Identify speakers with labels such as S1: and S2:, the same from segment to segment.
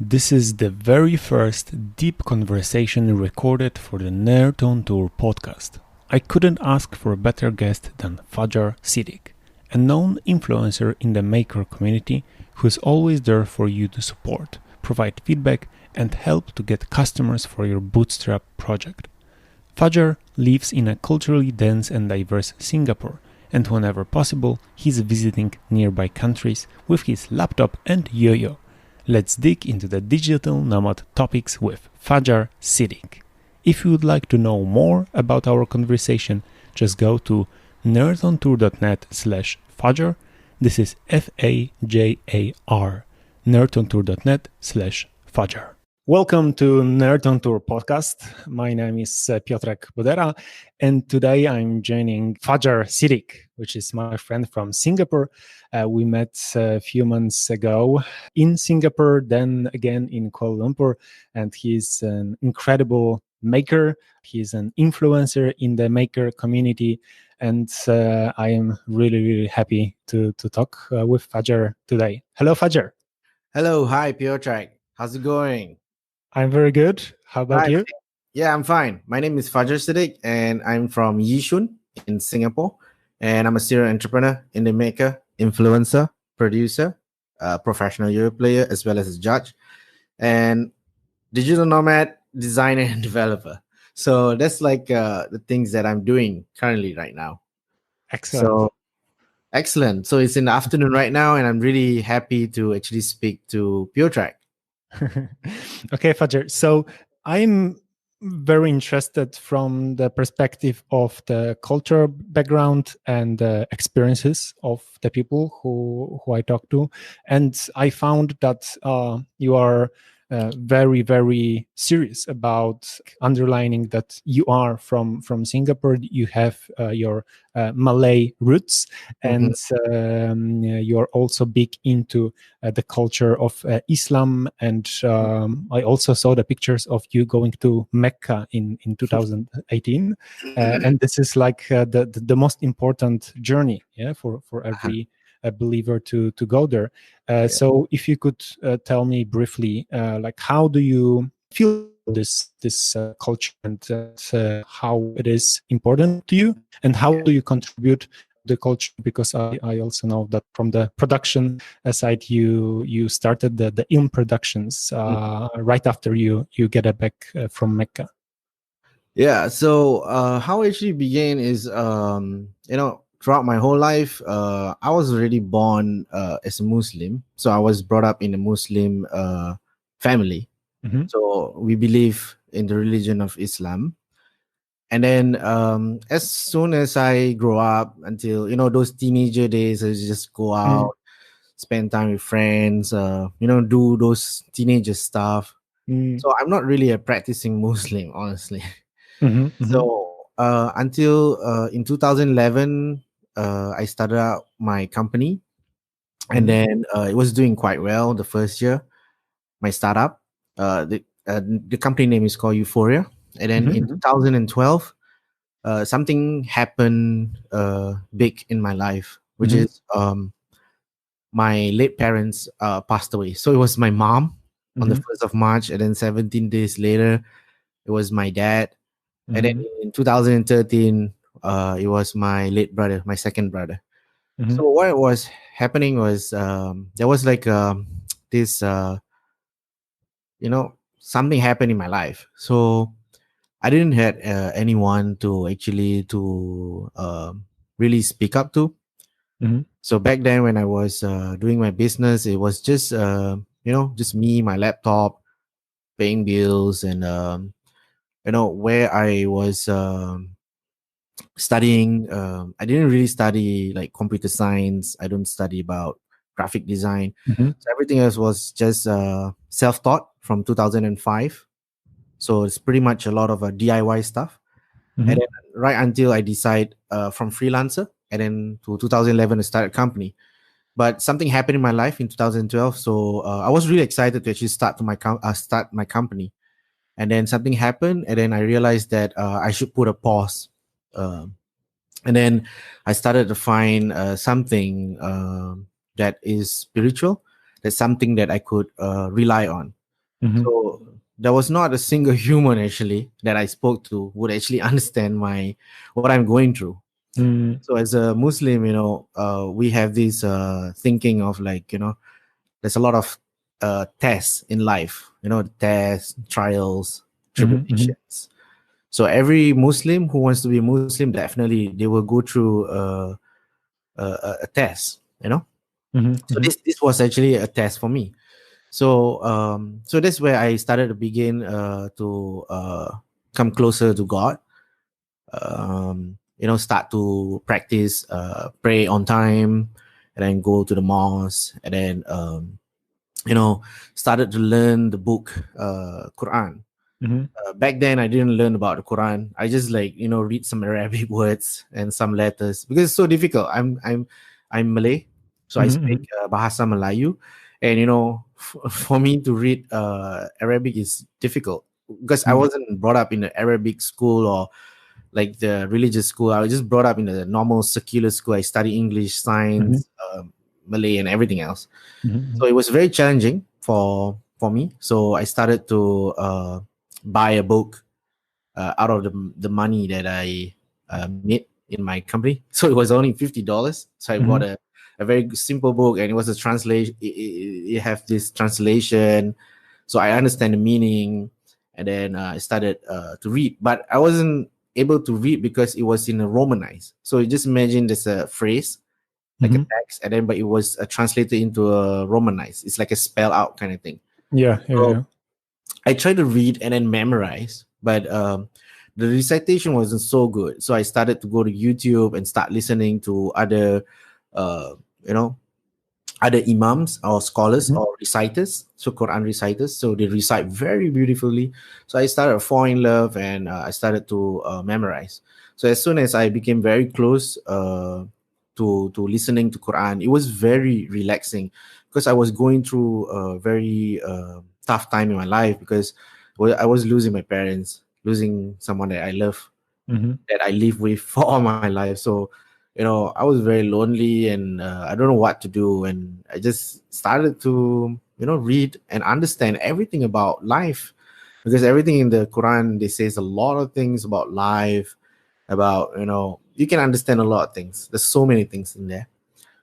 S1: This is the very first deep conversation recorded for the Nerd on Tour podcast. I couldn't ask for a better guest than Fajar Siddiq, a known influencer in the maker community who's always there for you to support, provide feedback, and help to get customers for your bootstrap project. Fajar lives in a culturally dense and diverse Singapore, and whenever possible, he's visiting nearby countries with his laptop and yo-yo. Let's dig into the digital nomad topics with Fajar Siddiq. If you would like to know more about our conversation, just go to nerdontour.net/Fajar. This is Fajar. nerdontour.net/Fajar. Welcome to Nerd on Tour podcast. My name is Piotrek Bodera, and today I'm joining Fajar Siddiq, which is my friend from Singapore. We met a few months ago in Singapore, then again in Kuala Lumpur, and he's an incredible maker. He's an influencer in the maker community, and I am really happy to talk with Fajar today. Hello, Fajar.
S2: Hello, hi, Piotrek. How's it going?
S1: I'm very good. How about
S2: Hi.
S1: you?
S2: Yeah, I'm fine. My name is Fajar Siddiq, and I'm from Yishun in Singapore. And I'm a serial entrepreneur, indie maker, influencer, producer, professional Euro player, as well as a judge, and digital nomad, designer, and developer. So that's like the things that I'm doing currently right now.
S1: Excellent.
S2: So excellent. So it's in the afternoon right now, and I'm really happy to actually speak to Piotrek.
S1: Okay, Fajar. So I'm very interested from the perspective of the cultural background and the experiences of the people who I talk to, and I found that you are very serious about underlining that you are from Singapore. You have your Malay roots, and you're also big into the culture of Islam. And I also saw the pictures of you going to Mecca in 2018, and this is like the most important journey, for every a believer to go there. So if you could tell me briefly, like how do you feel this culture, and how it is important to you, and how do you contribute the culture? Because I also know that from the production side, you started the film productions right after you get it back from Mecca.
S2: Yeah, so how it actually began is throughout my whole life, I was already born as a Muslim. So I was brought up in a Muslim family.
S1: Mm-hmm.
S2: So we believe in the religion of Islam. And then as soon as I grow up, until, those teenager days, I just go out, spend time with friends, do those teenager stuff. So I'm not really a practicing Muslim, honestly. So until in 2011, I started out my company, and then it was doing quite well the first year. My startup, the company name is called Euphoria, and then in 2012, something happened big in my life, which is my late parents passed away. So it was my mom on the 1st of March, and then 17 days later, it was my dad. And then in 2013, it was my late brother, my second brother. So what was happening was there was like this, something happened in my life. So I didn't have anyone to actually really speak up to. So back then when I was doing my business, it was just just me, my laptop, paying bills, and where I was studying. I didn't really study like computer science. I don't study about graphic design. So everything else was just self-taught from 2005. So it's pretty much a lot of DIY stuff. And then right until I decide from freelancer, and then to 2011 I started a company. But something happened in my life in 2012, so I was really excited to actually start my company. And then something happened, and then I realized that I should put a pause. And then I started to find something that is spiritual. That's something that I could rely on.
S1: Mm-hmm.
S2: So there was not a single human actually that I spoke to would actually understand what I'm going through.
S1: Mm-hmm.
S2: So as a Muslim, we have this thinking of like, there's a lot of tests in life, tests, trials,
S1: Mm-hmm.
S2: tribulations. So every Muslim who wants to be Muslim, definitely they will go through a test, So
S1: Mm-hmm.
S2: this was actually a test for me. So that's where I started to begin to come closer to God. Start to practice, pray on time, and then go to the mosque, and then you know started to learn the book Quran.
S1: Mm-hmm.
S2: Back then I didn't learn about the Quran. I just like read some Arabic words and some letters because it's so difficult. I'm Malay, so I speak
S1: Mm-hmm.
S2: Bahasa Melayu, and for me to read Arabic is difficult because I
S1: Mm-hmm.
S2: wasn't brought up in an Arabic school or like the religious school. I was just brought up in a normal secular school. I study English,
S1: Mm-hmm.
S2: science, Malay, and everything else.
S1: Mm-hmm.
S2: So it was very challenging for me. So I started to buy a book out of the money that I made in my company. So it was only $50. So I bought
S1: Mm-hmm.
S2: a very simple book, and it was a translation. It have this translation, so I understand the meaning, and then I started to read. But I wasn't able to read because it was in a Romanized. So you just imagine there's a phrase like a
S1: Mm-hmm.
S2: text, and then but it was translated into a Romanized. It's like a spell out kind of thing.
S1: Yeah, yeah,
S2: So
S1: yeah.
S2: I tried to read and then memorize, but the recitation wasn't so good. So I started to go to YouTube and start listening to other, uh, you know, other imams or scholars
S1: Mm-hmm.
S2: or reciters, so Quran reciters. So they recite very beautifully. So I started to fall in love, and I started to memorize. So as soon as I became very close to listening to Quran, it was very relaxing because I was going through a very tough time in my life because I was losing my parents, losing someone that I love,
S1: Mm-hmm.
S2: that I live with for all my life. So, I was very lonely, and I don't know what to do. And I just started to, read and understand everything about life, because everything in the Quran, they says a lot of things about life, about, you can understand a lot of things. There's so many things in there.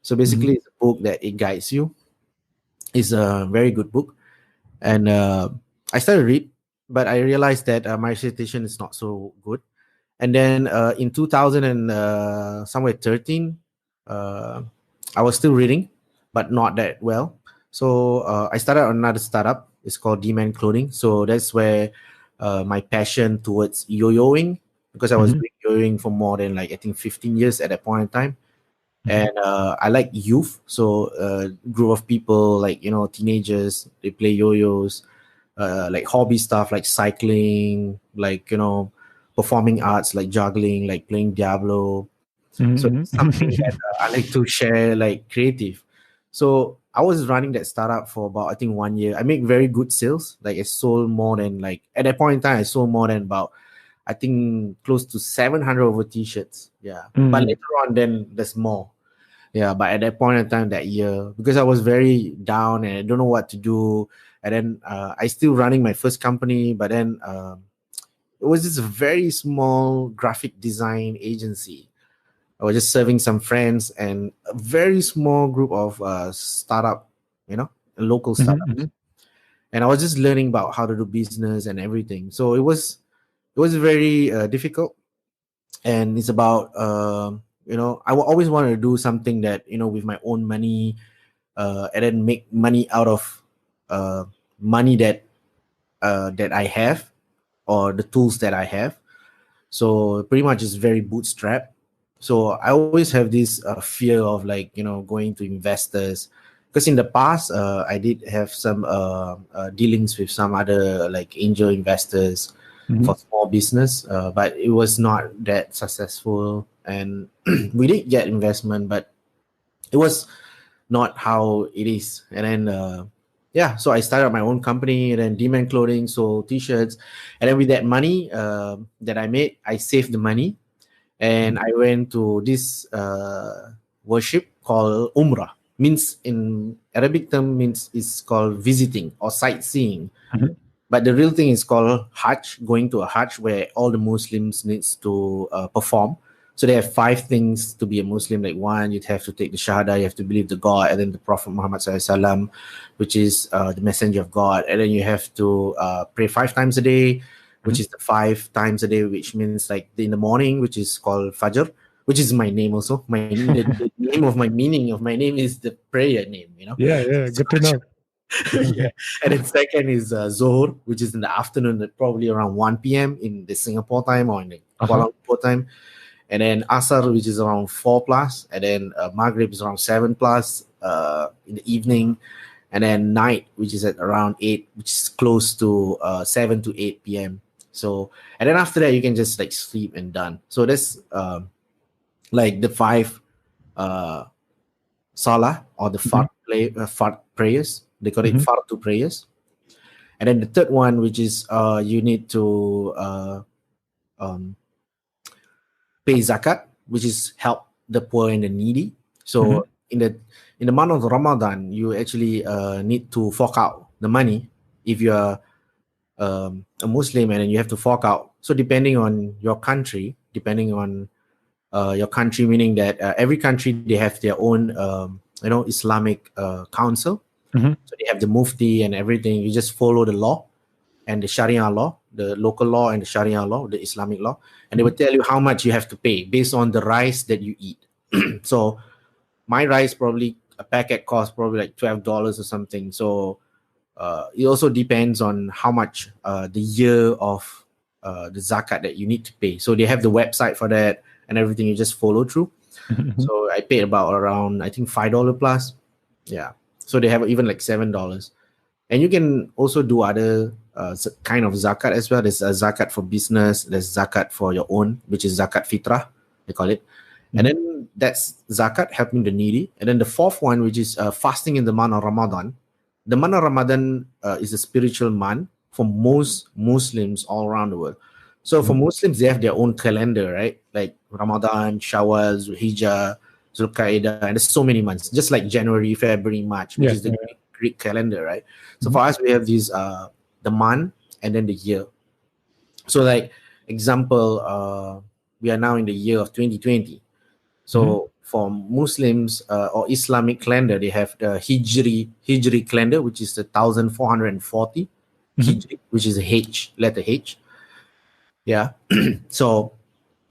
S2: So
S1: Mm-hmm.
S2: basically, it's a book that it guides you. It's a very good book. And I started to read, but I realized that my recitation is not so good. And then in 2000 and somewhere 13, uh, I was still reading, but not that well. So I started another startup. It's called Demand Clothing. So that's where my passion towards yo-yoing, because I was
S1: Mm-hmm.
S2: doing yo-yoing for more than like I think 15 years at that point in time.
S1: Mm-hmm.
S2: And I like youth, so group of people like teenagers. They play yo-yos, like hobby stuff like cycling, like performing arts like juggling, like playing Diablo. So it's something that
S1: Mm-hmm.
S2: I like to share, like creative. So I was running that startup for about I think 1 year. I make very good sales. Like I sold more than, like at that point in time I sold more than about I think close to 700 over t-shirts. Yeah, but
S1: Mm-hmm.
S2: later on then there's more. Yeah, but at that point in time that year, because I was very down and I don't know what to do, and then I still running my first company, but then it was just a very small graphic design agency. I was just serving some friends and a very small group of startup, local
S1: Mm-hmm.
S2: startups, and I was just learning about how to do business and everything. So it was very difficult, and it's about always wanted to do something that with my own money, and then make money out of uh, money that I have, or the tools that I have. So pretty much it's very bootstrapped. So I always have this fear of like going to investors, because in the past I did have some dealings with some other like angel investors
S1: Mm-hmm.
S2: for small business, but it was not that successful, and we did get investment, but it was not how it is. And then yeah, so I started my own company, and then Demand Clothing, so t-shirts, and then with that money that I made, I saved the money, and I went to this worship called Umrah. means in Arabic term means is called visiting or sightseeing.
S1: Mhm.
S2: But the real thing is called Hajj, going to a Hajj where all the Muslims needs to perform. So they have 5 things to be a Muslim. Like one, you'd have to take the Shahada, you have to believe the God, and then the Prophet Muhammad SAW, which is the messenger of God. And then you have to pray 5 times a day, which
S1: Mhm.
S2: is the 5 times a day, which means like in the morning, which is called Fajr, which is my name also. The name of my meaning of my name is the prayer name, you know.
S1: Yeah, yeah, good to know.
S2: Yeah. And then second is Zohor, which is in the afternoon, at probably around 1 p.m. in the Singapore time or in the
S1: Uh-huh.
S2: Kuala Lumpur time. And then Asar, which is around 4 plus. And then Maghrib is around 7 plus in the evening. And then night, which is at around 8, which is close to 7 to 8 p.m. So, and then after that, you can just like sleep and done. So that's like the 5 uh, salah or the
S1: Mhm.
S2: fard prayers. They call it
S1: Mhm.
S2: fardu prayers. And then the third one, which is you need to um, pay zakat, which is help the poor and the needy.
S1: Mhm.
S2: So in the month of Ramadan, you actually need to fork out the money if you are a Muslim, and then you have to fork out. So depending on your country, meaning that every country they have their own Islamic council.
S1: Mhm.
S2: So they have the mufti and everything. You just follow the law and the Sharia law, the local law and the Sharia law, the Islamic law, and they will
S1: Mhm.
S2: tell you how much you have to pay based on the rice that you eat. So my rice probably a packet costs probably like $12 or something. So it also depends on how much the year of the zakat that you need to pay. So they have the website for that and everything. You just follow through.
S1: Mhm.
S2: So I paid about around I think $5 plus. Yeah. So they have even like $7. And you can also do other kind of zakat as well. There's a zakat for business. There's zakat for your own, which is zakat fitrah, they call it. And
S1: Mhm.
S2: then that's zakat, helping the needy. And then the fourth one, which is fasting in the month of Ramadan. The month of Ramadan is a spiritual month for most Muslims all around the world. So for
S1: Mhm.
S2: Muslims, they have their own calendar, right? Like Ramadan, Shawwal, Zulhijjah, Zulqa'dah, and there's so many months, just like January, February, March, which
S1: Yeah,
S2: is the
S1: yeah.
S2: Greek calendar, right? So
S1: Mhm.
S2: for us, we have these the month and then the year. So like example, we are now in the year of 2020.
S1: Mhm.
S2: So for Muslims or Islamic calendar, they have the Hijri calendar, which is the 1440
S1: Mhm.
S2: Hijri, which is a H, letter H. Yeah. So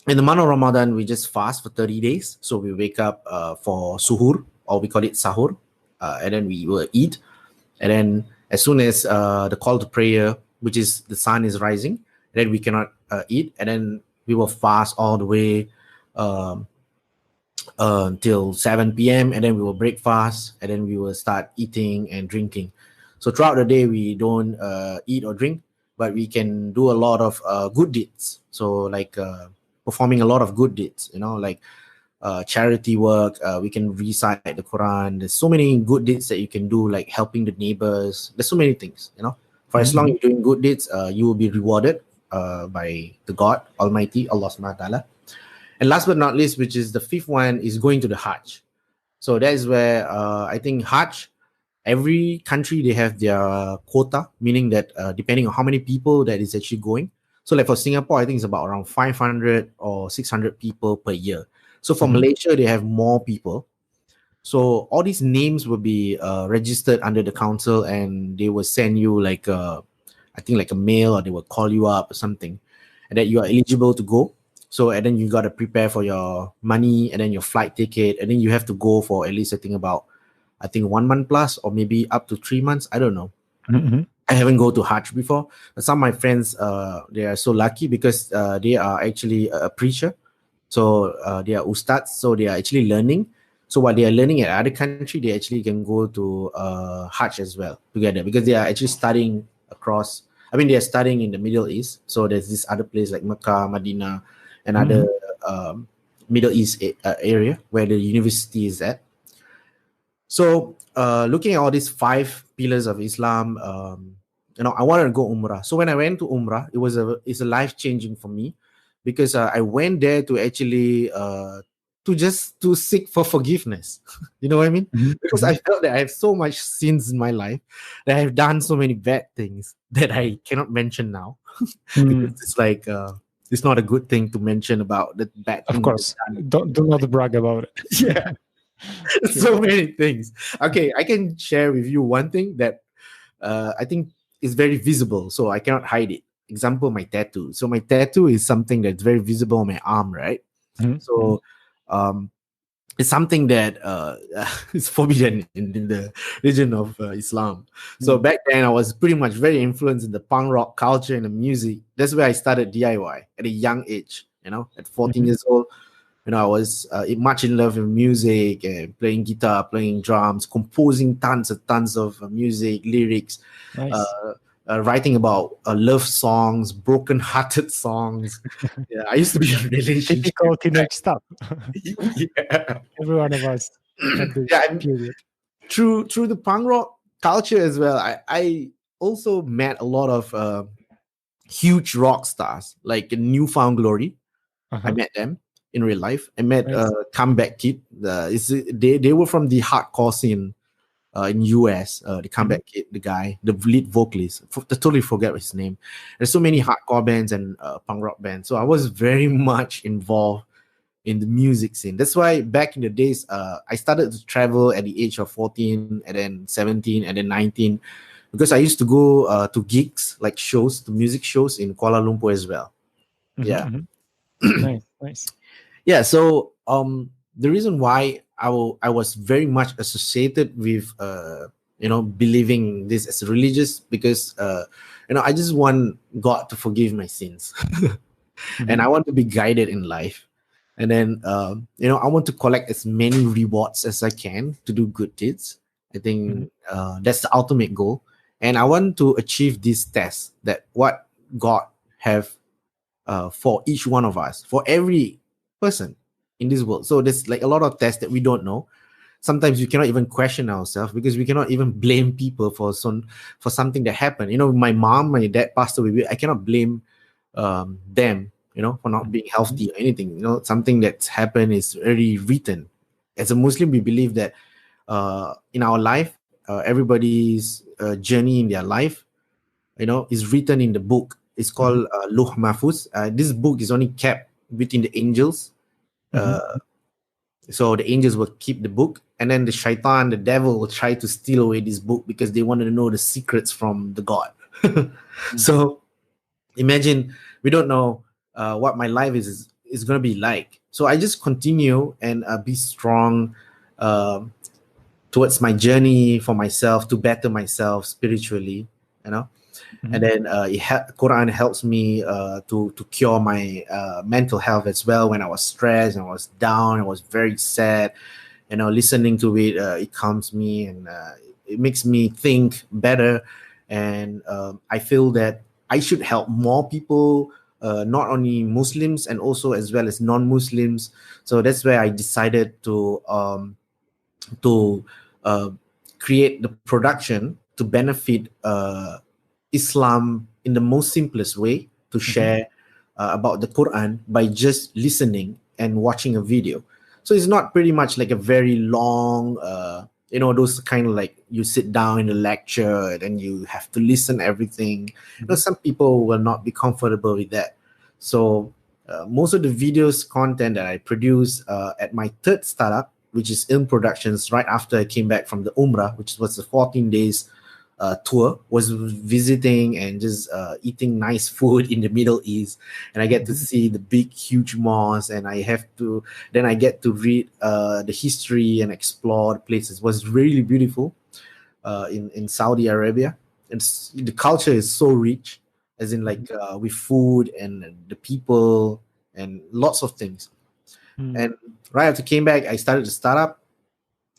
S2: in the month of Ramadan, we just fast for 30 days. So we wake up for suhur, or we call it sahur, and then we will eat. And then as soon as the call to prayer, which is the sun is rising, then we cannot eat. And then we will fast all the way um, until 7 p.m. And then we will break fast, and then we will start eating and drinking. So throughout the day, we don't eat or drink, but we can do a lot of good deeds. So like performing a lot of good deeds, like charity work. We can recite the Quran. There's so many good deeds that you can do, like helping the neighbors. There's so many things, For as long as
S1: Mhm.
S2: you're doing good deeds, you will be rewarded by the God Almighty, Allah Subhanahu wa Taala. And last but not least, which is the fifth one, is going to the Hajj. So that is where I think Hajj, every country they have their quota, meaning that depending on how many people that is actually going. So like for Singapore, I think it's about around 500 or 600 people per year. So for
S1: Mhm.
S2: Malaysia, they have more people. So all these names will be registered under the council, and they will send you like I think like a mail, or they will call you up or something, and that you are eligible to go. So and then you got to prepare for your money and then your flight ticket, and then you have to go for at least I think 1 month plus, or maybe up to 3 months. I don't know.
S1: Mhm.
S2: I haven't go to Hajj before, but some of my friends they are so lucky because they are actually a preacher, so they are ustads, so they are actually learning. So while they are learning at other country, they actually can go to Hajj as well together, because they are actually studying across. I mean, they are studying in the Middle East. So there's this other place like Mecca, Medina, and other
S1: Mhm.
S2: Middle East area where the university is at. So, looking at all these 5 pillars of Islam, I wanted to go Umrah. So when I went to Umrah, it's a life changing for me, because I went there to actually to seek for forgiveness. You know what I mean? Because I
S1: Mhm.
S2: felt that I have so much sins in my life, that I have done so many bad things that I cannot mention now, because
S1: Mm.
S2: it's like it's not a good thing to mention about the bad
S1: Of
S2: thing that
S1: course,
S2: I've done.
S1: don't do not brag about it.
S2: Yeah,
S1: True.
S2: so many things. Okay, I can share with you one thing that I think is very visible, so I cannot hide it. Example, my tattoo. So my tattoo is something that's very visible on my arm, right?
S1: Mhm. Mhm.
S2: So um, it's something that is forbidden in the religion of Islam. So
S1: Mm.
S2: back then, I was pretty much very influenced in the punk rock culture and the music. That's where I started DIY at a young age. At 14
S1: Mhm.
S2: years old, I was much in love with music and playing guitar, playing drums, composing tons of music, lyrics, uh,
S1: Nice.
S2: writing about love songs, broken-hearted songs. Yeah, I used to be in a relationship.
S1: Typical teenage stuff.
S2: Yeah.
S1: Every one of us had
S2: Yeah,
S1: this
S2: and
S1: period.
S2: through the punk rock culture as well, I also met a lot of huge rock stars like Newfound Glory. I
S1: Uh-huh.
S2: met them in real life. I met
S1: Nice.
S2: Comeback Kid. They were from the hardcore scene in US. The
S1: Mhm.
S2: Comeback Kid, the guy, the lead vocalist. I totally forget his name. There's so many hardcore bands and punk rock bands. So I was very much involved in the music scene. That's why back in the days, I started to travel at the age of 14, and then 17, and then 19, because I used to go to gigs, like shows, to music shows in Kuala Lumpur as well.
S1: Mhm.
S2: Yeah.
S1: Mhm. Nice. Nice.
S2: Yeah, so the reason why I was very much associated with believing this as religious, because I just want God to forgive my sins. And
S1: Mhm.
S2: I want to be guided in life. And then I want to collect as many rewards as I can to do good deeds. I
S1: Mhm.
S2: think that's the ultimate goal. And I want to achieve this test, that what God have for each one of us, for every person in this world. So there's like a lot of tests that we don't know. Sometimes we cannot even question ourselves, because we cannot even blame people for something that happened. My mom, my dad passed away. I cannot blame them, for not being
S1: Mhm.
S2: healthy or anything. Something that's happened is already written. As a Muslim, we believe that in our life, everybody's journey in their life, is written in the book. It's
S1: Mhm.
S2: called Luh Mahfuz. This book is only kept between the angels.
S1: Mhm.
S2: So the angels will keep the book, and then the shaitan, the devil, will try to steal away this book, because they wanted to know the secrets from the God.
S1: Mhm.
S2: So imagine, we don't know what my life is going to be like. So I just continue and be strong um towards my journey for myself, to better myself spiritually, you know. And
S1: Mhm.
S2: then Quran helps me to cure my mental health as well. When I was stressed and I was down, I was very sad, listening to it, it calms me, and it makes me think better. And I feel that I should help more people, not only Muslims, and also as well as non-Muslims. So that's where I decided to uh, create the production to benefit Islam in the most simplest way, to
S1: Mhm.
S2: share about the Quran by just listening and watching a video. So it's not pretty much like a very long, those kind of like you sit down in a lecture and then you have to listen everything.
S1: Mhm.
S2: Some people will not be comfortable with that. So most of the videos content that I produce at my third startup, which is Ilm Productions, right after I came back from the Umrah, which was the 14 days tour, was visiting and just eating nice food in the Middle East. And I get to
S1: Mhm.
S2: see the big, huge mosques, and then I get to read the history and explore the places. It was really beautiful in Saudi Arabia. The culture is so rich, as in
S1: Mhm.
S2: like with food and the people and lots of things.
S1: Mhm.
S2: And right after I came back, I started the startup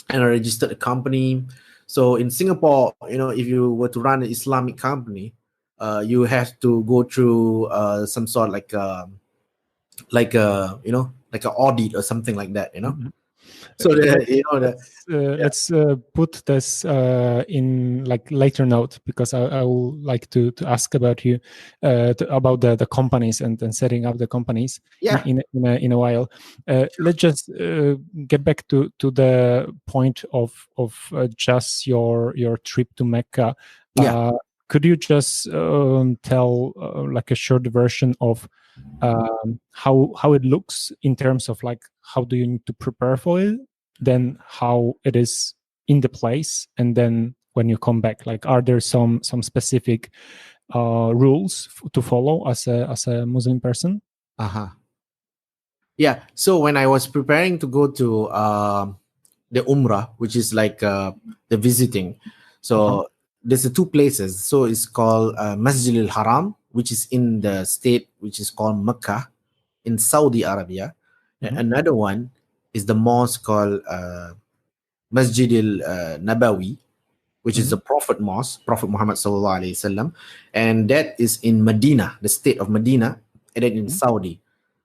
S2: and I registered a company. So in Singapore, if you were to run an Islamic company, you have to go through some sort like like a like an audit or something like that.
S1: Mhm.
S2: So
S1: Let,
S2: the you know the yeah
S1: let's put this in like later note, because I will like to ask about you about the companies and setting up the companies
S2: yeah
S1: in a while. Let's just get back to the point of just your trip to Mecca.
S2: yeah
S1: Could you just tell like a short version of how it looks in terms of like how do you need to prepare for it, then how it is in the place, and then when you come back, like are there some specific rules to follow as a Muslim person?
S2: uh-huh yeah. So when I was preparing to go to the Umrah, which is like the visiting,
S1: Uh-huh.
S2: so there's two places. So it's called Masjid al Haram, which is in the state which is called Mecca in Saudi Arabia.
S1: Hmm.
S2: Another one is the mosque called Masjid al Nabawi, which is
S1: Hmm.
S2: the Prophet Mosque, Prophet Muhammad Sallallahu Alaihi Wasallam, and that is in Medina, the state of Medina, and then in Saudi.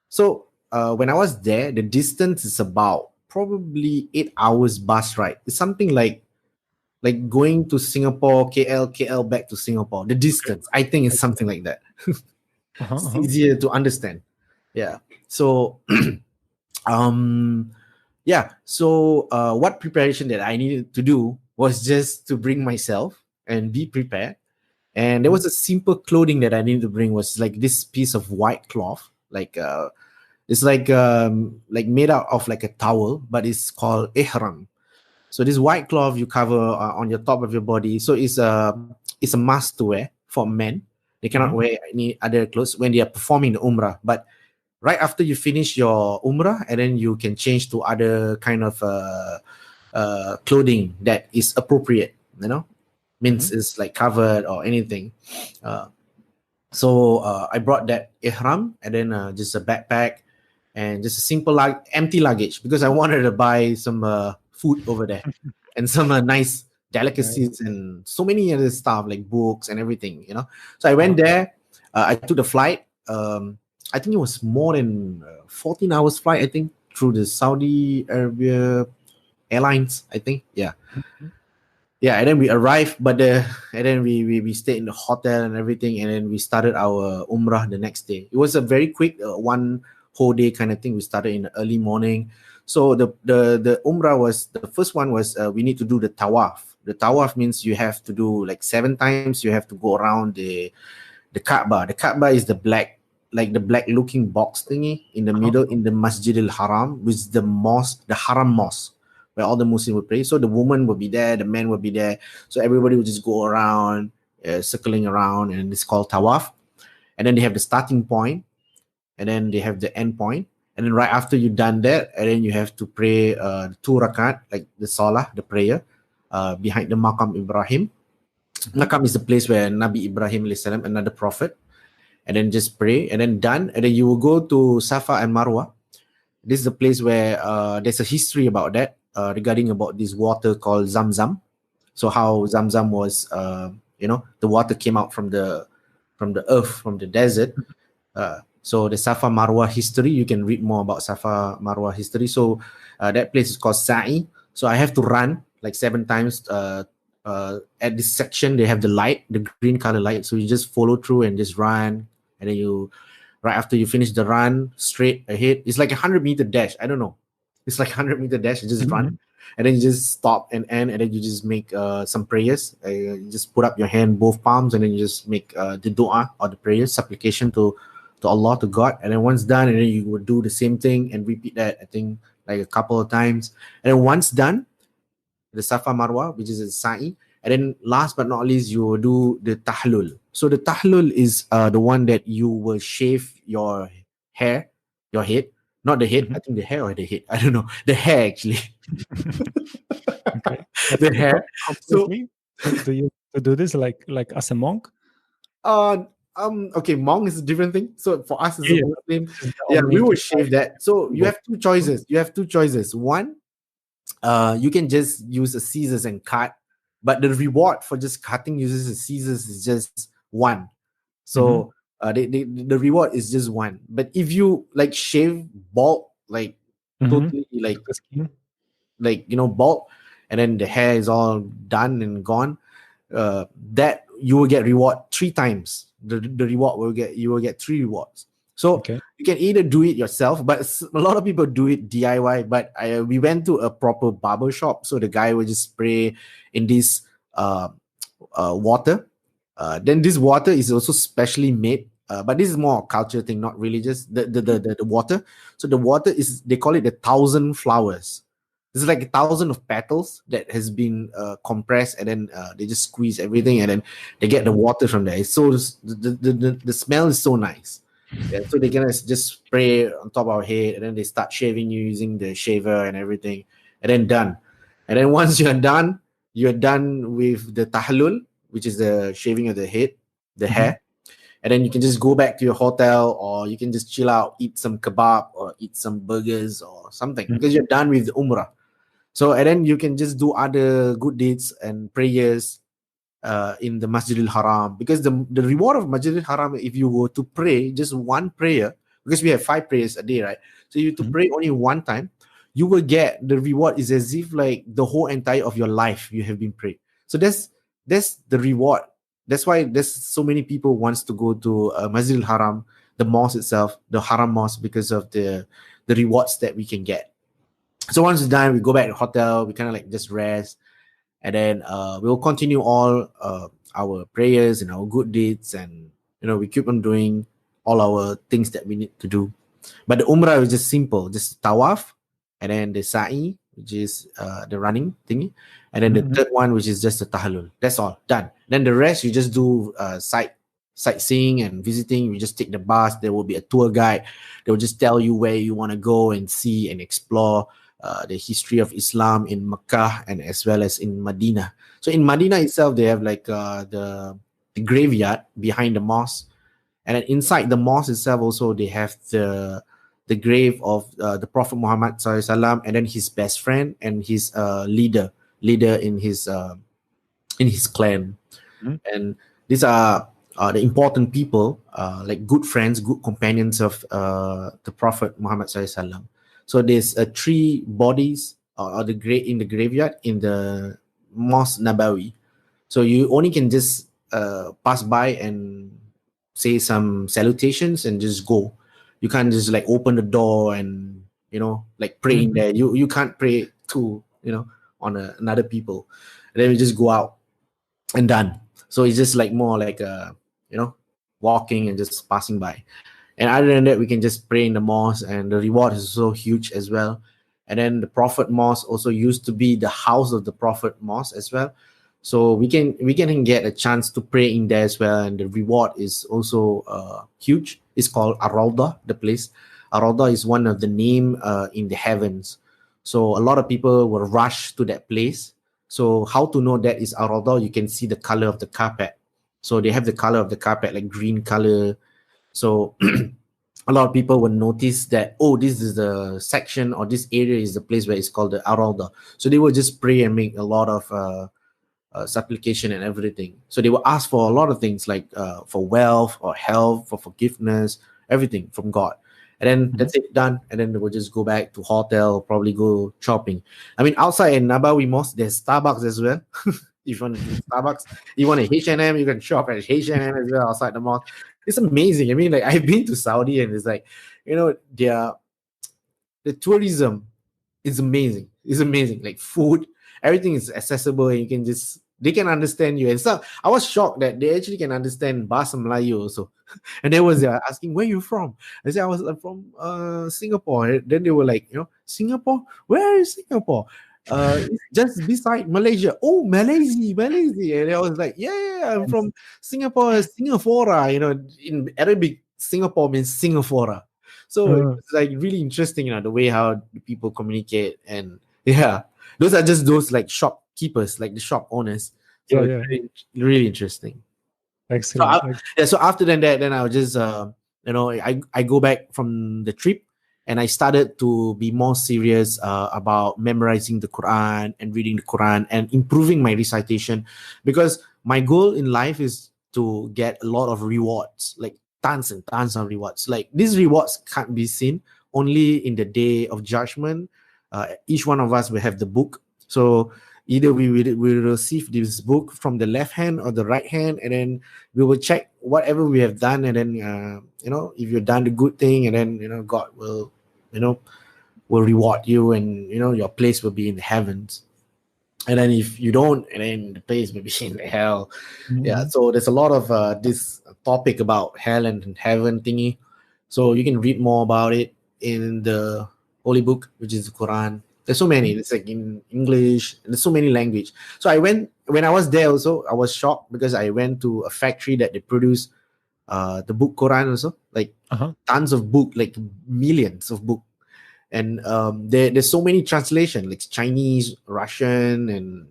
S2: So when I was there, the distance is about probably 8 hours bus ride. It's something like going to Singapore, KL back to Singapore. The distance, I think, is something like that.
S1: Uh-huh,
S2: It's
S1: uh-huh.
S2: easier to understand. Yeah. So um what preparation that I needed to do was just to bring myself and be prepared. And there
S1: Mhm.
S2: was a simple clothing that I needed to bring, was like this piece of white cloth, like it's like made out of like a towel, but it's called ihram. So this white cloth you cover on your top of your body. So it's a must to wear for men. They cannot
S1: Mhm.
S2: wear any other clothes when they are performing the umrah. But right after you finish your umrah, and then you can change to other kind of clothing that is appropriate. Means
S1: Mhm.
S2: it's like covered or anything. Uh, so I brought that ihram, and then just a backpack and just a simple empty luggage, because I wanted to buy some food over there and some nice
S1: Right.
S2: delicacies and so many other stuff like books and everything. So I
S1: Uh-huh.
S2: went there. I took the flight. I think it was more than 14 hours flight, I think, through the Saudi Arabia Airlines, I think. Yeah.
S1: Mhm.
S2: Yeah, and then we arrived, but and then we stayed in the hotel and everything, and then we started our umrah the next day. It was a very quick one whole day kind of thing. We started in the early morning. So the umrah was, the first one was we need to do the tawaf. The tawaf means you have to do like 7 times. You have to go around the Kaaba. The Kaaba is the black looking box thingy in the
S1: Uh-huh.
S2: middle in the Masjid al Haram, which is the mosque, the Haram mosque, where all the Muslims would pray. So the woman would be there, the men would be there. So everybody would just go around, circling around, and it's called Tawaf. And then they have the starting point, and then they have the end point. And then right after you've done that, and then you have to pray 2 rakat, like the salah, the prayer, behind the Maqam Ibrahim.
S1: Mhm.
S2: Maqam is the place where Nabi Ibrahim, alayhi salam, another prophet, and then just pray, and then done, and then you will go to Safa and Marwa. This is a place where there's a history about that, regarding about this water called Zamzam. So how Zamzam was, the water came out from the earth, from the desert. So the Safa Marwa history, you can read more about Safa Marwa history. So that place is called Sa'i. So I have to run like 7 times. At this section, they have the light, the green color light. So you just follow through and just run, and then right after you finish the run, straight ahead, it's like 100-meter dash. I don't know. It's like 100-meter dash. You just run,
S1: Mhm.
S2: and then you just stop and end, and then you just make some prayers. You just put up your hand, both palms, and then you just make the dua or the prayers, supplication to Allah, to God. And then once done, and then you would do the same thing and repeat that, I think, like a couple of times. And then once done, the Safa Marwa, which is a sa'i. And then last but not least, you will do the tahlul. So the tahlul is the one that you will shave your hair, your head, not the head. I
S1: Mhm.
S2: think the hair or the head. I don't know. The hair actually,
S1: Okay. But
S2: the hair. So
S1: completely, do you to do this like as a monk?
S2: uh okay, Hmong is a different thing. So for us as a
S1: Yeah,
S2: Muslim,
S1: this is the
S2: yeah, we
S1: only
S2: will shave that. So you
S1: possible.
S2: have two choices. One, you can just use a scissors and cut, but the reward for just cutting uses a scissors is just one.
S1: Mhm.
S2: So the reward is just one. But if you like shave bald, like
S1: Mhm.
S2: totally
S1: To
S2: like
S1: the skin.
S2: like bald, and then the hair is all done and gone, that you will get reward 3 times. The reward you will get 3 rewards. So
S1: Okay.
S2: you can either do it yourself, but a lot of people do it DIY. But we went to a proper barber shop, so the guy will just spray in this water. Then this water is also specially made, but this is more a culture thing, not religious. The water. So the water is, they call it the 1,000 flowers. It's like 1,000 of petals that has been compressed, and then they just squeeze everything, and then they get the water from there. It's so the smell is so nice. Yeah, so they can just spray on top of our head, and then they start shaving you using the shaver and everything, and then done. And then once you're done with the tahlul, which is the shaving of the head, the hair. And then you can just go back to your hotel, or you can just chill out, eat some kebab or eat some burgers or something, because you're done with the umrah. So, and then you can just do other good deeds and prayers in the Masjidil Haram, because the reward of Masjidil Haram, if you were to pray just one prayer, because we have 5 prayers a day, right? So you to pray only one time, you will get the reward is as if like the whole entire of your life you have been prayed. So that's the reward. That's why there's so many people wants to go to Masjidil Haram, the mosque itself, the Haram mosque, because of the rewards that we can get. So once it's done, we go back to the hotel, we kind of like just rest, and then we'll continue all our prayers and our good deeds, and we keep on doing all our things that we need to do. But the umrah is just simple, just tawaf, and then the sa'i, which is the running thingy, and then the third one, which is just the tahallul. That's all done. Then the rest you just do sightseeing and visiting. You just take the bus. There will be a tour guide. They will just tell you where you want to go and see and explore the history of Islam in Mecca and as well as in Medina. So in Medina itself, they have like the graveyard behind the mosque, and then inside the mosque itself also they have the grave of the Prophet Muhammad SAW, and then his best friend and his leader in his clan. And these are the important people, like good friends, good companions of the Prophet Muhammad SAW. So there's 3 bodies in the graveyard in the Mosque Nabawi. So you only can just pass by and say some salutations and just go. You can't just like open the door and like pray in there. You can't pray to on another people. And then we just go out and done. So it's just like more like walking and just passing by. And other than that, we can just pray in the mosque, and the reward is so huge as well. And then the Prophet Mosque also used to be the house of the Prophet Mosque as well. So we can get a chance to pray in there as well, and the reward is also huge. It's called Ar-Rawdah, the place. Ar-Rawdah is one of the name in the heavens. So a lot of people will rush to that place. So how to know that is Ar-Rawdah? You can see the color of the carpet. So they have the color of the carpet, like green color. So a lot of people will notice that, oh, this is the section, or this area is the place where it's called the Ar-Rawdah. So they will just pray and make a lot of supplication and everything. So they will ask for a lot of things, like for wealth or health, for forgiveness, everything from God. And then that's it, done. And then they will just go back to hotel, probably go shopping. I mean, outside in Nabawi Mosque, there's Starbucks as well. If you want to drink Starbucks, you want a H&M, you can shop at H&M as well outside the mosque. It's amazing. I mean, like, I've been to Saudi, and it's like, the tourism is amazing. It's amazing. Like food, everything is accessible, and they can understand you. And so I was shocked that they actually can understand Bahasa Melayu also. And they was asking, where you from? I said, I was from Singapore. And then they were like, Singapore? Where is Singapore? It's just beside Malaysia. Oh, Malaysia. And I was like, yeah, I'm from Singapore, Singapora. In Arabic, Singapore means Singapora. So it's like really interesting, the way how people communicate. And yeah, those are just those like shopkeepers, like the shop owners. So it's really, really interesting.
S1: Excellent.
S2: So after that, then I'll just I go back from the trip, and I started to be more serious about memorizing the Quran and reading the Quran and improving my recitation, because my goal in life is to get a lot of rewards, like tons and tons of rewards. Like these rewards can't be seen only in the day of judgment, Each one of us will have the book. So either we receive this book from the left hand or the right hand, and then we will check whatever we have done, and then if you've done the good thing, and then God will will reward you, and your place will be in the heavens. And then if you don't, and then the place will be in hell. Yeah, so there's a lot of this topic about hell and heaven thingy. So you can read more about it in the holy book, which is the Quran. There's so many. It's like in English. There's so many language. So when I was there also, I was shocked because I went to a factory that they produce the book Quran also, like tons of book, like millions of book. And there's so many translation, like Chinese, Russian, and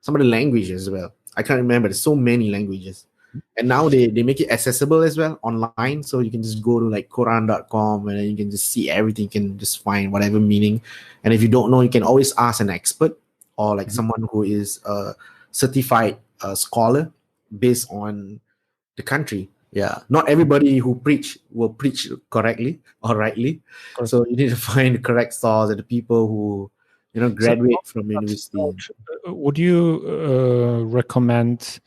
S2: some of the languages as well. I can't remember. There's so many languages. And now they make it accessible as well online. So you can just go to like Quran.com, and then you can just see everything. You can just find whatever meaning. And if you don't know, you can always ask an expert or like someone who is a certified scholar based on the country. Yeah, not everybody who preach will preach correctly or rightly. So you need to find the correct source and the people who graduate from university.
S1: Would you recommend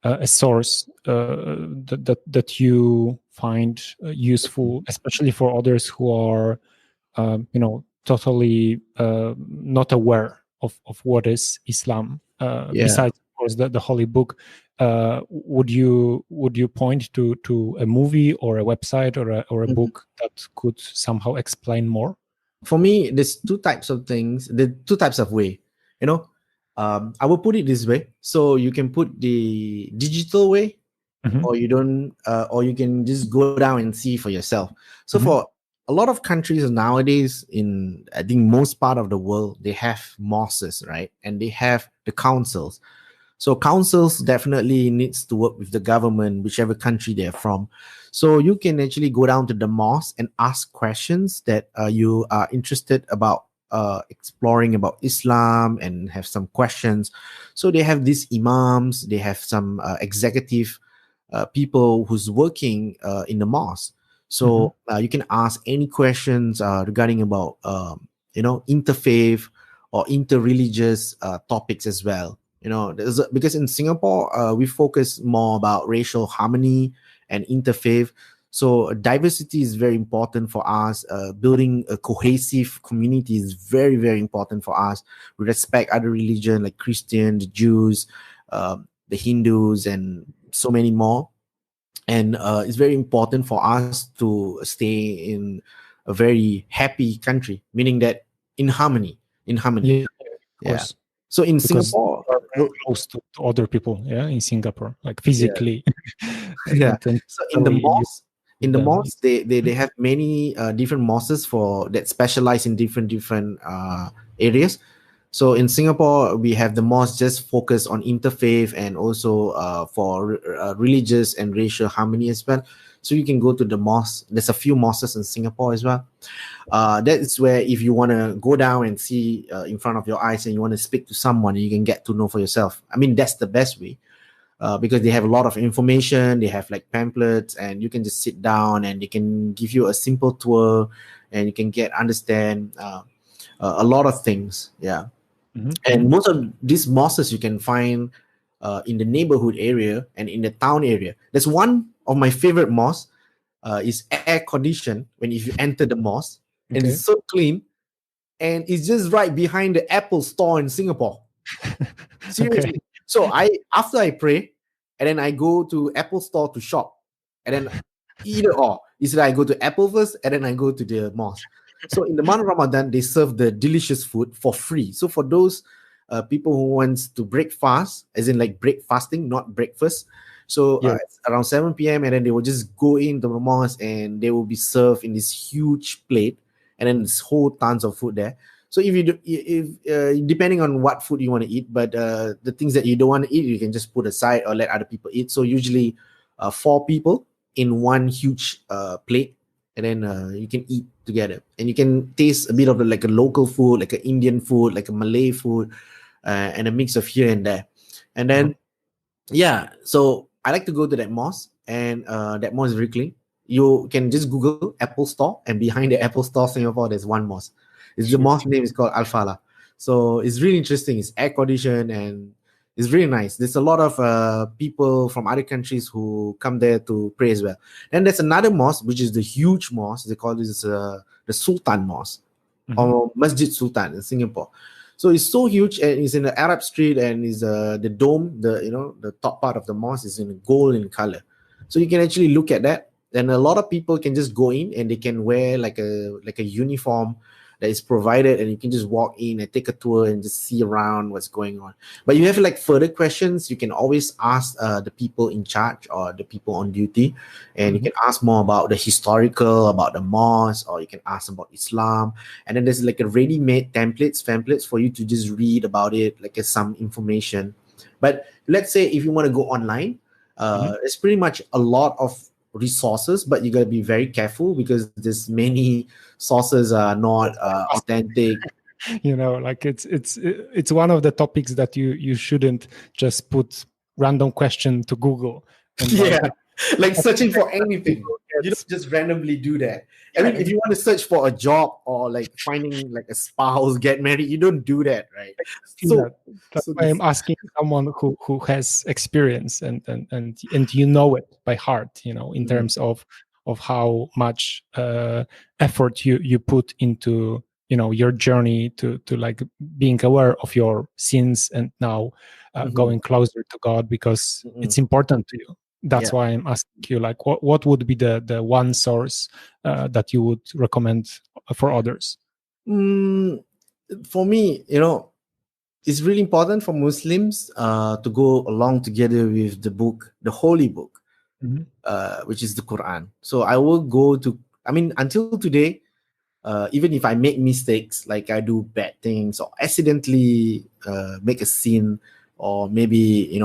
S1: a source that you find useful, especially for others who are totally not aware of what is Islam, besides of course the holy book? Would you point to a movie or a website or a book that could somehow explain more?
S2: For me, there's two types of things. The two types of way. I will put it this way. So you can put the digital way, or you don't, or you can just go down and see for yourself. So for a lot of countries nowadays, in I think most part of the world, they have mosques, right? And they have the councils. So councils definitely needs to work with the government, whichever country they're from. So you can actually go down to the mosque and ask questions that you are interested about exploring about Islam, and have some questions. So they have these imams, they have some executive people who's working in the mosque. So you can ask any questions regarding about interfaith or interreligious topics as well. Because in Singapore we focus more about racial harmony and interfaith. So diversity is very important for us. Building a cohesive community is very, very important for us. We respect other religion like Christian, the Jews, the Hindus, and so many more. And it's very important for us to stay in a very happy country, meaning that in harmony. Yeah. So in Singapore,
S1: close to other people, in Singapore, like physically.
S2: Yeah. So in the mosque, they have many different mosques that specialize in different areas. So in Singapore, we have the mosque just focus on interfaith, and also for religious and racial harmony as well. So you can go to the mosque. There's a few mosques in Singapore as well. That is where if you want to go down and see in front of your eyes, and you want to speak to someone, you can get to know for yourself. I mean, that's the best way. Because they have a lot of information, they have like pamphlets, and you can just sit down and they can give you a simple tour, and you can understand a lot of things. Yeah. And most of these mosques you can find in the neighborhood area and in the town area. There's one of my favorite mosques is air conditioned when if you enter the mosque, and it's so clean, and it's just right behind the Apple store in Singapore. Seriously. So after I pray, and then I go to Apple store to shop, and then either or. Is that I go to Apple first, and then I go to the mosque. So in the month of Ramadan, they serve the delicious food for free. So for those people who wants to break fast, as in like break fasting, not breakfast. So it's around 7 p.m. and then they will just go into the mosque, and they will be served in this huge plate, and then this whole tons of food there. So if depending on what food you want to eat, but the things that you don't want to eat, you can just put aside or let other people eat. So usually 4 people in one huge plate, and then you can eat together, and you can taste a bit of like a local food, like an Indian food, like a Malay food, and a mix of here and there. And then so I like to go to that mosque, and that mosque is very clean. You can just Google Apple Store, and behind the Apple Store Singapore, there's one mosque. It's the mosque name is called Al Falah. So it's really interesting. It's air conditioned and it's really nice. There's a lot of people from other countries who come there to pray as well. And there's another mosque, which is the huge mosque. They call this the Sultan Mosque, or Masjid Sultan in Singapore. So it's so huge, and it's in the Arab Street, and is the dome, the top part of the mosque is in gold in color. So you can actually look at that, and a lot of people can just go in and they can wear like a uniform that is provided, and you can just walk in and take a tour and just see around what's going on. But you have like further questions, you can always ask the people in charge or the people on duty, and you can ask more about the historical, about the mosque, or you can ask about Islam. And then there's like a ready-made pamphlets for you to just read about it, like some information. But let's say if you want to go online, it's pretty much a lot of resources, but you got to be very careful because there's many sources are not authentic.
S1: Like it's one of the topics that you shouldn't just put random question to Google and
S2: like searching for anything. You don't just randomly do that. I mean, if you want to search for a job or like finding like a spouse, get married, you don't do that, right?
S1: That's why I'm asking someone who has experience and you know it by heart, in terms of how much effort you put into your journey to like being aware of your sins and now going closer to God, because it's important to you. That's why I'm asking you, like, what would be the one source that you would recommend for others?
S2: For me, it's really important for Muslims to go along together with the book, the holy book, which is the Quran. So I will go to, until today, even if I make mistakes, like I do bad things or accidentally make a sin, or maybe,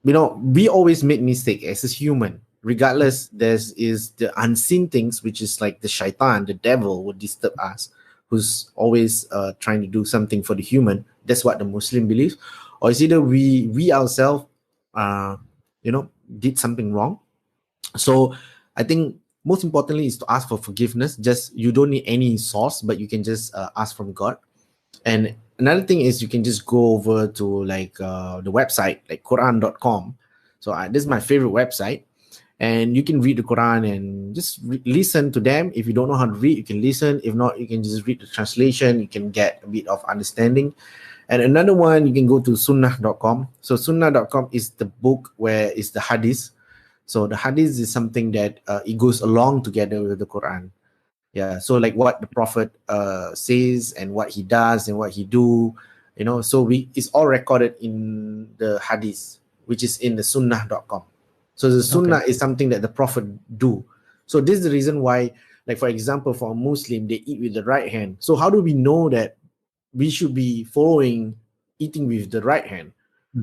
S2: we always make mistakes as a human. Regardless, is the unseen things, which is like the shaitan, the devil, would disturb us, who's always trying to do something for the human. That's what the Muslim believes. Or it's either we ourselves, did something wrong. So I think most importantly is to ask for forgiveness. Just, you don't need any source, but you can just ask from God. And another thing is you can just go over to like the website, like Quran.com. So this is my favorite website. And you can read the Quran and just listen to them. If you don't know how to read, you can listen. If not, you can just read the translation. You can get a bit of understanding. And another one, you can go to sunnah.com. So sunnah.com is the book where is the hadith. So the hadith is something that it goes along together with the Quran. Yeah, so like what the Prophet says and what he does and what he do, so it's all recorded in the hadith, which is in the sunnah.com. So the sunnah is something that the Prophet do. So this is the reason why, like for example, for a Muslim, they eat with the right hand. So how do we know that we should be following eating with the right hand?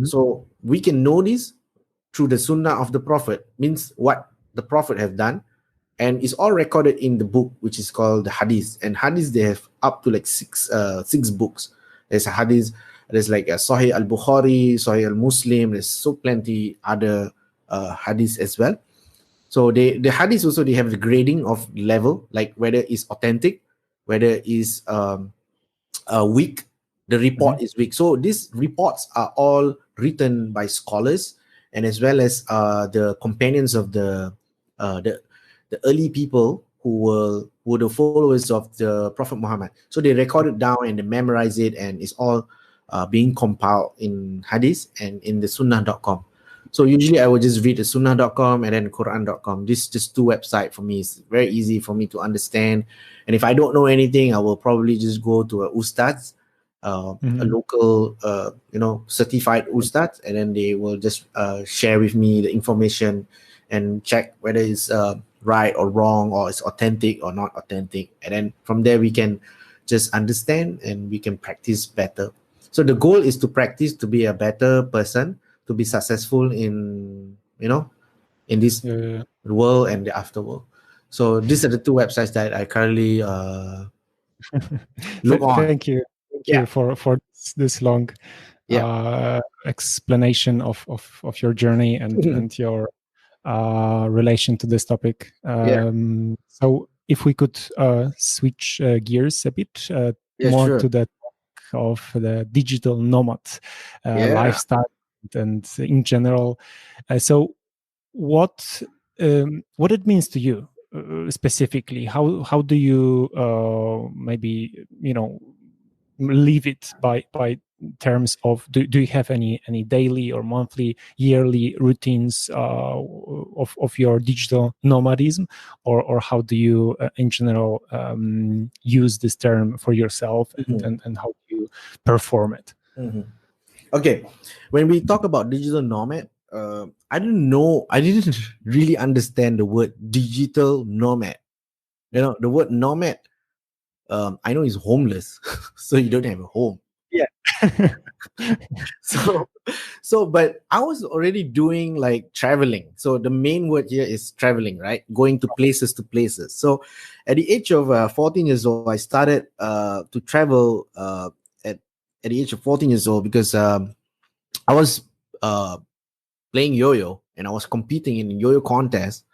S2: So we can know this through the sunnah of the Prophet, means what the Prophet have done. And it's all recorded in the book, which is called the hadith. And hadith, they have up to like six books. There's a hadith, there's like a Sahih al-Bukhari, Sahih al-Muslim, there's so plenty other hadith as well. So the hadith also, they have the grading of level, like whether it's authentic, whether it's weak, the report is weak. So these reports are all written by scholars, and as well as the companions of the early people who were the followers of the Prophet Muhammad. So they record it down and they memorize it, and it's all being compiled in hadith and in the sunnah.com. So usually I would just read the sunnah.com and then quran.com. This just two websites for me. It's very easy for me to understand. And if I don't know anything, I will probably just go to a ustad, a local, certified ustad, and then they will just share with me the information and check whether it's right or wrong, or it's authentic or not authentic. And then from there, we can just understand and we can practice better. So the goal is to practice to be a better person, to be successful in this world and the afterworld. So these are the two websites that I currently look on.
S1: Thank you for this long explanation of your journey and your relation to this topic. So if we could switch gears a bit
S2: Yeah,
S1: more
S2: sure.
S1: to the topic of the digital nomad
S2: Yeah.
S1: lifestyle and in general. So, what it means to you specifically? How do you maybe leave it by terms of do you have any daily or monthly yearly routines of your digital nomadism, or how do you in general use this term for yourself,
S2: Mhm,
S1: and how do you perform it?
S2: mhm. Okay, when we talk about digital nomad, I didn't know, I didn't really understand the word digital nomad. You know, the word nomad, I know is homeless, so you don't have a home.
S1: Yeah.
S2: So, but I was already doing like traveling. So the main word here is traveling, right? Going to places to places. So at the age of 14 years old, I started to travel at the age of 14 years old because I was uh, playing yo-yo and I was competing in yo-yo contest,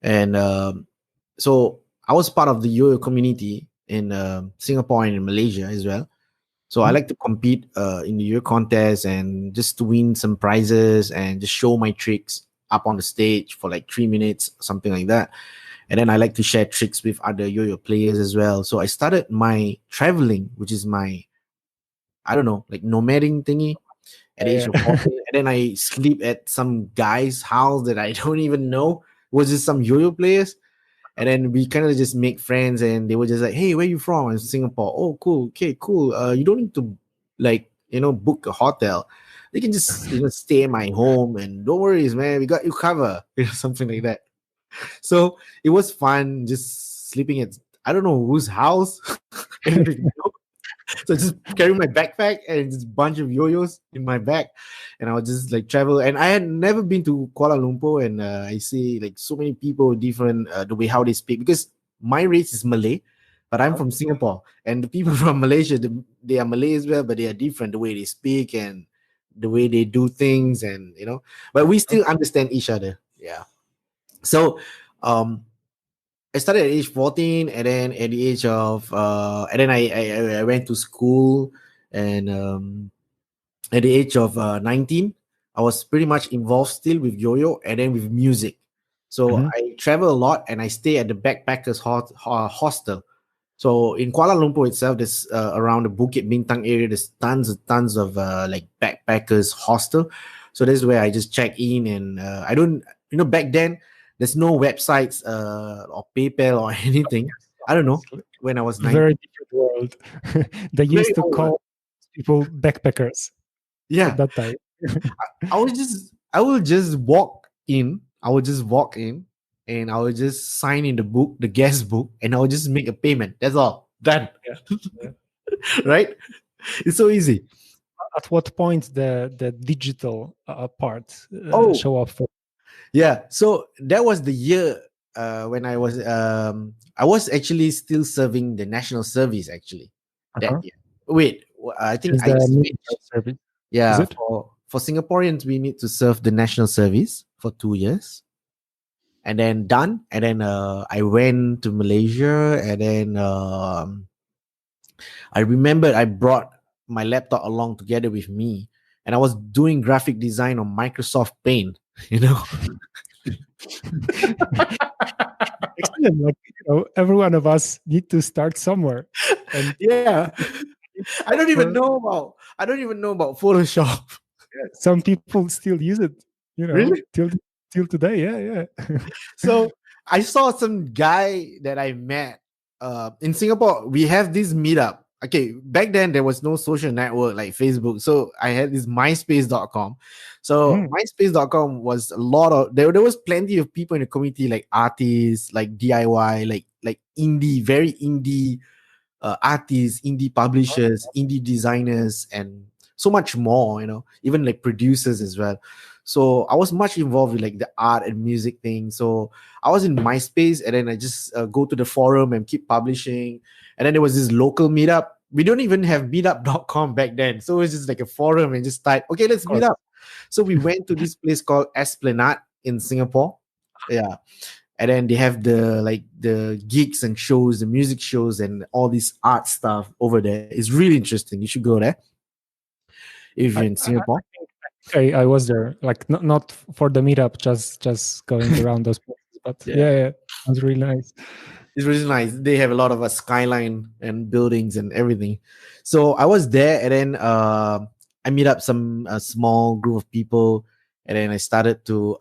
S2: and so I was part of the yo-yo community in Singapore and in Malaysia as well. So I
S1: Mhm.
S2: like to compete in the yo-yo contest and just to win some prizes and just show my tricks up on the stage for like 3 minutes, something like that. And then I like to share tricks with other yo-yo players as well. So I started my traveling, which is my, I don't know, like nomading thingy at the age
S1: Yeah,
S2: of
S1: yeah.
S2: 14. And then I sleep at some guy's house that I don't even know was just some yo-yo players. And then we kind of just make friends and they were just like, hey, where you from? I'm Singapore. Oh, cool. Okay, cool. You don't need to like, book a hotel. They can just, stay in my home and don't worry, man. We got you covered. Something like that. So it was fun just sleeping at, I don't know whose house. I don't even know. So I just carry my backpack and just bunch of yo-yos in my bag, and I would just like travel. And I had never been to Kuala Lumpur, and I see like so many people different the way how they speak because my race is Malay, but I'm from Singapore, and the people from Malaysia they are Malay as well, but they are different the way they speak and the way they do things, and but we still understand each other. Yeah. So, um, I started at age 14, and then at the age of and then I went to school, and at the age of 19, I was pretty much involved still with yo-yo and then with music. So
S1: Mhm.
S2: I travel a lot and I stay at the backpackers hostel. So in Kuala Lumpur itself, there's around the Bukit Bintang area, there's tons of like backpackers hostel. So this is where I just check in, and I don't, back then there's no websites or PayPal or anything. I don't know
S1: Obviously.
S2: when I was
S1: Very
S2: 19.
S1: different world. They
S2: Very
S1: used to
S2: old.
S1: call people backpackers at
S2: Yeah,
S1: that time.
S2: I will just walk in. I will just walk in and I will just sign in the book, the guest book, and I will just make a payment. That's all. Done.
S1: Yeah. Yeah.
S2: Right? It's so easy.
S1: At what point the digital part
S2: Oh,
S1: show up for?
S2: yeah. So that was the year when I was actually still serving the national service actually that
S1: Uh-huh.
S2: year. Wait, I
S1: Which
S2: think
S1: is
S2: I
S1: the military
S2: switched.
S1: service, is
S2: Yeah,
S1: it?
S2: for Singaporeans we need to serve the national service for 2 years, and then done, and then I went to Malaysia, and then I remembered I brought my laptop along together with me, and I was doing graphic design on Microsoft Paint. you know
S1: Excellent. Like, every one of us need to start somewhere, and
S2: yeah,
S1: for
S2: I don't even know about Photoshop.
S1: some people still use it.
S2: Really.
S1: Till today. Yeah, yeah.
S2: So I saw some guy that I met in Singapore. We have this meetup. Okay, back then there was no social network like Facebook. So I had this myspace.com. So
S1: Mm.
S2: myspace.com was a lot of there was plenty of people in the community like artists, like DIY, like indie, very indie artists, indie publishers, indie designers, and so much more, even like producers as well. So I was much involved with like the art and music thing. So I was in MySpace, and then I just go to the forum and keep publishing. And then there was this local meetup. We don't even have meetup.com back then. So it was just like a forum and just type, okay, let's
S1: Of
S2: meet
S1: course.
S2: up. So we went to this place called Esplanade in Singapore. Yeah. and then they have the gigs and shows, the music shows, and all this art stuff over there. It's really interesting. You should go there if you're
S1: I,
S2: in
S1: I,
S2: Singapore.
S1: I was there, like not for the meetup, just going around those places. But
S2: Yeah.
S1: yeah, it was really nice.
S2: It's really nice. They have a lot of a skyline and buildings and everything. So I was there, and then I meet up some small group of people, and then I started to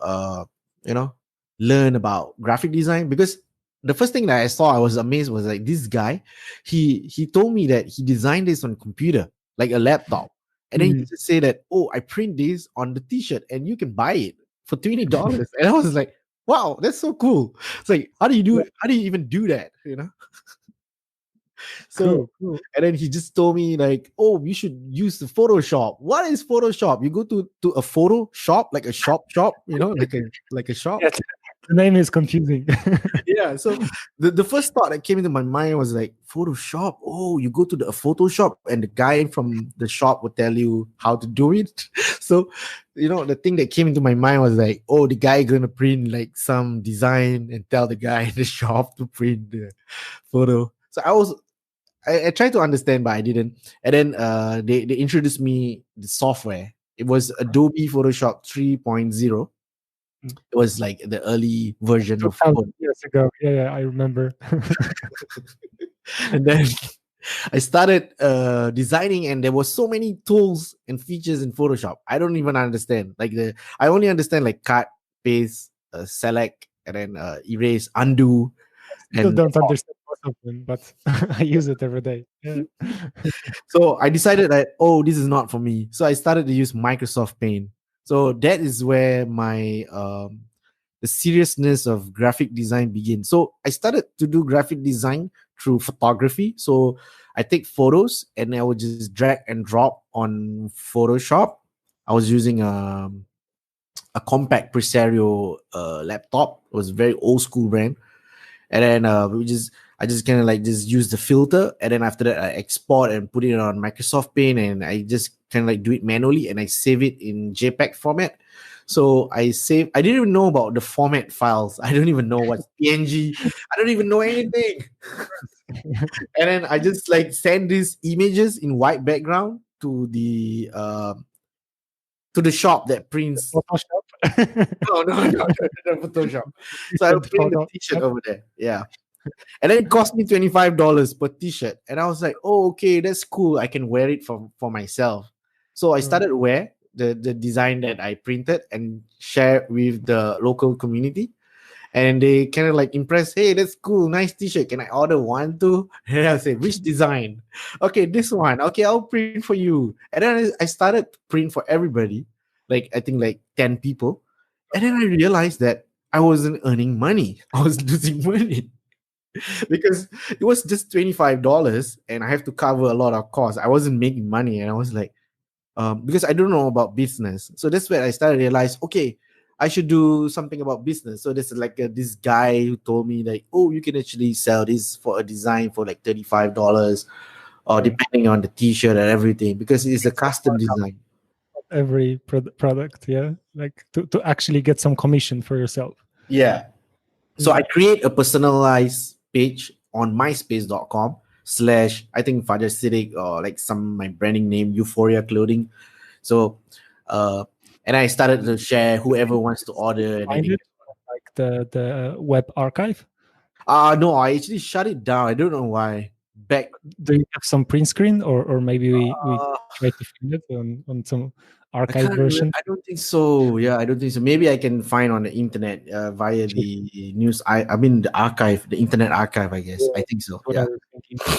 S2: you know learn about graphic design. Because the first thing that I saw, I was amazed, was like this guy. He told me that he designed this on computer, like a laptop, and then he just say that, oh, I print this on the T-shirt, and you can buy it for $20. And I was like, wow, that's so cool. It's like, how do you even do that? So,
S1: Cool.
S2: and then he just told me like, oh, you should use the Photoshop. What is Photoshop? You go to a photo shop, like a shop, like a shop.
S1: Yeah, the name is confusing.
S2: Yeah. So the first thought that came into my mind was like, Photoshop. Oh, you go to the Photoshop, and the guy from the shop will tell you how to do it. So, the thing that came into my mind was like, oh, the guy gonna print like some design and tell the guy in the shop to print the photo. So I tried to understand, but I didn't. And then they introduced me the software. It was Adobe Photoshop 3.0. It was like the early version of
S1: 2000 years ago. Yeah, I remember.
S2: And then I started designing, and there was so many tools and features in Photoshop. I don't even understand. I only understand like cut, paste, select, and then erase, undo.
S1: Still don't understand most of them, but I use it every day. Yeah.
S2: So I decided that, oh, this is not for me. So I started to use Microsoft Paint. So that is where my the seriousness of graphic design begins. So I started to do graphic design through photography. So I take photos, and I would just drag and drop on Photoshop. I was using a compact Presario laptop. It was a very old school brand. And then I just kind of like just use the filter, and then after that I export and put it on Microsoft Paint, and I just kind of like do it manually, and I save it in JPEG format. So I didn't even know about the format files. I don't even know what's PNG. I don't even know anything. And then I just like send these images in white background to the shop that prints.
S1: Photoshop.
S2: No, Photoshop. So I print the T-shirt over there. Yeah. And then it cost me $25 per T-shirt. And I was like, oh, okay, that's cool. I can wear it for myself. So I started to wear the design that I printed and share with the local community. And they kind of like impressed, hey, that's cool, nice T-shirt. Can I order one too? And I say, which design? Okay, this one. Okay, I'll print for you. And then I started to print for everybody. Like I think like 10 people. And then I realized that I wasn't earning money. I was losing money. Because it was just $25 and I have to cover a lot of costs. I wasn't making money, and I was like, because I don't know about business. So that's where I started to realize, okay, I should do something about business. So there's like this guy who told me like, oh, you can actually sell this for a design for like $35 or depending on the T-shirt and everything, because it's a custom design.
S1: Every product, yeah, like to actually get some commission for yourself.
S2: Yeah. So I create a personalized page on myspace.com/ I think Fajar Siddiq, or like my branding name, Euphoria Clothing. So and I started to share whoever wants to order.
S1: Find it, like the web archive.
S2: No, I actually shut it down. I don't know why.
S1: Do you have some print screen, or maybe we try to find it on some archive version?
S2: I don't think so. Yeah, I don't think so. Maybe I can find on the internet via the news. I mean the archive, the internet archive, I guess. Yeah, I think so. Yeah.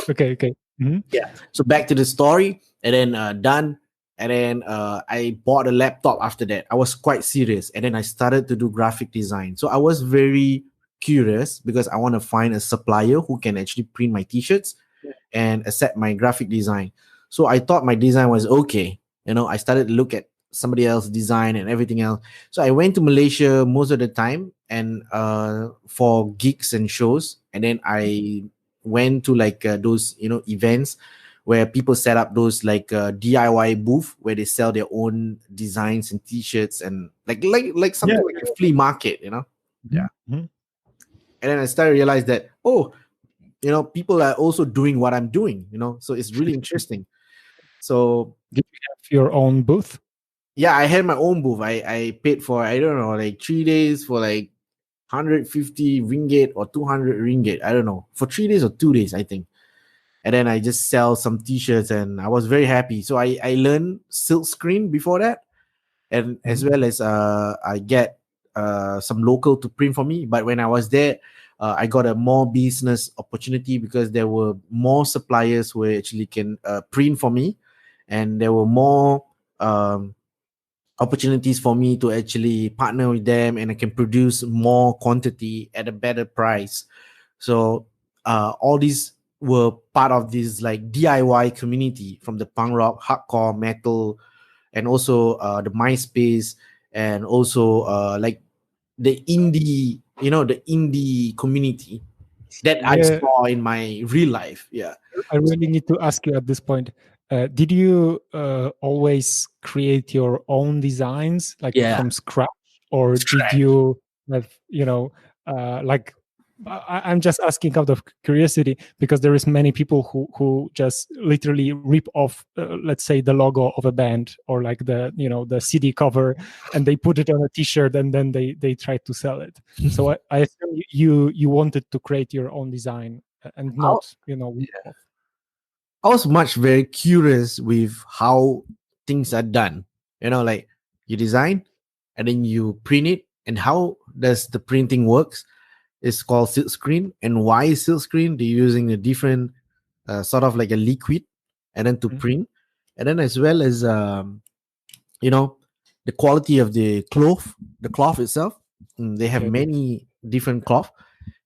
S1: Okay. Mm-hmm.
S2: Yeah. So back to the story, and then done. And then I bought a laptop after that. I was quite serious. And then I started to do graphic design. So I was very curious because I want to find a supplier who can actually print my T-shirts and accept my graphic design. So I thought my design was okay. I started to look at somebody else's design and everything else. So I went to Malaysia most of the time and for gigs and shows. And then I went to like those, events where people set up those like DIY booth where they sell their own designs and T-shirts and like something like a flea market,
S1: Mm-hmm.
S2: Yeah.
S1: Mm-hmm.
S2: And then I started to realize that, oh, people are also doing what I'm doing, so it's really interesting. So
S1: Did you have your own booth?
S2: yeah, I had my own booth. I paid for, I don't know, like 3 days for like 150 ringgit or 200 ringgit. I don't know, for 3 days or 2 days, I think. And then I just sell some t-shirts and I was very happy. So I learned silk screen before that, and as
S1: Mhm.
S2: well as I get some local to print for me. But when I was there, I got a more business opportunity because there were more suppliers who actually can print for me, and there were more opportunities for me to actually partner with them, and I can produce more quantity at a better price. So all these were part of this like DIY community, from the punk rock, hardcore, metal, and also the MySpace, and also like the indie community that I
S1: Yeah,
S2: saw in my real life. Yeah.
S1: I really need to ask you at this point. Did you always create your own designs like
S2: Yeah.
S1: from scratch, or did
S2: Scratch.
S1: you have, like I'm just asking out of curiosity because there is many people who just literally rip off, let's say, the logo of a band or like the CD cover, and they put it on a T-shirt and then they try to sell it. So I assume you wanted to create your own design and
S2: I,
S1: not rip off.
S2: I was much very curious with how things are done. Like you design and then you print it, and how does the printing works? It's called silk screen. And why is silk screen? They're using a different sort of like a liquid, and then to
S1: Mhm.
S2: print, and then as well as you know the quality of the cloth itself. They have
S1: Yeah.
S2: many different cloth,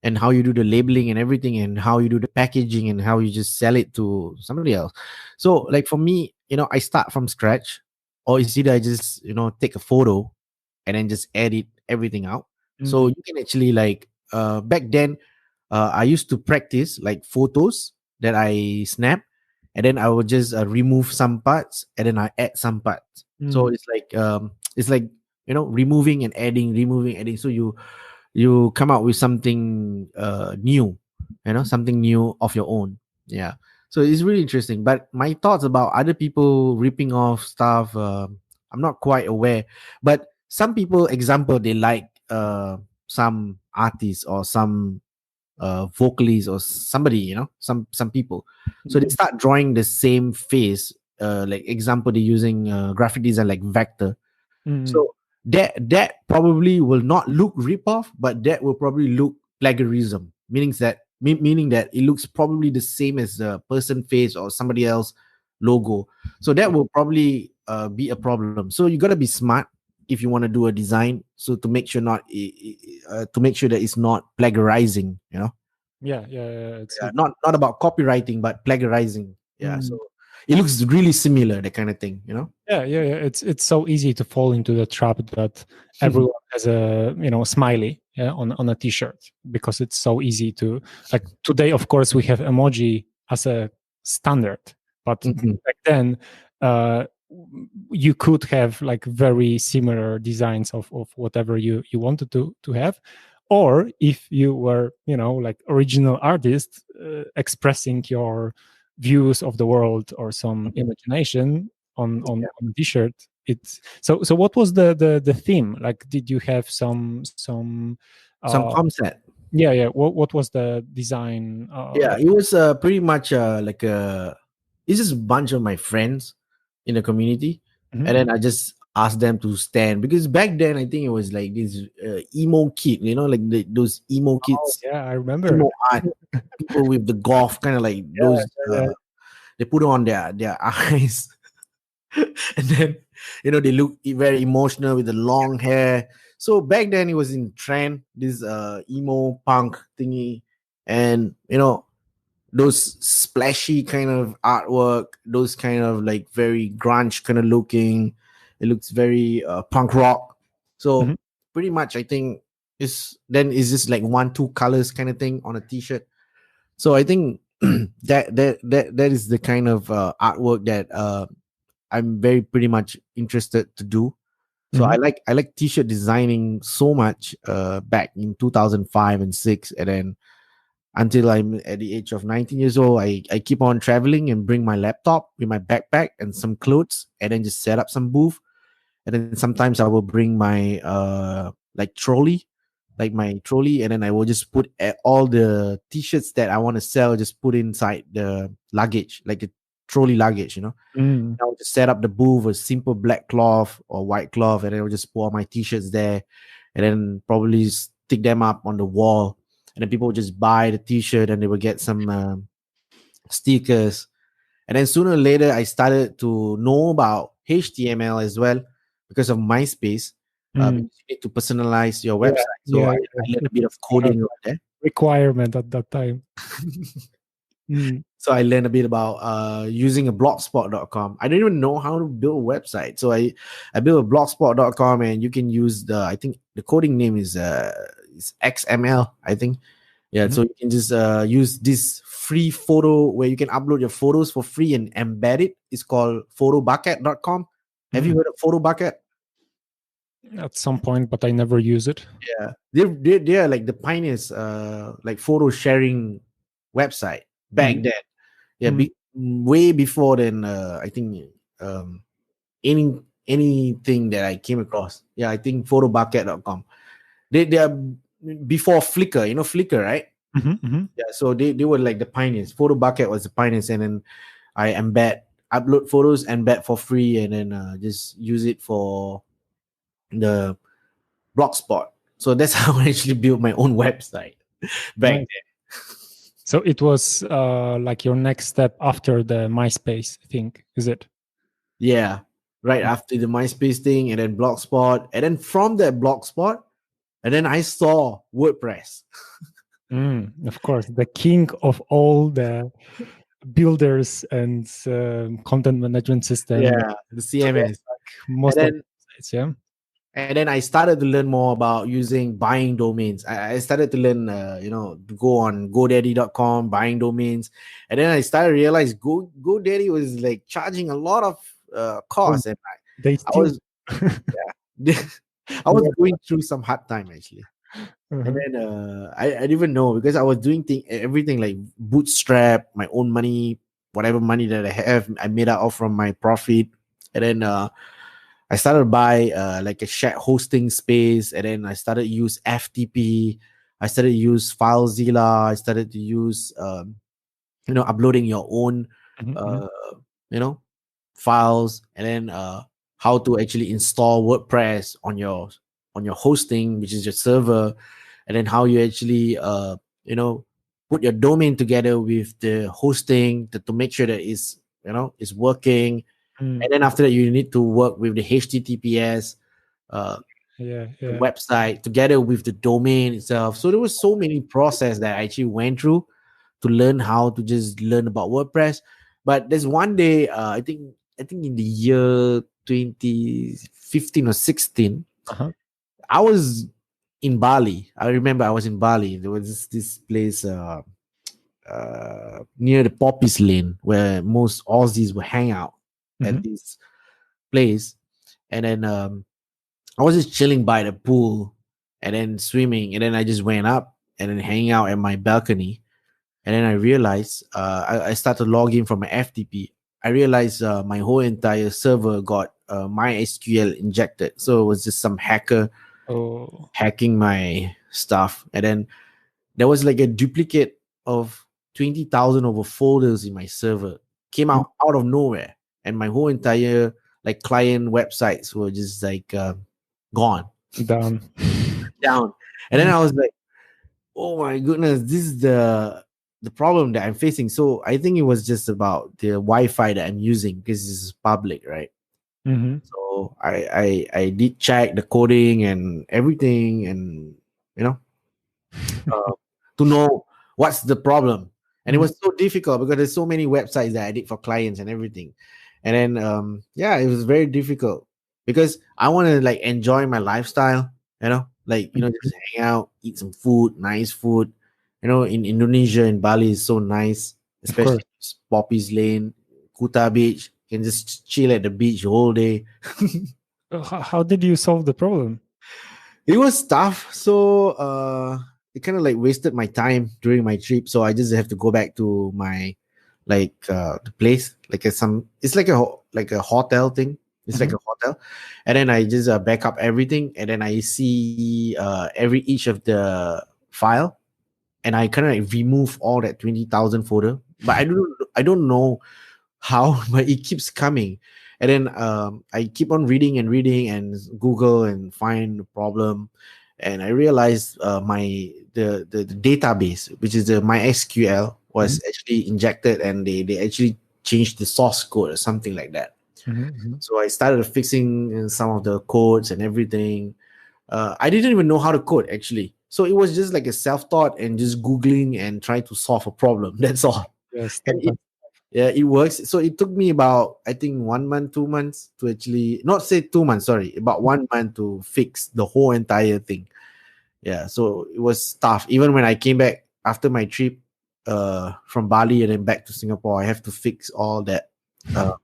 S2: and how you do the labeling and everything, and how you do the packaging, and how you just sell it to somebody else. So like for me, I start from scratch, or is either I just take a photo and then just edit everything out. So
S1: Mm.
S2: you can actually like back then I used to practice like photos that I snap, and then I would just remove some parts, and then I add some parts. So
S1: Mm.
S2: it's like removing and adding, removing, adding. So you come out with something new, something new of your own. Yeah. So it's really interesting. But my thoughts about other people ripping off stuff, I'm not quite aware. But some people, example, they like some artists or some vocalist or somebody, some people. So they
S1: Mm.
S2: start drawing the same face. Like example, they're using graphic design like vector.
S1: Mm.
S2: So that probably will not look rip off, but that will probably look plagiarism. Meaning that it looks probably the same as the person face or somebody else logo. So that will probably be a problem. So you gotta be smart if you want to do a design. So to make sure that it's not plagiarizing.
S1: Yeah, yeah, yeah. It's
S2: Yeah,
S1: it.
S2: not about copywriting, but plagiarizing. Yeah. So
S1: Mm.
S2: it looks really similar, that kind of thing.
S1: Yeah, yeah, yeah. It's so easy to fall into the trap that everyone has a smiley, yeah, on a T-shirt, because it's so easy to, like, today. Of course, we have emoji as a standard, but
S2: Mhm.
S1: back then, uh, you could have like very similar designs of whatever you wanted to have, or if you were like original artist, expressing your views of the world or some imagination on a t-shirt. It's so what was the theme? Like, did you have some
S2: Some
S1: uh
S2: concept.
S1: yeah, yeah, what was the design
S2: Yeah, it was pretty much like it's just a bunch of my friends in the community,
S1: Mhm.
S2: and then I just asked them to stand, because back then I think it was like this emo kid, like those emo
S1: Oh
S2: kids,
S1: yeah, I remember.
S2: emo art people with the golf kind of like
S1: Yeah,
S2: those.
S1: yeah, yeah.
S2: They put on their eyes, and then they look very emotional with the long hair. So back then it was in trend, this emo punk thingy, and those splashy kind of artwork, those kind of like very grunge kind of looking. It looks very punk rock.
S1: Mhm.
S2: So pretty much, I think it's just like 1 2 colors kind of thing on a t-shirt. So I think that is the kind of artwork that I'm very pretty much interested to do. So
S1: Mhm.
S2: I like t-shirt designing so much back in 2005 and 6, and then until I'm at the age of 19 years old, I keep on traveling and bring my laptop with my backpack and some clothes, and then just set up some booth. And then sometimes I will bring my like trolley, like my trolley, and then I will just put all the t-shirts that I want to sell, just put inside the luggage, like the trolley luggage,
S1: Mm.
S2: I would just set up the booth with simple black cloth or white cloth, and then I would just put all my t-shirts there, and then probably stick them up on the wall, and then people would just buy the t-shirt, and they would get some stickers, and then sooner or later I started to know about HTML as well because of MySpace.
S1: Mm.
S2: Because you need to personalize your
S1: Yeah,
S2: website, so
S1: yeah,
S2: I
S1: yeah.
S2: learned a
S1: It
S2: bit of
S1: was one of
S2: coding
S1: the
S2: over there.
S1: requirement at that time. Mm.
S2: So I learned a bit about using a blogspot.com. I didn't even know how to build a website. So I built a blogspot.com, and you can use I think the coding name is XML, I think. Yeah,
S1: Mhm.
S2: so you can just use this free photo where you can upload your photos for free and embed it. It's called photobucket.com. Have you
S1: Mm.
S2: heard of Photobucket?
S1: At some point, but I never use it.
S2: Yeah, they are like the pioneers, like photo sharing website back
S1: Mm.
S2: then. Yeah,
S1: Mm.
S2: way before than I think um, anything that I came across. Yeah, I think photobucket.com. They are before Flickr. You know Flickr, right?
S1: Mhm, mhm.
S2: Yeah, so they were like the pioneers. Photobucket was the pioneers, and then I upload photos, embed for free, and then just use it for the blogspot. So that's how I actually built my own website back
S1: Nice. So it was like your next step after the MySpace thing, is it?
S2: Yeah, right after the MySpace thing, and then Blogspot, and then from that Blogspot, and then I saw WordPress.
S1: Of course, the king of all the builders and content management system.
S2: Yeah, the
S1: Today,
S2: CMS,
S1: like
S2: and
S1: most of
S2: then
S1: the sites, yeah.
S2: I started to learn more about using buying domains. I started to learn, to go on GoDaddy.com, buying domains, and then I started to realize GoDaddy was like charging a lot of
S1: Oh,
S2: costs, and
S1: they
S2: I
S1: still.
S2: was I was going through some hard time actually. And
S1: Uh-huh.
S2: then I didn't even know because I was doing everything like bootstrap, my own money, whatever money that I have, I made out of from my profit. And then I started to buy like a shared hosting space, and then I started to use FTP. I started to use FileZilla. I started to use uploading your own
S1: Mhm, mhm.
S2: uh, you know files, and then how to actually install WordPress on your hosting, which is your server, and then how you actually you know put your domain together with the hosting to make sure that it's working.
S1: Mm.
S2: And then after that, you need to work with the HTTPS, uh,
S1: Yeah,
S2: the
S1: yeah.
S2: website together with the domain itself. So there was so many process that I actually went through to learn how to just learn about WordPress. But there's one day, I think in the year 2015 or 16,
S1: Uh-huh.
S2: I was in Bali. I remember I was in Bali. There was this place near the Poppies Lane where most Aussies would hang out at
S1: Mhm.
S2: this place. And then I was just chilling by the pool and then swimming. And then I just went up and then hanging out at my balcony. And then I realized I started logging from my FTP. I realized my whole entire server got MySQL injected. So it was just some hacker
S1: Oh,
S2: hacking my stuff. And then there was like a duplicate of 20,000 over folders in my server. Came
S1: mm,
S2: out of nowhere. And my whole entire like client websites were just like gone,
S1: done.
S2: down. And then
S1: Mm.
S2: I was like, oh my goodness, this is the problem that I'm facing. So I think it was just about the Wi-Fi that I'm using because this is public, right?
S1: Mhm.
S2: So I did check the coding and everything, and you know uh, to know what's the problem. And it
S1: Mhm.
S2: was so difficult because there's so many websites that I did for clients and everything. And then yeah, it was very difficult because I want to like enjoy my lifestyle, like
S1: Mhm.
S2: just hang out, eat some food, nice food. In Indonesia, in Bali is so nice,
S1: Of course.
S2: especially Poppy's Lane, Kuta Beach. You can just chill at the beach the whole day.
S1: How did you solve the problem?
S2: It was tough. So it kind of like wasted my time during my trip. So I just have to go back to my the place, like it's like like a hotel thing. It's like
S1: Mhm.
S2: a hotel, and then I just back up everything, and then I see every each of the file, and I kind of like remove all that 20,000 folder. But I don't know how, but it keeps coming. And then I keep on reading and reading and Google and find the problem. And I realized the database, which is the MySQL,
S1: Mhm.
S2: was actually injected, and they actually changed the source code or something like that.
S1: Mhm. Mhm.
S2: So I started fixing some of the codes and everything. I didn't even know how to code actually. So it was just like a self-taught and just Googling and trying to solve a problem. That's all.
S1: Yeah, step
S2: And
S1: by.
S2: yeah, it works. So it took me about, I think, 1 month, 2 months to actually, not say 2 months, sorry, about 1 month to fix the whole entire thing. Yeah, so it was tough. Even when I came back after my trip from Bali and then back to Singapore, I have to fix all that uh,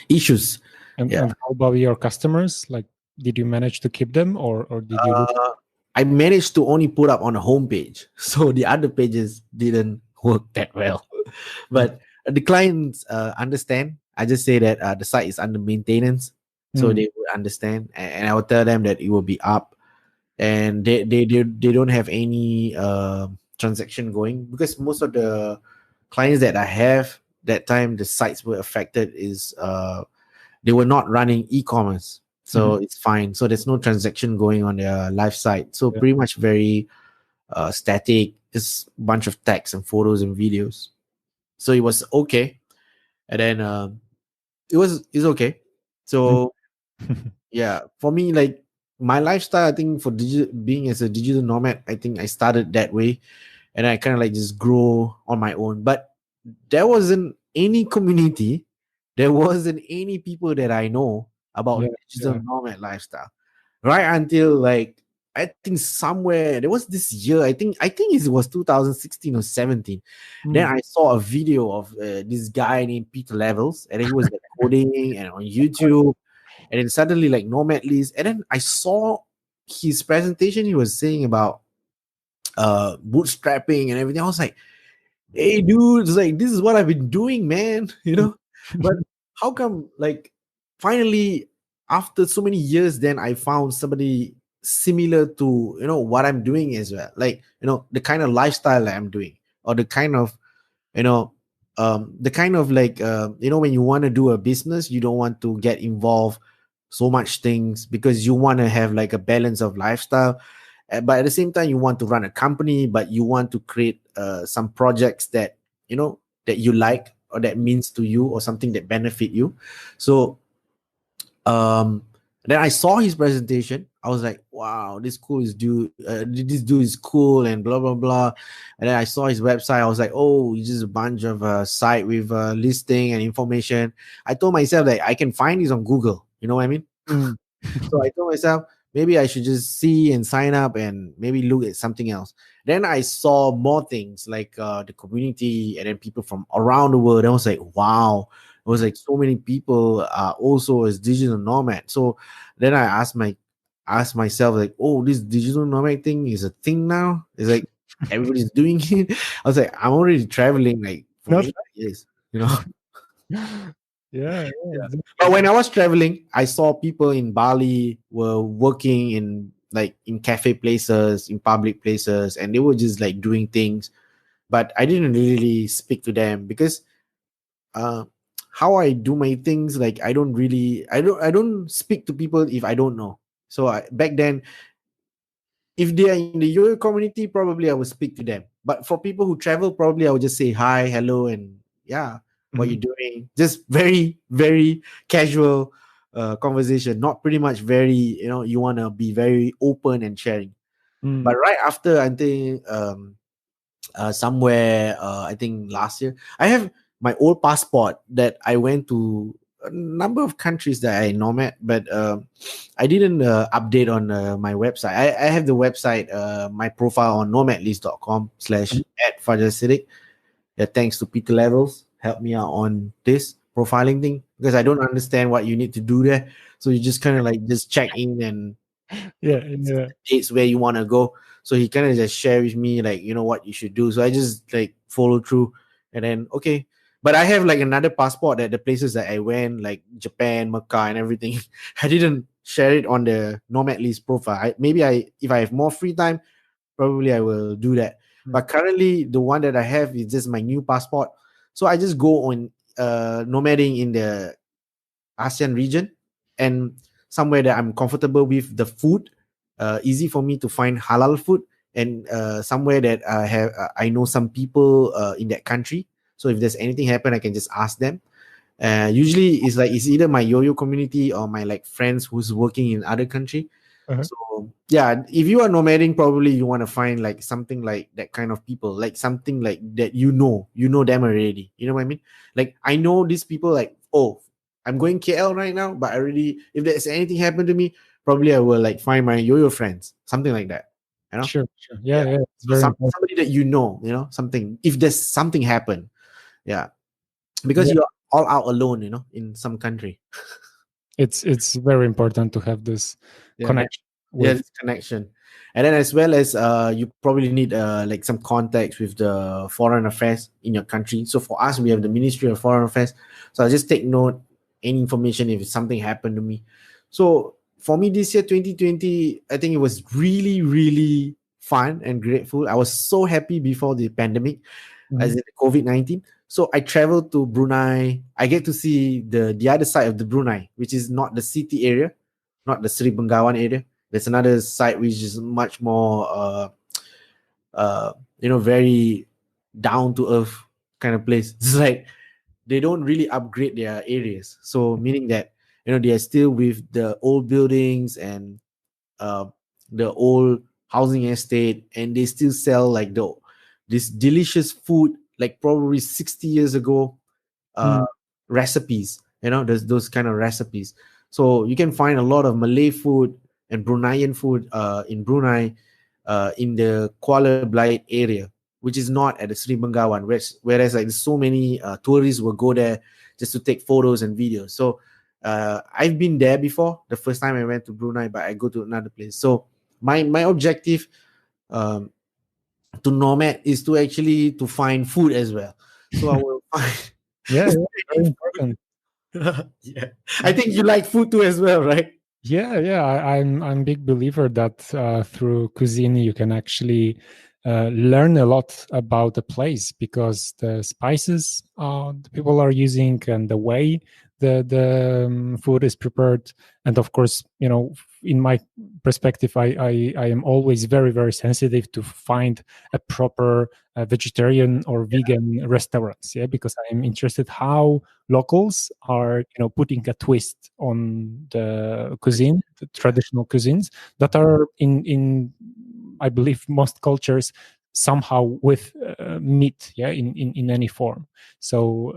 S2: issues.
S1: And
S2: Yeah.
S1: how about your customers? Like, did you manage to keep them, or did you lose?
S2: Uh, I managed to only put up on a homepage, so the other pages didn't work that well. But the clients understand. I just say that the site is under maintenance, so
S1: Mm.
S2: they will understand, and I will tell them that it will be up, and they don't have any transaction going, because most of the clients that I have that time the sites were affected is they were not running e-commerce, so
S1: Mhm.
S2: it's fine. So there's no transaction going on their live site. So
S1: Yeah.
S2: pretty much very static. Just bunch of text and photos and videos. So it was okay, and then it's okay.
S1: Mm.
S2: So yeah, for me, like my lifestyle, I think for being as a digital nomad, I think I started that way, and I kind of like just grow on my own. But there wasn't any community, there wasn't any people that I know
S1: Yeah.
S2: about digital
S1: Yeah.
S2: nomad lifestyle, right until like I think somewhere there was this year. I think it was 2016 or 17. Then
S1: Mm.
S2: I saw a video of this guy named Peter Levels, and he was like coding and on YouTube, and then suddenly like Nomad list, and then I saw his presentation. He was saying about bootstrapping and everything. I was like, hey dude, it's like this is what I've been doing, man. But how come like finally after so many years then I found somebody similar to what I'm doing as well, like the kind of lifestyle that I'm doing, or the kind of you know the kind of like when you want to do a business, you don't want to get involved so much things, because you want to have like a balance of lifestyle. But at the same time you want to run a company, but you want to create some projects that that you like, or that means to you, or something that benefit you. So um then I saw his presentation. I was like, wow, this dude is cool, and blah blah blah. And then I saw his website. I was like, oh, it's just a bunch of site with listing and information. I told myself that I can find this on Google, you know what I mean?
S1: Mm.
S2: So I told myself maybe I should just see and sign up and maybe look at something else. Then I saw more things like the community, and then people from around the world. I was like, wow, it was like so many people also as digital nomad. So then I asked myself like, oh, this digital nomad thing is a thing now. It's like everybody's doing it. I was like, I'm already traveling like for
S1: Not.
S2: 8 years, you know.
S1: Yeah. Yeah.
S2: Yeah. But
S1: Exactly.
S2: when I was traveling, I saw people in Bali were working in like in cafe places, in public places, and they were just like doing things. But I didn't really speak to them, because uh how I do my things, like I don't speak to people if I don't know. So back then, if they are in the yoga community, probably I will speak to them. But for people who travel, probably I will just say hi, hello, and yeah, what you
S1: Mhm.
S2: doing? Just very, very casual conversation. Not pretty much very, you want to be very open and sharing. But
S1: Mm.
S2: right after, I think somewhere I think last year, I have my old passport that I went to a number of countries that I nomad, but I didn't update on my website. I have the website, my profile on nomadlist.com slash
S1: Mhm.
S2: at Fajar Siddiq. Yeah, thanks to Peter Levels, helped me out on this profiling thing. because I don't understand what you need to do there. So you just kind of like just check in and
S1: Yeah, yeah.
S2: dates where you want to go. So he kind of just share with me like, what you should do. So I just like follow through, and then okay. But I have like another passport at the places that I went, like Japan, Mecca, and everything. I didn't share it on the Nomad list profile. Maybe if I have more free time, probably I will do that. But currently, the one that I have is just my new passport. So I just go on nomading in the ASEAN region, and somewhere that I'm comfortable with the food, easy for me to find halal food, and somewhere that I know some people in that country. So if there's anything happen, I can just ask them. Usually it's either my yo-yo community or my like friends who's working in other country.
S1: Uh-huh.
S2: So yeah, if you are nomading, probably you want to find like something like that kind of people, like something like that, you know them already. You know what I mean? Like I know these people, like, oh, I'm going KL right now, but I already, if there's anything happen to me, probably I will like find my yo-yo friends, something like that. You know?
S1: Sure, sure. Yeah,
S2: Yeah.
S1: yeah. It's
S2: So
S1: very important.
S2: somebody that something, if there's something happen. Yeah. Because
S1: Yeah,
S2: you're all out alone, in some country.
S1: it's very important to have this
S2: Yeah.
S1: connection
S2: Yeah,
S1: with.
S2: this connection. And then as well as you probably need like some contacts with the foreign affairs in your country. So for us, we have the Ministry of Foreign Affairs. So I'll just take note any information if something happened to me. So for me this year 2020, I think it was really, really fun and grateful. I was so happy before the pandemic, as
S1: Mhm.
S2: in COVID-19. So I traveled to Brunei. I get to see the other side of the Brunei, which is not the city area, not the Sri Bengawan area. There's another side which is much more very down to earth kind of place. It's like they don't really upgrade their areas. So meaning that they are still with the old buildings and uh, the old housing estate, and they still sell like this delicious food like probably 60 years ago, uh,
S1: Mm,
S2: recipes. There's those kind of recipes. So you can find a lot of Malay food and Bruneian food in Brunei, in the Kuala Belait area, which is not at the Sri Bengawan, whereas like so many tourists will go there just to take photos and videos. So I've been there before. The first time I went to Brunei, but I go to another place. So my objective, um, to nomad, is to actually to find food as well. So I will find
S1: yeah, yeah, very
S2: food.
S1: important.
S2: Yeah, I think you like food too as well, right?
S1: Yeah, yeah. I'm a big believer that through cuisine you can actually learn a lot about the place because the spices the people are using and the way the food is prepared, and of course, in my perspective, I am always very very sensitive to find a proper vegetarian or vegan restaurants. Yeah, because I'm interested how locals are putting a twist on the cuisine, the traditional cuisines that are in I believe most cultures somehow with meat, yeah, in any form. So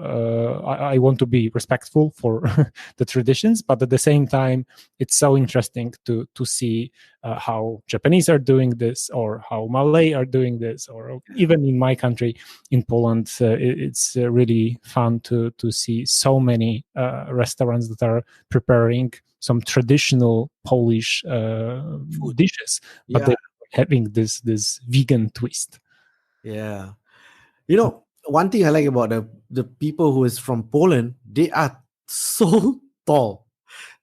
S1: I want to be respectful for the traditions, but at the same time it's so interesting to see how Japanese are doing this or how Malay are doing this, or even in my country in Poland, it's really fun to see so many restaurants that are preparing some traditional Polish
S2: Food.
S1: dishes, but
S2: Yeah,
S1: they having this vegan twist.
S2: yeah. One thing I like about the people who is from Poland, they are so tall.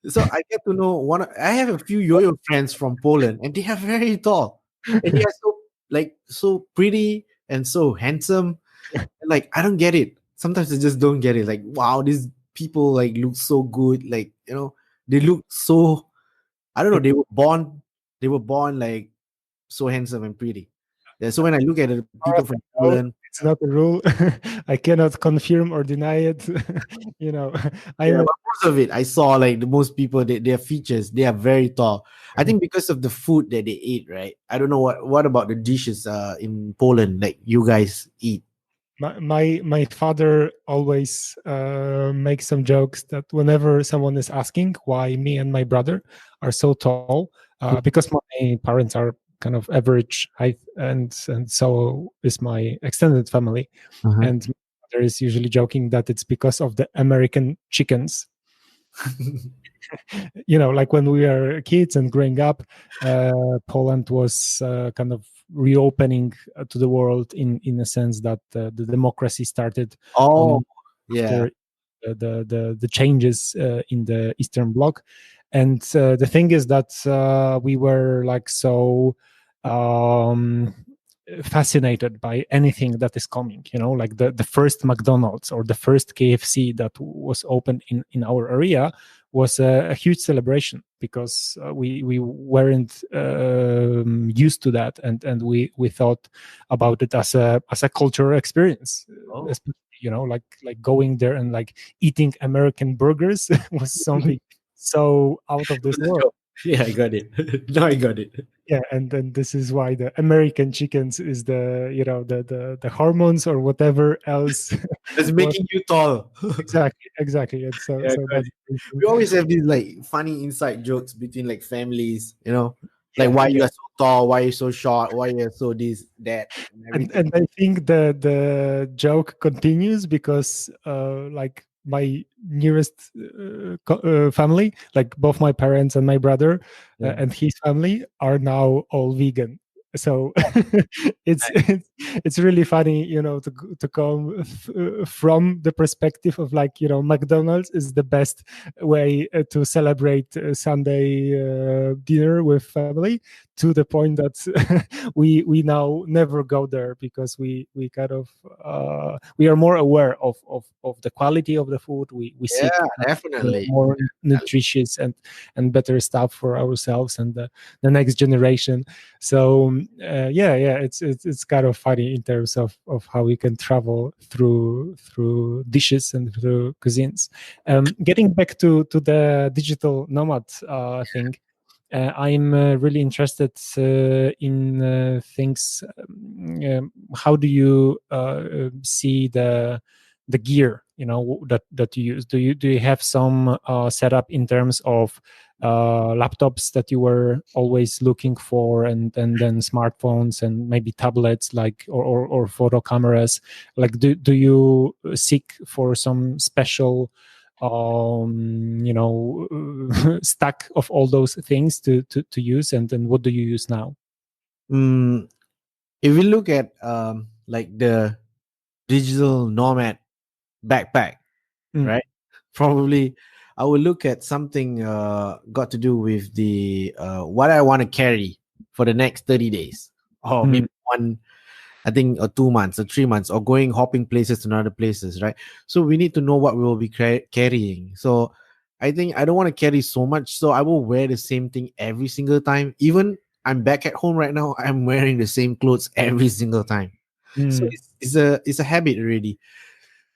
S2: So I get to know I have a few yo-yo friends from Poland, and they are very tall, and they are so pretty and so handsome. And like I don't get it. Sometimes I just don't get it. Like wow, these people like look so good. Like they look so. I don't know.
S1: It's
S2: They were born like so handsome and pretty. Yeah. So when I look at the people from
S1: no,
S2: Poland,
S1: it's not a rule. I cannot confirm or deny it.
S2: yeah,
S1: I'm a,
S2: but most of it I saw like the most people, their features, they are very tall. I think because of the food that they eat, right? I don't know what about the dishes in Poland like you guys eat.
S1: my father always makes some jokes that whenever someone is asking why me and my brother are so tall, because my parents are kind of average height, and so is my extended family,
S2: Uh-huh.
S1: and my father is usually joking that it's because of the American chickens Like when we were kids and growing up, Poland was kind of reopening to the world in a sense that the democracy started
S2: Oh,
S1: on
S2: yeah.
S1: after the changes in the Eastern Bloc. And the thing is that we were like so um, fascinated by anything that is coming, like the first McDonald's or the first KFC that was opened in our area was a huge celebration, because we weren't used to that, and we thought about it as a cultural experience,
S2: Oh.
S1: especially, like going there and like eating American burgers was something so out of this
S2: It was a
S1: world.
S2: joke. Yeah, I got it. Now I got it.
S1: Yeah, and then this is why the American chickens is the hormones or whatever else
S2: It's
S1: was.
S2: making you tall.
S1: Exactly, and so
S2: Yeah,
S1: so
S2: got
S1: that's
S2: it.
S1: the
S2: We
S1: reason.
S2: always have these like funny inside jokes between like families, like
S1: Yeah,
S2: why
S1: yeah.
S2: you are so tall, why you're so short, why you're so this, that, and everything.
S1: And I think the joke continues because like my nearest family, like both my parents and my brother
S2: Yeah.
S1: and his family, are now all vegan. So it's really funny, to come from the perspective of like, McDonald's is the best way to celebrate Sunday dinner with family, to the point that we now never go there, because we kind of we are more aware of the quality of the food. We seek
S2: Yeah, definitely.
S1: more nutritious and better stuff for ourselves and the next generation. So yeah, it's kind of funny in terms of how we can travel through dishes and through cuisines. Getting back to the digital nomad thing, I'm really interested in things. How do you see the gear? That you use. Do you have some setup in terms of laptops that you were always looking for, and then smartphones and maybe tablets, like or photo cameras? Like, do you seek for some special stack of all those things to use, and then what do you use now?
S2: Mm, if we look at like the digital nomad backpack,
S1: Mm,
S2: right? Probably I will look at something got to do with the what I want to carry for the next 30 days, or
S1: mm,
S2: maybe one, I think, or 2 months or 3 months, or going hopping places to another places, right? So we need to know what we will be carrying. So I think I don't want to carry so much, so I will wear the same thing every single time. Even I'm back at home right now, I'm wearing the same clothes every single time. So
S1: mm,
S2: it's a habit already.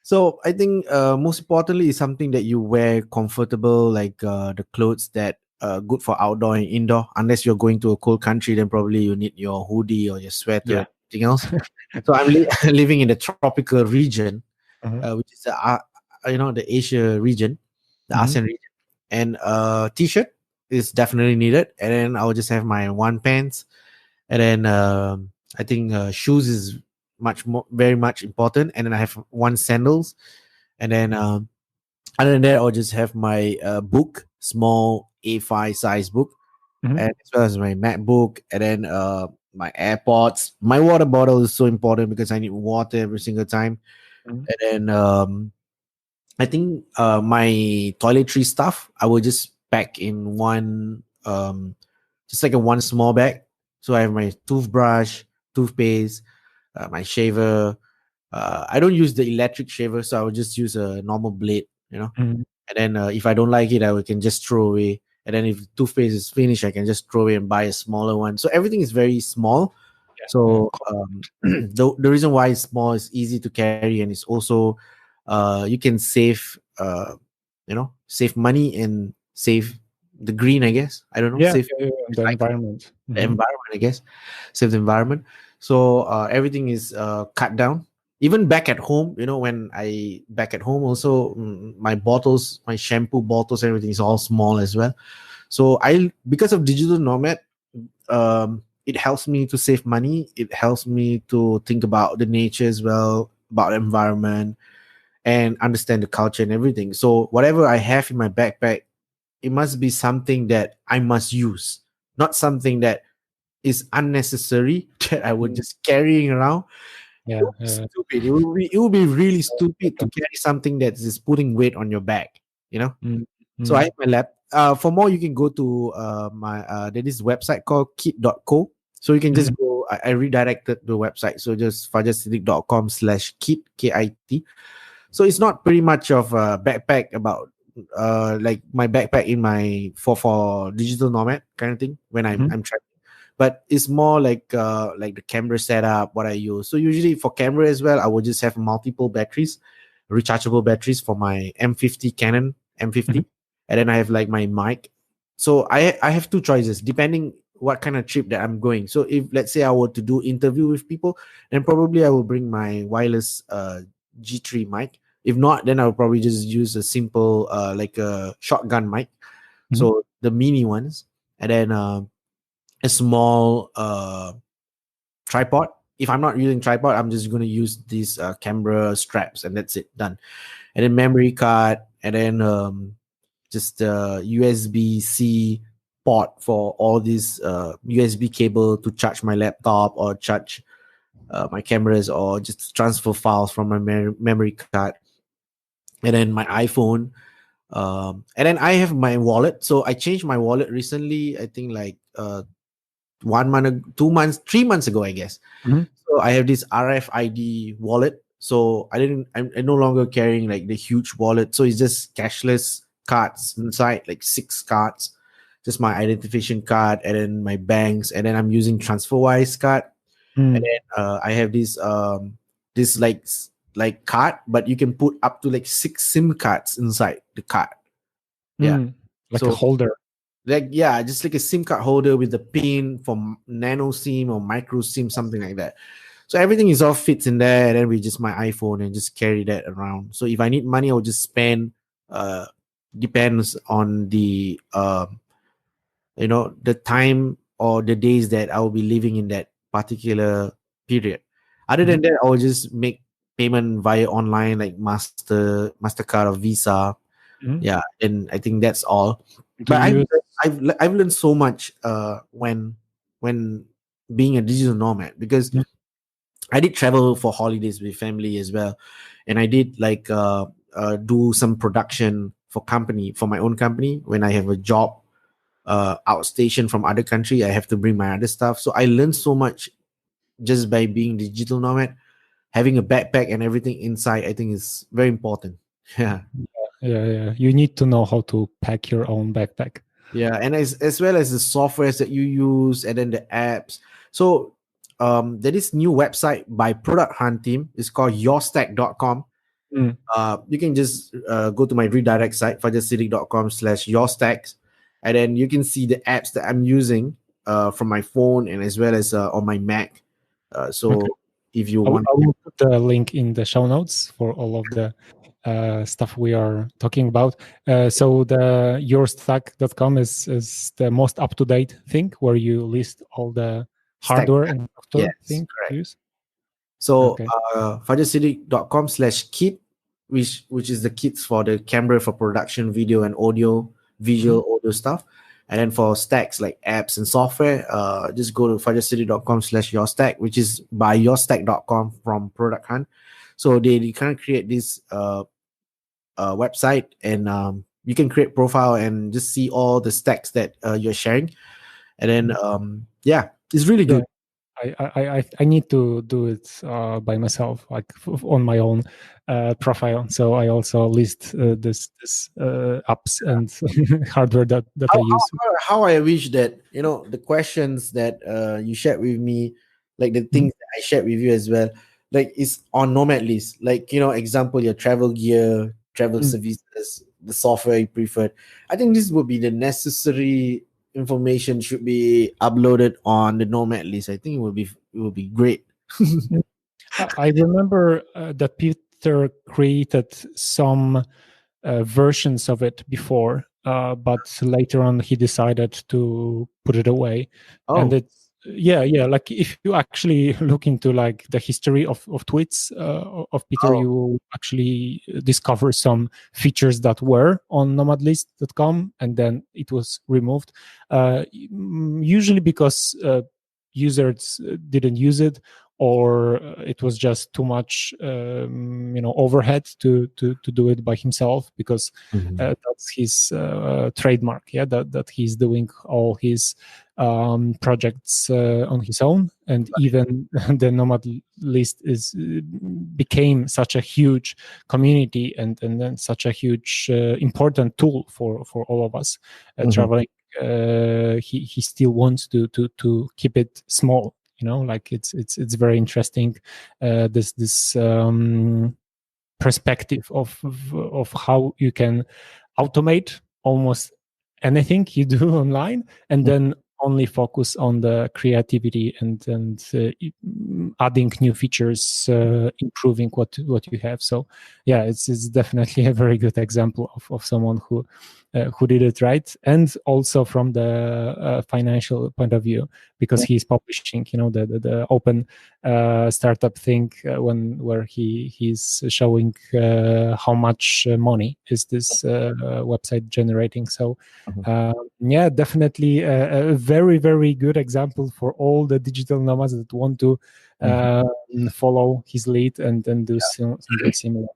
S2: So I think most importantly is something that you wear comfortable, like the clothes that good for outdoor and indoor. Unless you're going to a cold country, then probably you need your hoodie or your sweater
S1: yeah.
S2: and everything else. So I'm living in the tropical region,
S1: Uh-huh.
S2: which is the Asia region, the
S1: Mhm,
S2: ASEAN region, and t-shirt is definitely needed. And then I'll just have my one pants, and then I think shoes is very much important. And then I have one sandals, and then other than that, I'll just have my book, small A5 size book,
S1: mhm,
S2: and as well as my MacBook, and then my AirPods. My water bottle is so important because I need water every single time.
S1: mhm,
S2: And then I think my toiletry stuff I will just pack in one, just like a one small bag. So I have my toothbrush, toothpaste, my shaver. I don't use the electric shaver, so I will just use a normal blade.
S1: mhm.
S2: And then if I don't like it, can just throw away. And then if toothpaste is finished, I can just throw away and buy a smaller one. So everything is very small.
S1: Yeah,
S2: So the reason why it's small is easy to carry, and it's also you can save money and save the green, I guess. I don't know,
S1: yeah,
S2: save
S1: yeah, yeah, the
S2: recycle
S1: environment.
S2: the
S1: Mhm,
S2: environment, I guess. Save the environment. So everything is cut down. Even back at home, when I back at home also, my bottles, my shampoo bottles, everything is all small as well. So because of digital nomad, it helps me to save money. It helps me to think about the nature as well, about the environment. and understand the culture and everything. So whatever I have in my backpack, it must be something that I must use, not something that is unnecessary that I would just carrying around. It
S1: Yeah.
S2: would be stupid. It will be really stupid to
S1: Welcome.
S2: carry something that is putting weight on your back. You know.
S1: Mm,
S2: So I
S1: mm,
S2: have my lab. For more, you can go to my there is website called kit.co. So you can just
S1: mm,
S2: go. I redirected the website. So just fajarsiddiq.com/kit KIT. So it's not pretty much of a backpack about like my backpack in my for digital nomad kind of thing when
S1: mhm,
S2: I'm traveling, but it's more like the camera setup what I use. So usually for camera as well, I will just have multiple batteries, rechargeable batteries for my M50 Canon
S1: mhm,
S2: M50, and then I have like my mic. So I have two choices depending what kind of trip that I'm going. So if let's say I were to do interview with people, then probably I will bring my wireless G3 mic. If not, then I'll probably just use a simple like a shotgun mic,
S1: mhm,
S2: so the mini ones, and then a small tripod. If I'm not using tripod, I'm just going to use these camera straps, and that's it, done. And then memory card, and then just USB C port for all these USB cable to charge my laptop or charge my cameras, or just transfer files from my memory card, and then my iPhone. And then I have my wallet. So I changed my wallet recently. I think like 1 month, 2 months, 3 months ago, I guess.
S1: mhm,
S2: So I have this RFID wallet. So I'm no longer carrying like the huge wallet. So it's just cashless cards inside, like 6 cards, just my identification card, and then my banks, and then I'm using TransferWise card, and
S1: mm,
S2: then I have this like card, but you can put up to like 6 SIM cards inside the card. Yeah.
S1: mm. Like a
S2: So
S1: holder.
S2: like yeah, just like a SIM card holder with the pin for nano SIM or micro SIM, something like that. So everything is all fits in there, and then we just my iPhone and just carry that around. So if I need money, I'll just spend. Uh, Depends on the the time or the days that I will be living in that particular period. Other than
S1: Mhm,
S2: that, I will just make payment via online like Mastercard or Visa.
S1: mhm.
S2: Yeah, and I think that's all.
S1: Do
S2: But
S1: you use?
S2: I've learned so much when being a digital nomad, because
S1: Mhm,
S2: I did travel for holidays with family as well, and I did like do some production for my own company when I have a job outstation from other country. I have to bring my other stuff, so I learned so much just by being digital nomad. Having a backpack and everything inside, I think is very important. Yeah.
S1: yeah, yeah. You need to know how to pack your own backpack.
S2: Yeah, and as well as the softwares that you use, and then the apps. So there is new website by Product Hunt team. It's called yourstack.com.
S1: Mm,
S2: You can just go to my redirect site, fajarsiddiq.com/yourstacks, and then you can see the apps that I'm using from my phone, and as well as on my Mac.
S1: okay.
S2: So if you want,
S1: I will put the link in the show notes for all of the stuff we are talking about. So the yourstack.com is the most up to date thing where you list all the
S2: stack.
S1: hardware and software
S2: Yes,
S1: thing you
S2: correct.
S1: use.
S2: So
S1: Okay.
S2: fajarsiddiq.com/kit, which is the kits for the camera for production, video and audio,
S1: Mhm.
S2: visual audio stuff. And then for stacks like apps and software, just go to fajarsiddiq.com/yourstack, which is by yourstack.com from Product Hunt. So they kind of create this website, and you can create profile and just see all the stacks that you're sharing. And then yeah, it's really
S1: Yeah,
S2: good.
S1: I need to do it by myself, like on my own profile. So I also list this apps and hardware that I use.
S2: How I wish that the questions that you shared with me, like the
S1: Mhm.
S2: things that I shared with you as well, like is on Nomad list. Like example, your travel gear, travel
S1: Mm.
S2: services, the software you preferred. I think this would be the necessary information should be uploaded on the Nomad list. I think it would be great.
S1: Mm. I remember that Peter created some versions of it before, but later on he decided to put it away, and
S2: Oh,
S1: it's yeah, like if you actually look into like the history of tweets of Peter,
S2: Oh.
S1: you will actually discover some features that were on nomadlist.com and then it was removed, usually because users didn't use it, or it was just too much overhead to do it by himself, because that's his trademark, yeah, that he's doing all his projects on his own, and even the Nomad list is became such a huge community, and then such a huge important tool for all of us traveling. He still wants to keep it small, like it's very interesting, this perspective of how you can automate almost anything you do online, and then only focus on the creativity and adding new features, improving what you have. So yeah, it's definitely a very good example of someone who did it right, and also from the financial point of view, because he's publishing the open startup thing, where he's showing how much money is this website generating. So yeah, definitely a very, very good example for all the digital nomads that want to follow his lead and do something similar.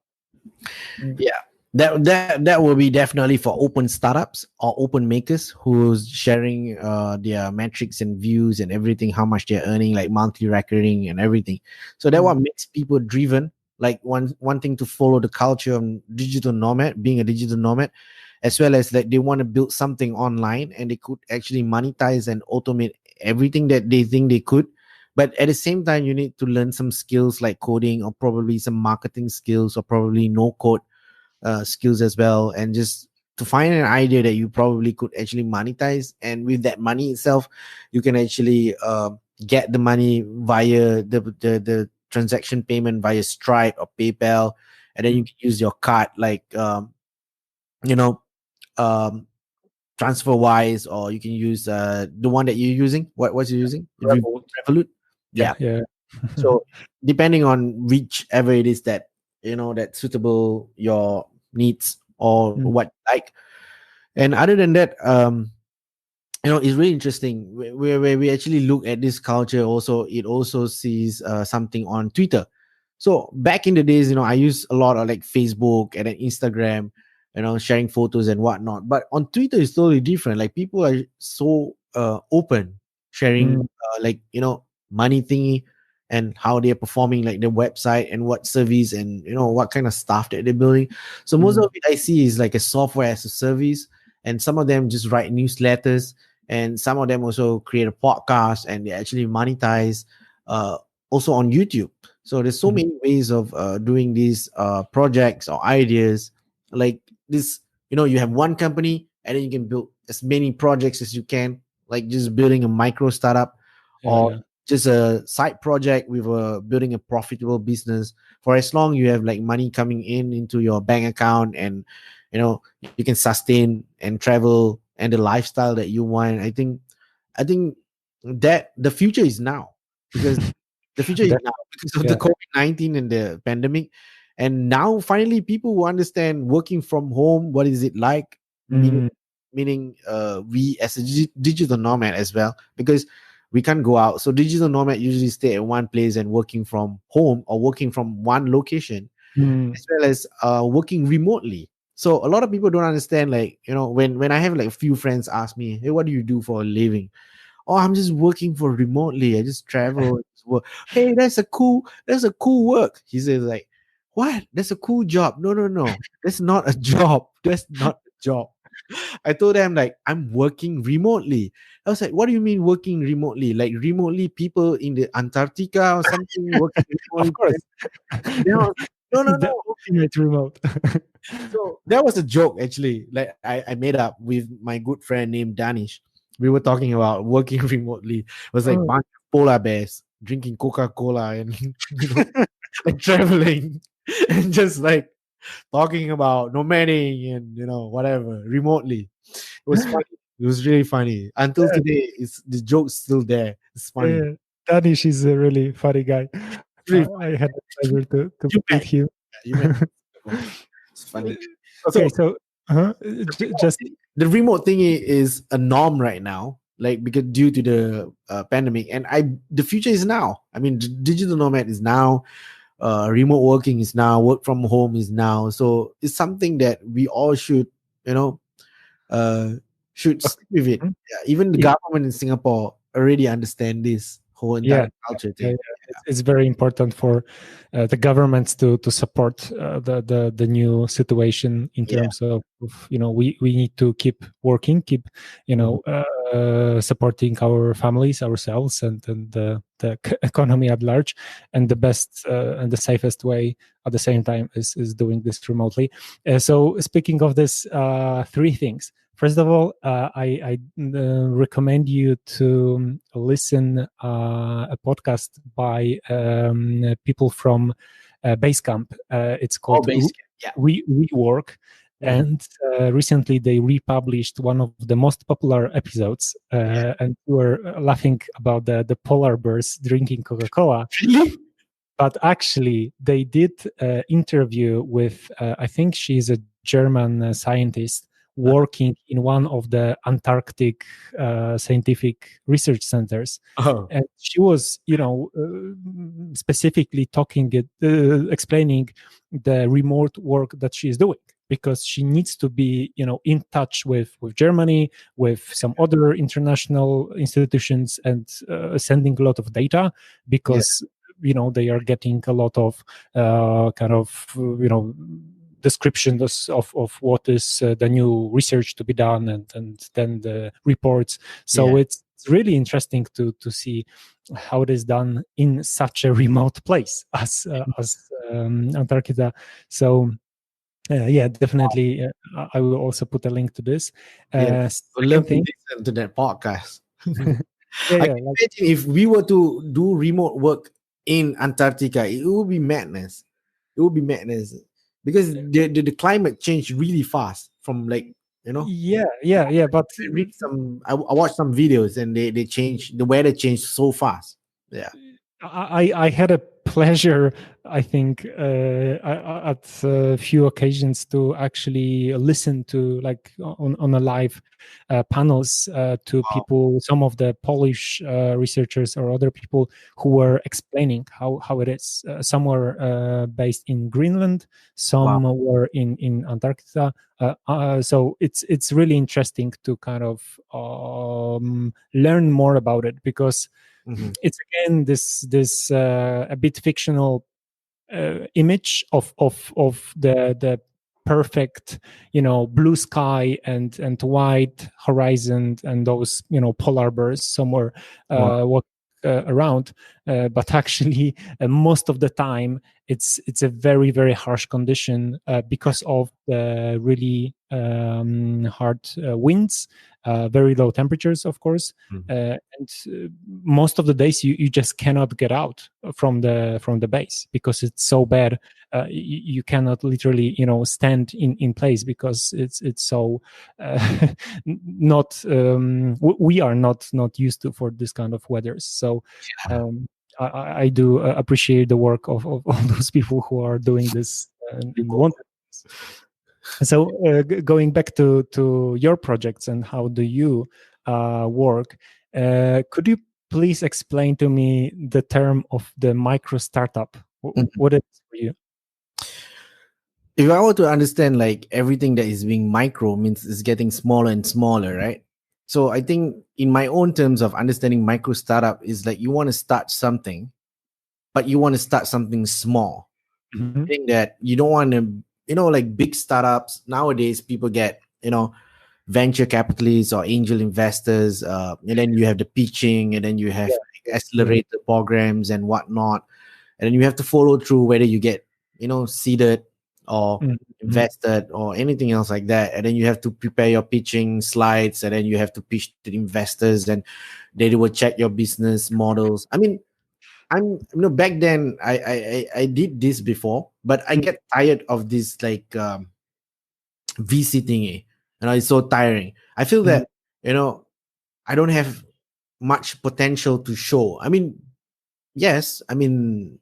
S2: Yeah, that will be definitely for open startups or open makers who's sharing their metrics and views and everything, how much they're earning, like monthly recurring and everything. So that what makes people driven, like wanting to follow the culture of digital nomad, being a digital nomad, as well as that they want to build something online and they could actually monetize and automate everything that they think they could. But at the same time, you need to learn some skills like coding, or probably some marketing skills, or probably no code skills as well, and just to find an idea that you probably could actually monetize. And with that money itself, you can actually get the money via the transaction payment via Stripe or PayPal, and then you can use your card, like you know um TransferWise, or you can use the one that you're using. What's you using?
S1: Revolt.
S2: Revolut.
S1: Yeah,
S2: Yeah.
S1: yeah.
S2: So depending on whichever it is that that suitable your needs or what you like. And other than that, it's really interesting where we actually look at this culture. Also, it also sees something on Twitter. So back in the days, I use a lot of like Facebook and then Instagram, sharing photos and whatnot. But on Twitter, it's totally different. Like people are so open, sharing like money thingy, and how they're performing, like the website and what service, and what kind of stuff that they're building. So most of it I see is like a software as a service, and some of them just write newsletters, and some of them also create a podcast, and they actually monetize also on YouTube. So there's so many ways of doing these projects or ideas. Like this, you have one company, and then you can build as many projects as you can, like just building a micro startup, or
S1: Yeah.
S2: just a side project with building a profitable business. For as long you have like money coming in into your bank account, and you can sustain and travel and the lifestyle that you want. I think that the future is now, because the future is
S1: That,
S2: now because of the
S1: yeah.
S2: COVID-19 and the pandemic. And now finally people will understand working from home, what is it like, meaning we as a digital nomad as well, because we can't go out. So digital nomad usually stay at one place and working from home, or working from one location, as well as working remotely. So a lot of people don't understand, like when I have like a few friends ask me, hey, what do you do for a living? Oh, I'm just working for remotely, I just travel and just work. Hey, that's a cool work. He says, like, what? That's a cool job. No, no, no, that's not a job. That's not a job. I told them, like, I'm working remotely. I was like, what do you mean working remotely? Like remotely people in the Antarctica or something working
S1: Of
S2: remotely?
S1: course.
S2: Then I was like, no, no,
S1: The
S2: no.
S1: ultimate remote.
S2: So that was a joke, actually. Like I made up with my good friend named Danish. We were talking about working remotely. It was like bunch of polar bears drinking Coca-Cola and like traveling and just like talking about nomading and whatever remotely. It was funny. It was really funny. Until today, it's the joke's still there. It's funny.
S1: Yeah, Danish is a really funny guy.
S2: Really
S1: I had the pleasure to
S2: You
S1: meet
S2: met,
S1: him.
S2: you met. It's funny.
S1: Okay,
S2: So
S1: so just
S2: the remote thingy is a norm right now, like because due to the pandemic, and the future is now. I mean, digital nomad is now. Remote working is now. Work from home is now. So it's something that we all should, you know, uh, should
S1: okay.
S2: stick with it.
S1: Mhm.
S2: Yeah, even the
S1: Yeah,
S2: government in Singapore already understand this whole
S1: yeah,
S2: entire culture
S1: yeah,
S2: thing.
S1: yeah. It's very important for the governments to support the new situation in
S2: Yeah.
S1: terms of we need to keep working, keep
S2: Mhm.
S1: supporting our families, ourselves, and the economy at large. And the best and the safest way at the same time is doing this remotely. So speaking of this, three things. First of all, I recommend you to listen a podcast by people from Basecamp. It's
S2: Oh,
S1: called
S2: basically, yeah.
S1: Rework,
S2: Mhm.
S1: and recently they republished one of the most popular episodes,
S2: Yeah.
S1: and we were laughing about the polar bears drinking Coca-Cola.
S2: Really?
S1: But actually, they did an interview with, I think she's a German scientist working in one of the Antarctic scientific research centers.
S2: Oh,
S1: And she was, specifically explaining the remote work that she is doing because she needs to be, in touch with Germany, with some other international institutions, and sending a lot of data
S2: yeah,
S1: because they are getting a lot of kind of descriptions of what is the new research to be done, and then the reports. So
S2: yeah.
S1: it's really interesting to see how it is done in such a remote place as Antarctica. So yeah, definitely. I will also put a link to this.
S2: Yeah. Would
S1: Second
S2: love to
S1: thing,
S2: listen to that podcast.
S1: yeah,
S2: I
S1: yeah,
S2: can imagine if we were to do remote work in Antarctica, it would be madness. It would be madness because the climate changed really fast from like, you know,
S1: yeah. But
S2: I read some, I watched some videos and they changed, the weather changed so fast. Yeah.
S1: I had a pleasure, I think, at a few occasions to actually listen to like on a live panels to
S2: Wow.
S1: people, some of the Polish researchers or other people who were explaining how it is. Some were based in Greenland,
S2: Wow.
S1: some were in Antarctica. So it's really interesting to kind of learn more about it because
S2: Mhm.
S1: it's again this a bit fictional image of the perfect blue sky and white horizon and those polar bears somewhere
S2: Wow.
S1: what around, but actually most of the time it's a very very harsh condition because of the really hard winds, very low temperatures of course,
S2: Mhm.
S1: and most of the days you just cannot get out from the base because it's so bad. You cannot literally stand in place because it's so not we are not used to for this kind of weathers. So I do appreciate the work of all those people who are doing this and want this. So going back to your projects and how do you work, could you please explain to me the term of the micro startup?
S2: Mhm.
S1: What is it for you?
S2: If I were to understand like everything that is being micro means it's getting smaller and smaller, right? So I think in my own terms of understanding micro startup is like you want to start something, but you want to start something small.
S1: Mhm.
S2: Think that you don't want to, like big startups nowadays, people get, venture capitalists or angel investors, and then you have the pitching, and then you have
S1: Yeah,
S2: like,
S1: yeah.
S2: accelerator programs and whatnot, and then you have to follow through whether you get, seeded or
S1: Mhm.
S2: invested or anything else like that, and then you have to prepare your pitching slides, and then you have to pitch to the investors, and they will check your business models. I mean, back then I did this before, but I get tired of this like VC thingy. It's so tiring. I feel
S1: Mhm.
S2: that you know, I don't have much potential to show. I mean, yes, I mean,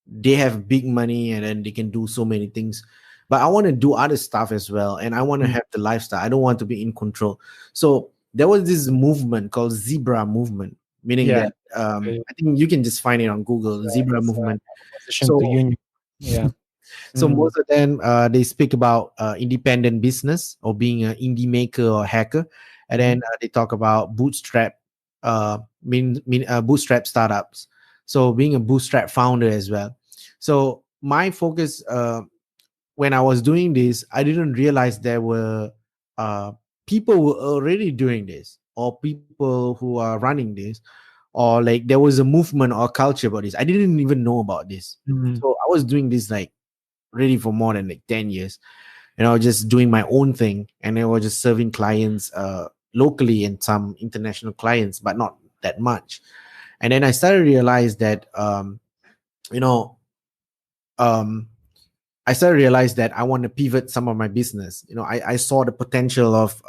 S2: they have big money and then they can do so many things, but I want to do other stuff as well, and I want to
S1: Mm.
S2: have the lifestyle. I don't want to be in control. So there was this movement called zebra movement, meaning
S1: Yeah.
S2: that
S1: Okay.
S2: I think you can just find it on Google,
S1: Yeah,
S2: zebra
S1: it's
S2: movement.
S1: opposition to
S2: So
S1: union. Yeah.
S2: so
S1: Mm.
S2: most of them they speak about independent business or being an indie maker or hacker, and then
S1: Mm.
S2: they talk about bootstrap startups. So being a bootstrap founder as well. So my focus when I was doing this, I didn't realize there were uh, people were already doing this, or people who are running this, or like there was a movement or culture about this. I didn't even know about this.
S1: Mm.
S2: So I was doing this like really for more than like 10 years, and I was just doing my own thing, and I was just serving clients locally and some international clients, but not that much. And then I started to realize that you know um I started to realize that I want to pivot some of my business. I saw the potential of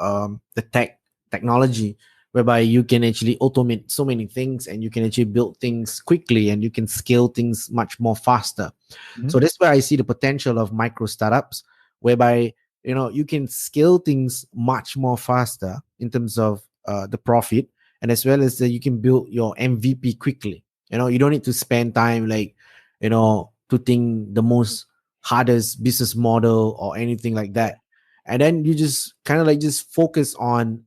S2: the technology, whereby you can actually automate so many things, and you can actually build things quickly, and you can scale things much more faster.
S1: Mm.
S2: So that's where I see the potential of micro startups, whereby you can scale things much more faster in terms of the profit, and as well as you can build your MVP quickly. You don't need to spend time like to think the most hardest business model or anything like that, and then you just kind of like just focus on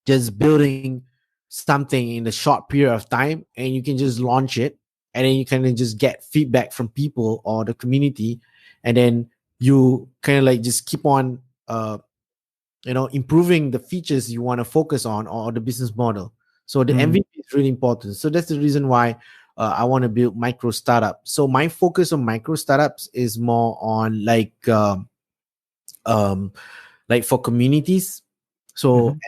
S2: just building something in a short period of time, and you can just launch it, and then you kind of just get feedback from people or the community, and then you kind of like just keep on improving the features you want to focus on, or the business model. So the
S1: Mm.
S2: MVP is really important. So that's the reason why I want to build micro startups. So my focus on micro startups is more on um like for communities. So
S1: Mhm.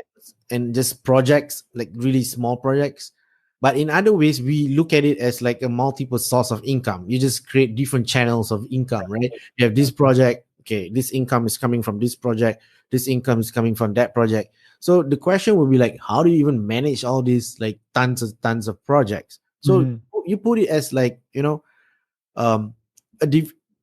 S2: and just projects, like really small projects. But in other ways, we look at it as like a multiple source of income. You just create different channels of income, right? You have this project, okay, this income is coming from this project, this income is coming from that project. So the question would be like, how do you even manage all these like tons of projects? So
S1: Mm.
S2: you put it as like, um a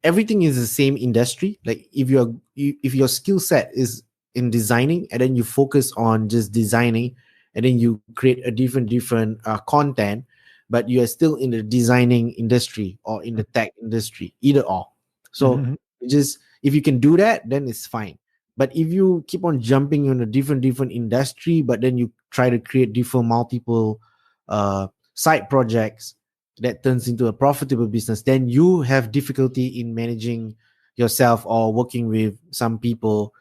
S2: everything is the same industry. Like if your skill set is in designing, and then you focus on just designing, and then you create a different content, but you are still in the designing industry or in the tech industry, either or. So
S1: Mhm.
S2: just if you can do that, then it's fine. But if you keep on jumping in a different industry, but then you try to create different multiple side projects that turns into a profitable business, then you have difficulty in managing yourself or working with some people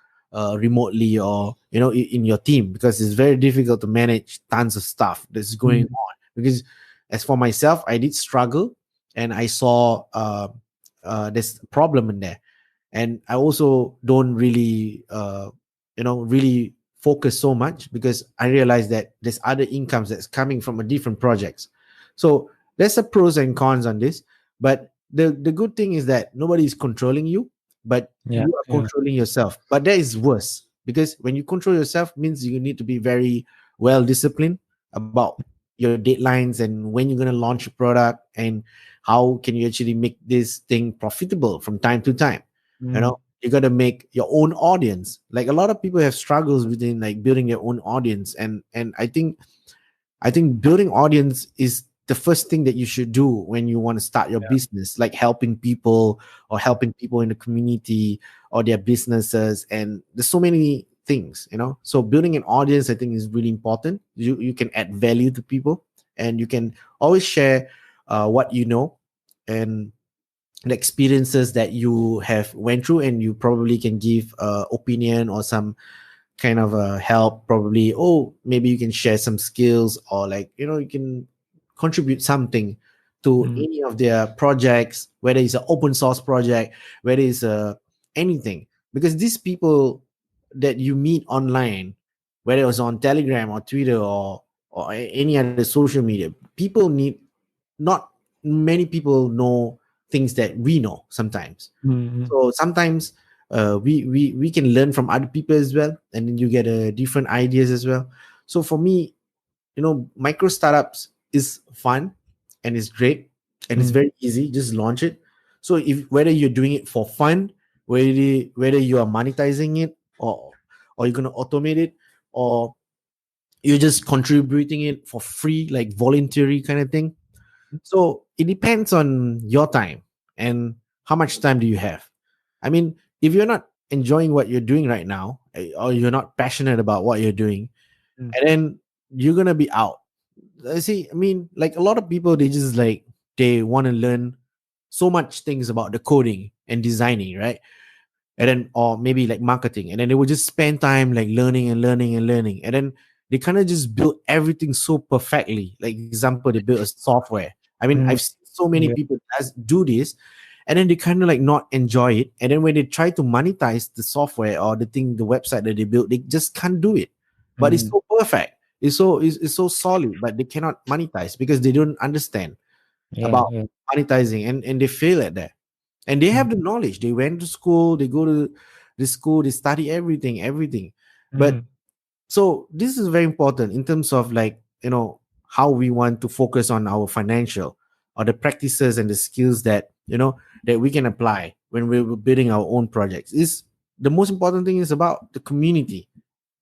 S2: remotely, or in your team, because it's very difficult to manage tons of stuff that's going
S1: Mm.
S2: on. Because as for myself, I did struggle, and I saw there's a problem in there, and I also don't really really focus so much, because I realize that there's other incomes that's coming from a different projects. So there's a pros and cons on this, but the good thing is that nobody is controlling you, but
S1: Yeah.
S2: you are
S1: Yeah.
S2: controlling yourself. But that is worse, because when you control yourself means you need to be very well disciplined about your deadlines, and when you're going to launch a product, and how can you actually make this thing profitable from time to time.
S1: Mm.
S2: You got to make your own audience. Like a lot of people have struggles within like building their own audience, and I think building audience is the first thing that you should do when you want to start your
S1: Yeah.
S2: business, like helping people, or helping people in the community or their businesses. And there's so many things. So building an audience, I think, is really important. You can add value to people, and you can always share what you know, and the experiences that you have went through, and you probably can give opinion or some kind of help, probably. Oh, maybe you can share some skills, or like you can contribute something to
S1: Mm.
S2: any of their projects, whether it's an open source project, whether it's anything. Because these people that you meet online, whether it was on Telegram or Twitter, or any other social media, people need, not many people know things that we know sometimes.
S1: Mhm.
S2: So sometimes we can learn from other people as well, and then you get different ideas as well. So for me, micro startups is fun and it's great and it's
S1: Mm.
S2: very easy. Just launch it. So if whether you're doing it for fun, whether you are monetizing it, or you're gonna automate it, or you're just contributing it for free, like voluntary kind of thing. So it depends on your time and how much time do you have. I mean, if you're not enjoying what you're doing right now, or you're not passionate about what you're doing,
S1: Mm.
S2: and then you're gonna be out. I see. I mean, like a lot of people, they just like they want to learn so much things about the coding and designing, right? And then, or maybe like marketing, and then they would just spend time like learning and learning and learning, and then they kind of just build everything so perfectly. Like example, they build a software. I mean, I've
S1: Mm.
S2: seen so many
S1: Yeah.
S2: people do this, and then they kind of like not enjoy it, and then when they try to monetize the software or the website that they built, they just can't do it. But it's
S1: Mm.
S2: so perfect, it's so solid, but they cannot monetize because they don't understand
S1: Yeah.
S2: about
S1: Yeah.
S2: monetizing, and they fail at that. And they
S1: Mm.
S2: have the knowledge, they went to school, they go to the school, they study everything. But
S1: Mm.
S2: so this is very important in terms of like, how we want to focus on our financial or the practices and the skills that that we can apply when we're building our own projects. Is the most important thing is about the community.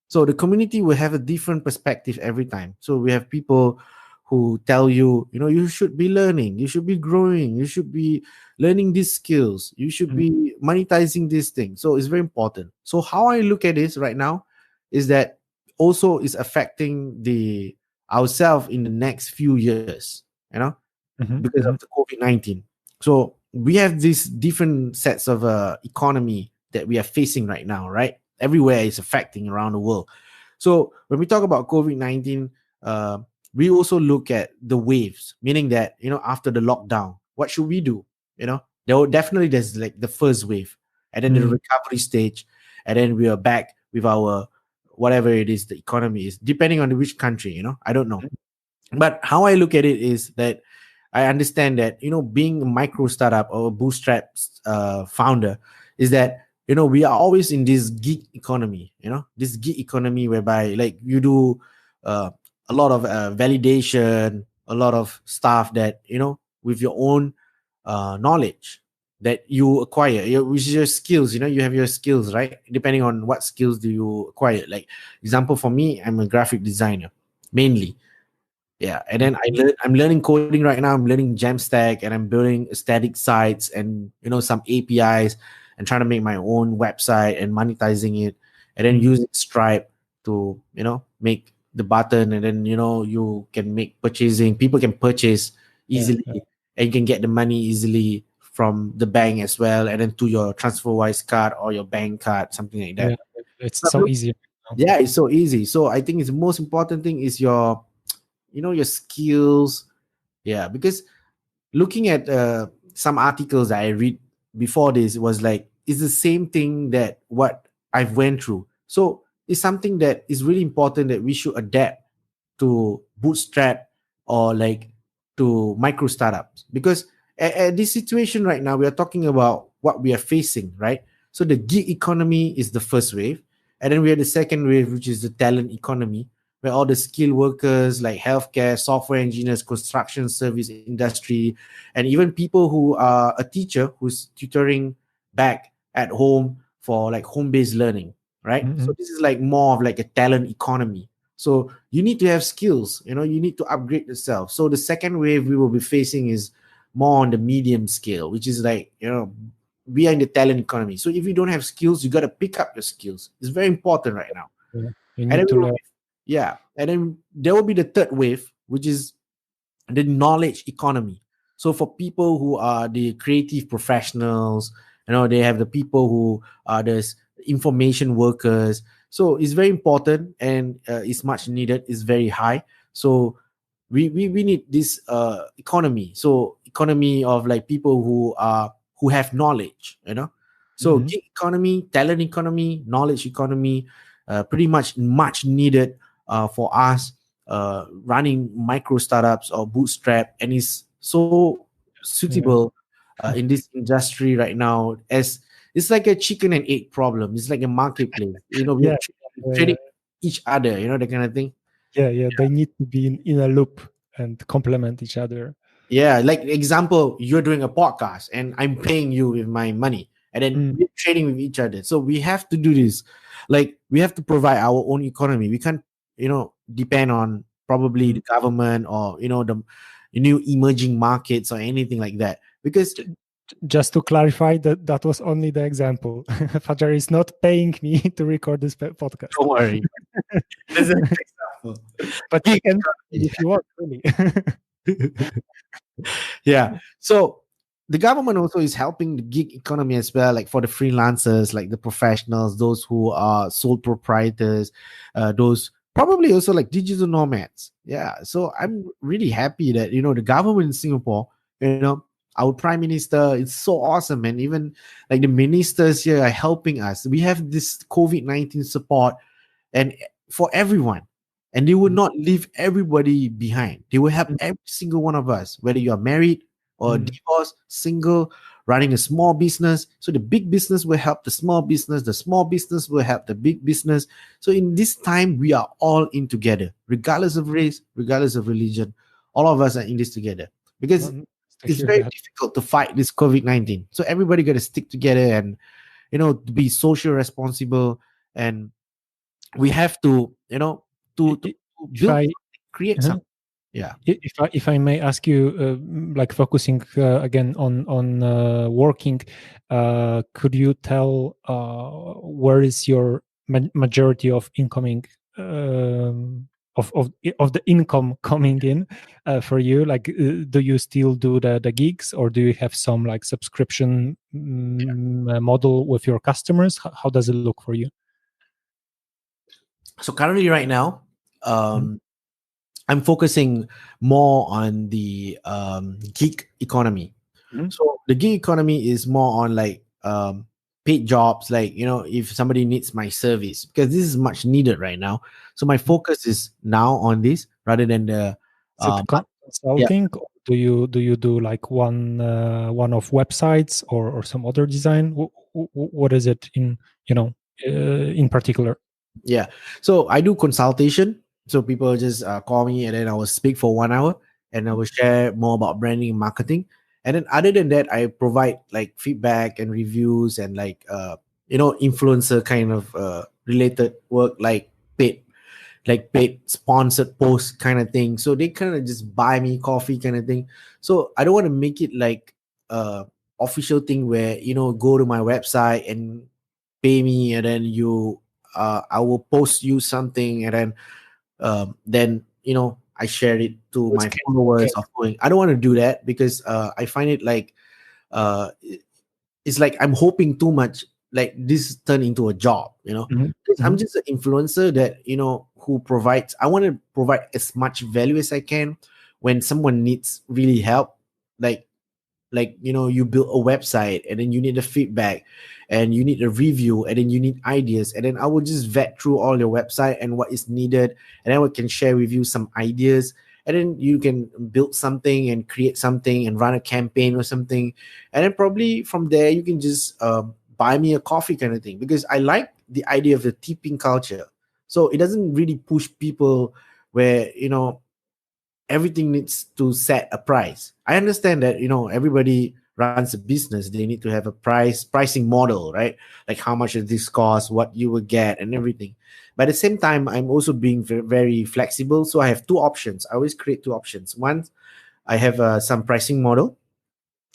S2: So the community will have a different perspective every time. So we have people who tell you, you should be learning, you should be growing, you should be learning these skills, you should
S1: Mm.
S2: be monetizing this thing. So it's very important. So how I look at this right now is that also is affecting the ourselves in the next few years,
S1: Mhm.
S2: because of
S1: Mhm.
S2: the COVID-19. So we have these different sets of economy that we are facing right now, right? Everywhere is affecting around the world. So when we talk about COVID-19, uh, we also look at the waves, meaning that, after the lockdown, what should we do? There's like the first wave, and then the
S1: Mm.
S2: recovery stage, and then we are back with our whatever it is the economy is, depending on which country, I don't know. But how I look at it is that I understand that, being a micro startup or a bootstrap founder is that, we are always in this gig economy, this gig economy whereby like you do uh, a lot of validation, a lot of stuff that, with your own knowledge that you acquire, which is your skills. You have your skills, right? Depending on what skills do you acquire. Like example for me, I'm a graphic designer mainly. Yeah, and then
S1: Mhm.
S2: I'm learning coding right now. I'm learning Jamstack, and I'm building static sites and some APIs, and trying to make my own website and monetizing it, and then
S1: Mm.
S2: using Stripe to make the button, and then you can make purchasing. People can purchase
S1: Yeah.
S2: easily,
S1: Yeah.
S2: and you can get the money easily from the bank as well, and then to your TransferWise card or your bank card, something like
S1: Yeah.
S2: that.
S1: It's
S2: So
S1: so easy now.
S2: yeah, it's so easy. So I think it's the most important thing is your skills. Yeah, because looking at some articles that I read before this was like it's the same thing that what I've went through. So it's something that is really important that we should adapt to bootstrap or like to micro startups, because at this situation right now we are talking about what we are facing, right? So the gig economy is the first wave, and then we have the second wave, which is the talent economy, where all the skilled workers like healthcare, software engineers, construction service industry, and even people who are a teacher who's tutoring back at home for like home-based learning, right? So
S1: Mhm.
S2: this is like more of like a talent economy. So you need to have skills, you need to upgrade yourself. So the second wave we will be facing is more on the medium scale, which is like, we are in the talent economy. So if you don't have skills, you got to pick up your skills. It's very important right now.
S1: Yeah. You
S2: And then
S1: need
S2: we
S1: to
S2: will
S1: learn.
S2: yeah. And then there will be the third wave, which is the knowledge economy. So for people who are the creative professionals, they have the people who are the information workers. So it's very important, and it's much needed. It's very high. So we need this economy. So economy of like people who have knowledge. So
S1: Mhm.
S2: gig economy, talent economy, knowledge economy, pretty much needed for us running micro startups or bootstrap, and is so
S1: Yeah.
S2: suitable in this industry right now, as It's like a chicken and egg problem. It's like a marketplace. We're
S1: Yeah,
S2: trading
S1: uh,
S2: each other. That kind of thing.
S1: yeah. They need to be in a loop and complement each other.
S2: Yeah, like example, you're doing a podcast and I'm paying you with my money, and then
S1: Mm,
S2: we're trading with each other. So we have to do this. Like we have to provide our own economy. We can't, depend on probably
S1: mm.
S2: the government or the new emerging markets or anything like that. Because
S1: J- just to clarify, that was only the example. Fajar is not paying me to record this podcast.
S2: don't worry, this is an example.
S1: But you
S2: Gig
S1: can if you want, really.
S2: economy. Yeah. So the government also is helping the gig economy as well, like for the freelancers, like the professionals, those who are sole proprietors, those probably also like digital nomads. Yeah. So I'm really happy that the government in Singapore, our prime minister, it's so awesome, and even like the ministers here are helping us. We have this COVID-19 support and for everyone, and they will
S1: Mm,
S2: not leave everybody behind. They will help
S1: mm,
S2: every single one of us, whether you are married or
S1: mm.
S2: divorced, single, running a small business. So the big business will help the small business will help the big business. So in this time we are all in together, regardless of race, regardless of religion. All of us are in this together, because
S1: Nice to
S2: it's
S1: hear
S2: very
S1: that.
S2: difficult to fight this COVID-19. So everybody got to stick together and to be social responsible, and we have to
S1: I-
S2: to
S1: i- If
S2: build
S1: I
S2: something, create
S1: uh-huh.
S2: something. Yeah.
S1: If I may ask you, like focusing again on working, could you tell where is your majority of incoming of the income coming in for you? Like, do you still do the gigs, or do you have some like subscription model with your customers? How does it look for you?
S2: So currently right now,
S1: Mhm.
S2: I'm focusing more on the gig economy.
S1: Mhm.
S2: So the gig economy is more on like paid jobs, like if somebody needs my service, because this is much needed right now. So my focus is now on this rather than the
S1: Is it
S2: yeah.
S1: consulting? Or do you do like one of websites or some other design? What is it in particular?
S2: Yeah. So I do consultation. So people just call me, and then I will speak for 1 hour, and I will share more about branding and marketing. And then other than that, I provide like feedback and reviews and like influencer kind of related work, like paid sponsored posts kind of thing. So they kind of just buy me coffee kind of thing. So I don't want to make it like official thing where go to my website and pay me, and then I will post you something, and then I share it to
S1: It's
S2: my
S1: case by
S2: followers or
S1: case.
S2: following. I don't want to do that because I find it like it's like I'm hoping too much, like this turn into a job,
S1: Mhm,
S2: because I'm
S1: mhm.
S2: just an influencer that who provides. I want to provide as much value as I can when someone needs really help, like you build a website, and then you need a feedback, and you need a review, and then you need ideas, and then I will just vet through all your website and what is needed, and then we can share with you some ideas, and then you can build something and create something and run a campaign or something, and then probably from there you can just buy me a coffee kind of thing, because I like the idea of the tipping culture. So it doesn't really push people where everything needs to set a price. I understand that everybody runs a business. They need to have a pricing model, right? Like how much does this cost, what you will get, and everything. But at the same time, I'm also being very, very flexible. So I have two options. I always create two options. One, I have some pricing model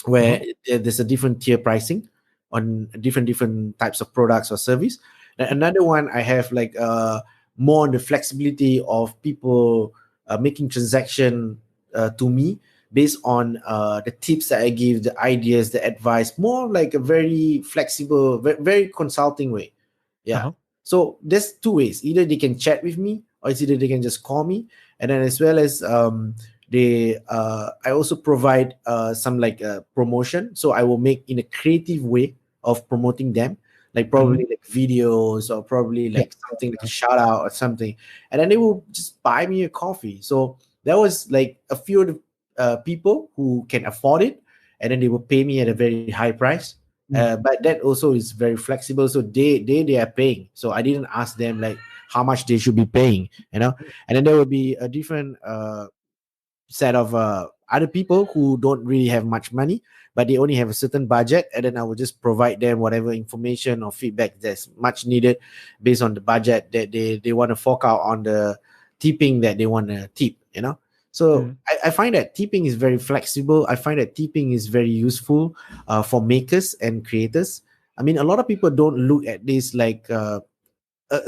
S1: Uh-huh.
S2: where there's a different tier pricing on different types of products or service. And another one, I have like more on the flexibility of people making transaction to me based on the tips that I give, the ideas, the advice, more like a very flexible, very consulting way. Yeah.
S1: Uh-huh.
S2: So there's two ways. Either they can chat with me, or it's either they can just call me. And then as well as they I also provide some like promotion. So I will make in a creative way of promoting them, like
S1: Mhm.
S2: probably like videos or probably
S1: Yeah.
S2: like something like a shout out or something, and then they will just buy me a coffee. So that was like a few of the people who can afford it, and then they will pay me at a very high price. But that also is very flexible. So they are paying. So I didn't ask them like how much they should be paying, and then there will be a different set of other people who don't really have much money, but they only have a certain budget, and then I will just provide them whatever information or feedback that's much needed based on the budget that they want to fork out on the tipping that they want to tip. So I find that tipping is very flexible. I find that tipping is very useful for makers and creators. I mean, a lot of people don't look at this like a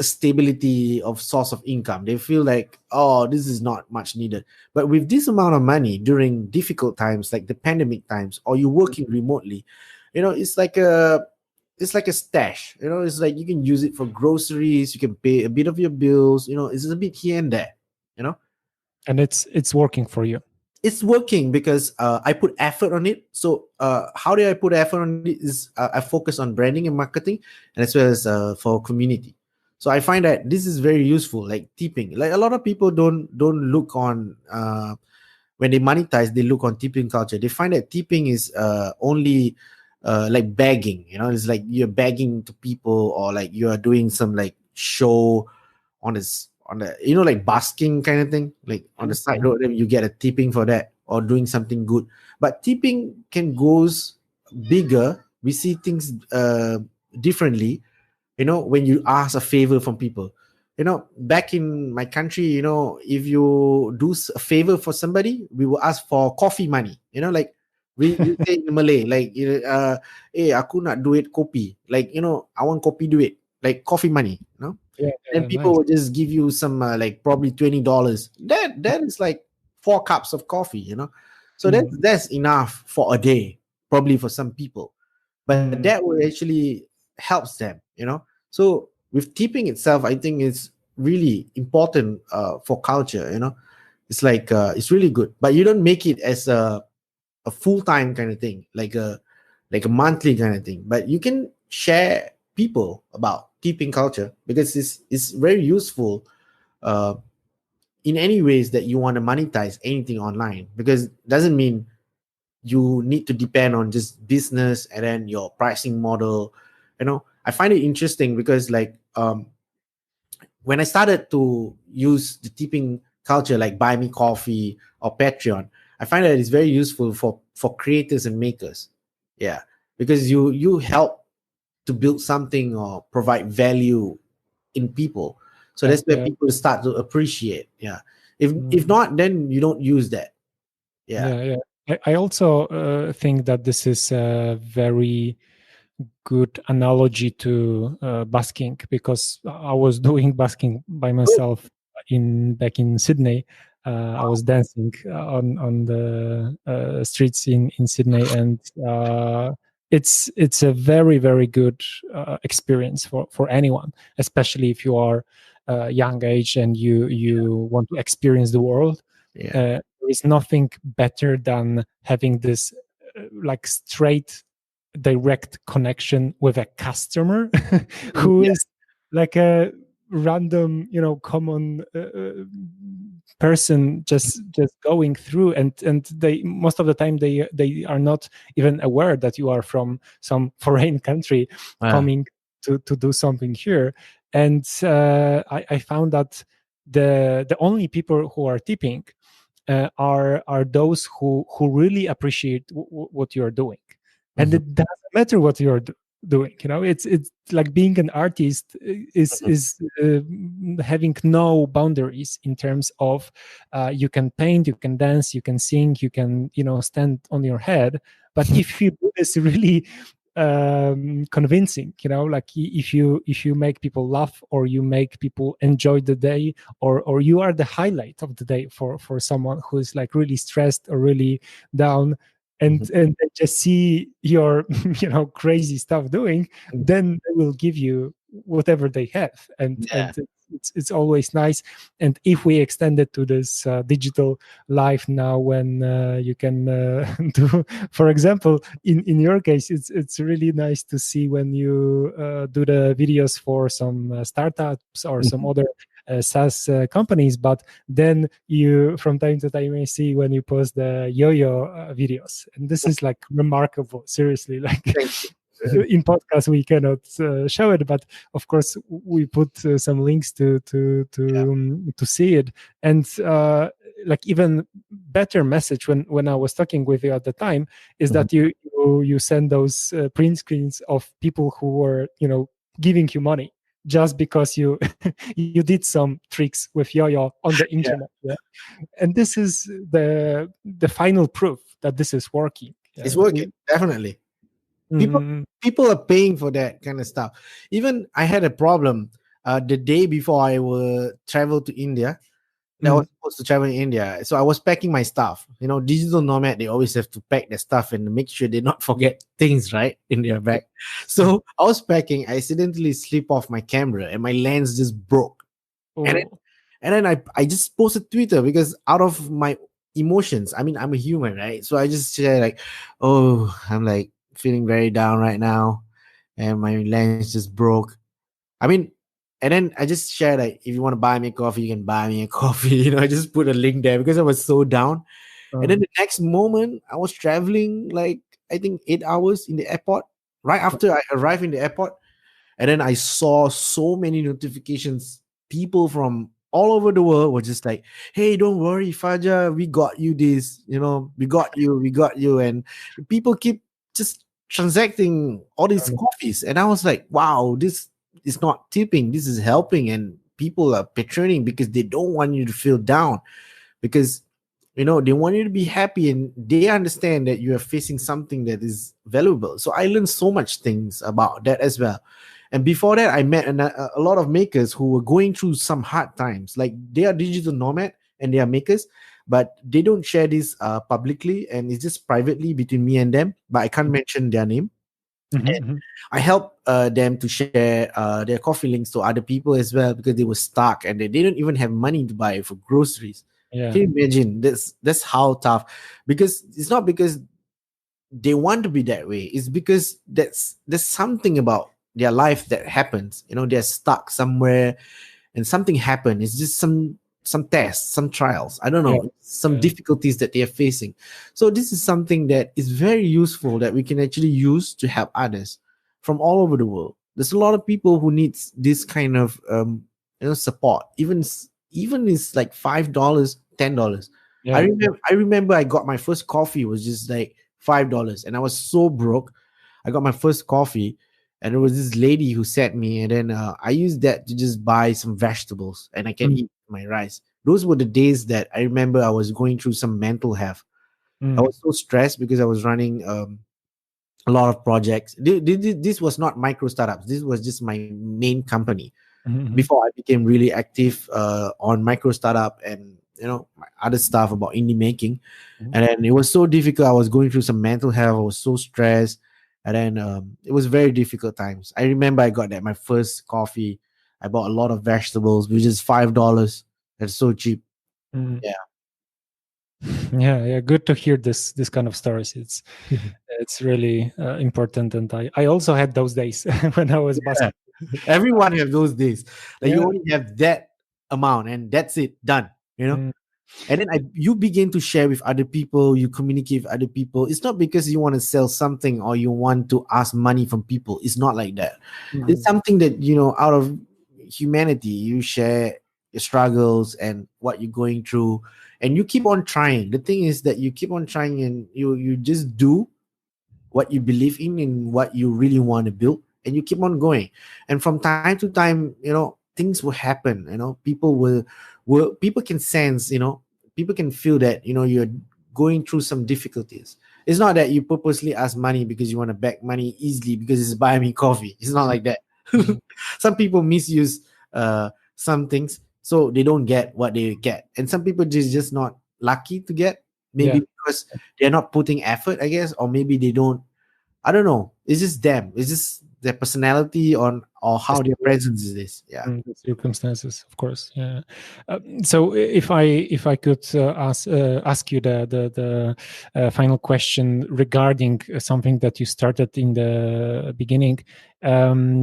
S2: stability of source of income. They feel like, oh, this is not much needed. But with this amount of money during difficult times like the pandemic times, or you're working remotely, it's like a stash. It's like you can use it for groceries, you can pay a bit of your bills, it's a bit here and there, you know
S1: and it's working for you.
S2: it's working because I put effort on it. So how do I put effort on it is I focus on branding and marketing, and as well as for community. So I find that this is very useful, like tipping. Like a lot of people don't look on when they monetize, they look on tipping culture. They find that tipping is only like begging. It's like you're begging to people, or like you are doing some like show on this on the like basking kind of thing, like on the side road, then you get a tipping for that or doing something good. But tipping can goes bigger. We see things differently, when you ask a favor from people. Back in my country, if you do a favor for somebody, we will ask for coffee money. Like we say in Malay, like aku nak duit kopi, like I want kopi duit, like coffee money. And people
S1: nice.
S2: will just give you some like probably $20. That is like 4 cups of coffee. So that's enough for a day, probably for some people. But that will actually helps them. So with tipping itself, I think it's really important for culture. It's like it's really good, but you don't make it as a full-time kind of thing, like a monthly kind of thing. But you can share people about tipping culture, because it's very useful in any ways that you want to monetize anything online, because it doesn't mean you need to depend on just business and then your pricing model. I find it interesting because like when I started to use the tipping culture, like Buy Me Coffee or Patreon, I find that it's very useful for creators and makers. Yeah, because you help to build something or provide value in people. So that's where people start to appreciate. Yeah. If not, then you don't use that.
S1: Yeah. I also think that this is a very good analogy to busking, because I was doing busking by myself back in Sydney. I was dancing on the streets in Sydney, and it's a very, very good experience for anyone, especially if you are young age and you want to experience the world. There is nothing better than having this like straight direct connection with a customer who is like a random common person just going through, and they most of the time they are not even aware that you are from some foreign country coming to do something here. And I found that the only people who are tipping are those who really appreciate what you're doing. And it doesn't matter what you're doing. It's like being an artist is having no boundaries in terms of you can paint, you can dance, you can sing, you can stand on your head. But if you do this really convincing, like if you make people laugh, or you make people enjoy the day, or you are the highlight of the day for someone who is like really stressed or really down, and they just see your crazy stuff doing, then they will give you whatever they have. And it's always nice. And if we extend it to this digital life now, when you can do, for example, in your case, it's really nice to see when you do the videos for some startups or some other SaaS companies, but then you from time to time may see when you post the yo-yo videos, and this is like remarkable, seriously. Like in podcast we cannot show it, but of course we put some links to see it. And like even better message when I was talking with you at the time is that you send those print screens of people who were giving you money just because you you did some tricks with yo-yo on the internet. Yeah. And this is the final proof that this is working.
S2: It's working, definitely. People
S1: Mhm.
S2: people are paying for that kind of stuff. Even I had a problem the day before I will travel to India. I was supposed to travel in India, so I was packing my stuff. Digital nomad, they always have to pack their stuff and make sure they not forget things right in their bag. So I was packing, I accidentally slip off my camera and my lens just broke. And then,
S1: Oh,
S2: and then I just posted Twitter because out of my emotions, I mean, I'm a human, right? So I just share like, oh, I'm like feeling very down right now, and my lens just broke. I mean, and then I just shared like, if you want to buy me a coffee, you can buy me a coffee. I just put a link there because I was so down. And then the next moment, I was traveling like I think 8 hours in the airport. Right after I arrived in the airport, and then I saw so many notifications. People from all over the world were just like, "Hey, don't worry, Fajar, we got you this. We got you." And people keep just transacting all these coffees, and I was like, "Wow, this is not tipping. This is helping." And people are patroning because they don't want you to feel down, because they want you to be happy, and they understand that you are facing something that is valuable. So I learned so much things about that as well. And before that, I met a lot of makers who were going through some hard times. Like, they are digital nomad and they are makers, but they don't share this publicly, and it's just privately between me and them, but I can't mention their name. I help them to share their coffee links to other people as well, because they were stuck and they didn't even have money to buy for groceries.
S1: yeah.
S2: Can you imagine? That's how tough. Because it's not because they want to be that way. It's because there's something about their life that happens. They're stuck somewhere, and something happened. It's just some tests, some trials. I don't
S1: Yeah.
S2: know, some difficulties that they are facing. So this is something that is very useful that we can actually use to help others from all over the world. There's a lot of people who needs this kind of support. Even it's like $5, $10. I
S1: Yeah.
S2: remember I got my first coffee was just like $5, and I was so broke. I got my first coffee, and there was this lady who sent me, and then I used that to just buy some vegetables, and I can eat my rice. Those were the days that I remember I was going through some mental health. I was so stressed because I was running a lot of projects. This was not micro startups. This was just my main company before I became really active on micro startup and my other stuff about indie making. And then it was so difficult. I was going through some mental health. I was so stressed, and then it was very difficult times. I remember I got that my first coffee. I bought a lot of vegetables, which is $5. That's so cheap. Yeah.
S1: Yeah. Good to hear this kind of stories. It's really important, and I also had those days when I was
S2: Yeah.
S1: basking.
S2: Everyone have those days. Like, you
S1: Yeah.
S2: only have that amount, and that's it, done.
S1: Mm,
S2: And then you begin to share with other people, you communicate with other people. It's not because you want to sell something or you want to ask money from people. It's not like that. It's something that, out of humanity, you share your struggles and what you're going through, and you keep on trying. The thing is that you keep on trying, and you just do what you believe in and what you really want to build, and you keep on going. And from time to time, things will happen. People will people can sense, people can feel that you're going through some difficulties. It's not that you purposely ask money because you want to beg money easily because it's buy me coffee. It's not like that.
S1: mm,
S2: Some people misuse some things, so they don't get what they get, and some people just not lucky to get,
S1: yeah.
S2: maybe because they're not putting effort, I guess, or maybe they don't. I don't know. It's just them. It's just their personality or how their presence is this. Yeah.
S1: The circumstances, of course. Yeah. So if I could ask you the final question regarding something that you started in the beginning,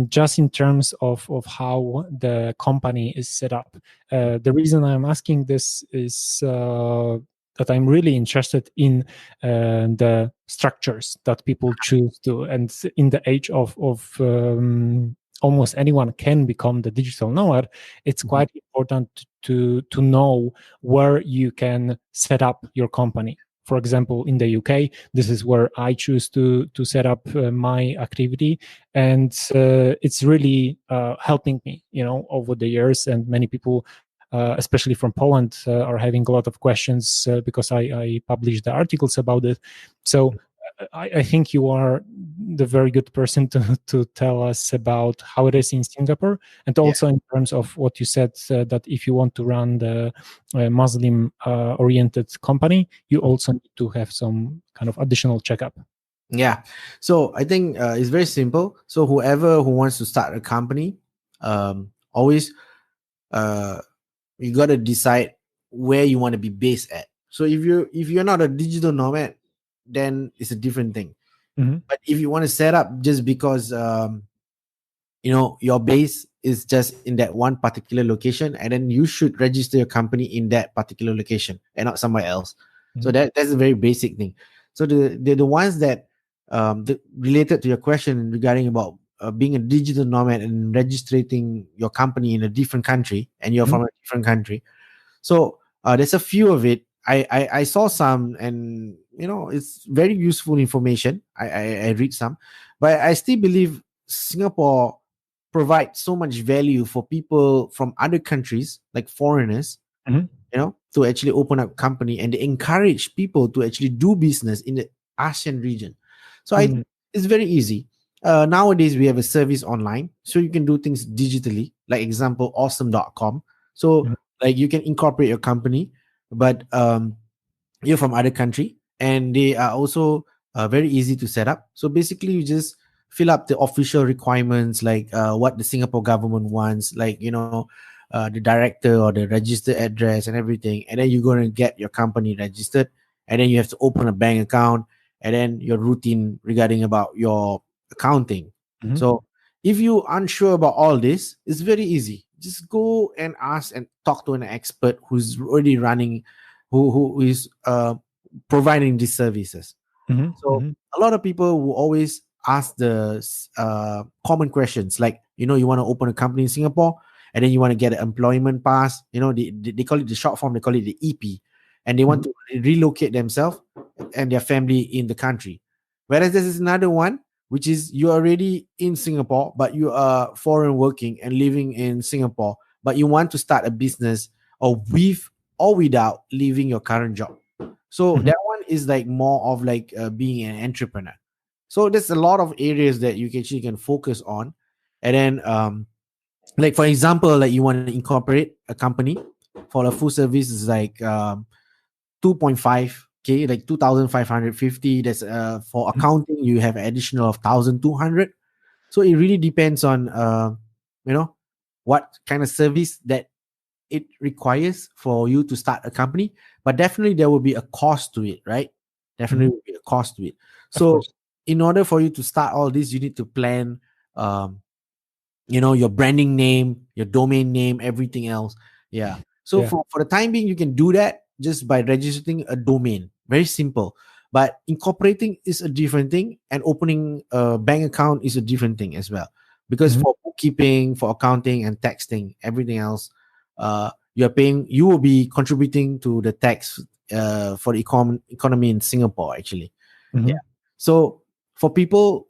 S1: just in terms of how the company is set up. The reason I'm asking this is that I'm really interested in the structures that people choose to. And in the age of almost anyone can become the digital nomad, it's quite important to know where you can set up your company. For example, in the UK, this is where I choose to set up my activity, and it's really helping me, over the years. And many people, especially from Poland, are having a lot of questions because I published the articles about it. So I think you are the very good person to tell us about how it is in Singapore, and also in terms of what you said, that if you want to run the Muslim oriented company, you also need to have some kind of additional checkup.
S2: Yeah. So I think it's very simple. So whoever who wants to start a company, always you got to decide where you want to be based at. So if you're not a digital nomad, then it's a different thing.
S1: Mm-hmm.
S2: But if you want to set up just because your base is just in that one particular location, and then you should register your company in that particular location and not somewhere else.
S1: Mm-hmm.
S2: So that's a very basic thing. So the ones that related to your question regarding about being a digital nomad and registering your company in a different country, and you're from a different country. So there's a few of it. I saw some, and it's very useful information. I read some, but I still believe Singapore provides so much value for people from other countries, like foreigners, to actually open up company, and they encourage people to actually do business in the ASEAN region. So it's very easy. Nowadays we have a service online, so you can do things digitally. Like example, awesome.com. So like you can incorporate your company, but you're from other country, and they are also very easy to set up. So basically you just fill up the official requirements, like what the Singapore government wants, like the director or the registered address and everything, and then you're going to get your company registered, and then you have to open a bank account, and then your routine regarding about your accounting. So if you're unsure about all this, it's very easy. Just go and ask and talk to an expert who's already running, who is providing these services. So a lot of people will always ask the common questions, like you want to open a company in Singapore, and then you want to get an employment pass. They call it the short form. They call it the EP, and they want to relocate themselves and their family in the country. Whereas this is another one, which is you're already in Singapore, but you are foreign working and living in Singapore, but you want to start a business or with or without leaving your current job. So that one is like more of like being an entrepreneur. So there's a lot of areas that you actually can focus on. And then like for example, like you want to incorporate a company for a full service is like 2.5k, like 2,550. That's for accounting you have additional of 1,200. So it really depends on what kind of service that it requires for you to start a company. But definitely there will be a cost to it, right? Definitely will be a cost to it. So in order for you to start all this, you need to plan your branding name, your domain name, everything else. So for the time being, you can do that just by registering a domain. Very simple. But incorporating is a different thing, and opening a bank account is a different thing as well. Because for bookkeeping, for accounting and taxing, everything else, you will be contributing to the tax for the economy in Singapore, actually. So for people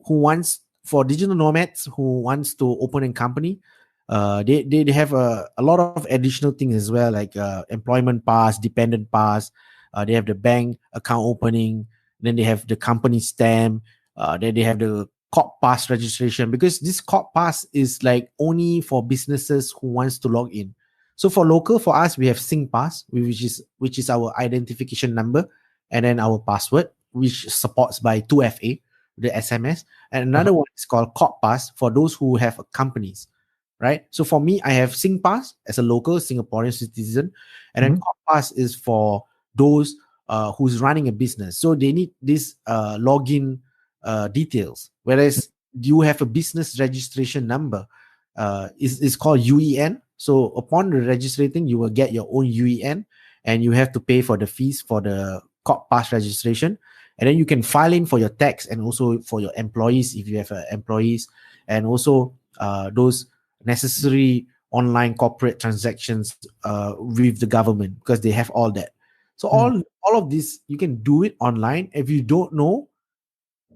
S2: for digital nomads who wants to open a company, they have a lot of additional things as well, like employment pass, dependent pass. They have the bank account opening, then they have the company stamp, then they have the corp pass registration, because this corp pass is like only for businesses who wants to log in. So for local, for us, we have SingPass, which is our identification number, and then our password, which supports by 2FA, the SMS. And another one is called Corp Pass for those who have companies, right? So for me, I have SingPass as a local Singaporean citizen, and then Corp Pass is for those who's running a business. So they need this login details. Whereas you have a business registration number, is called UEN. So upon the registering, you will get your own UEN, and you have to pay for the fees for the Corp Pass registration. and then you can file in for your tax and also for your employees if you have employees, and also those necessary online corporate transactions with the government, because they have all that. So
S1: Mm.
S2: all of this you can do it online. If you don't know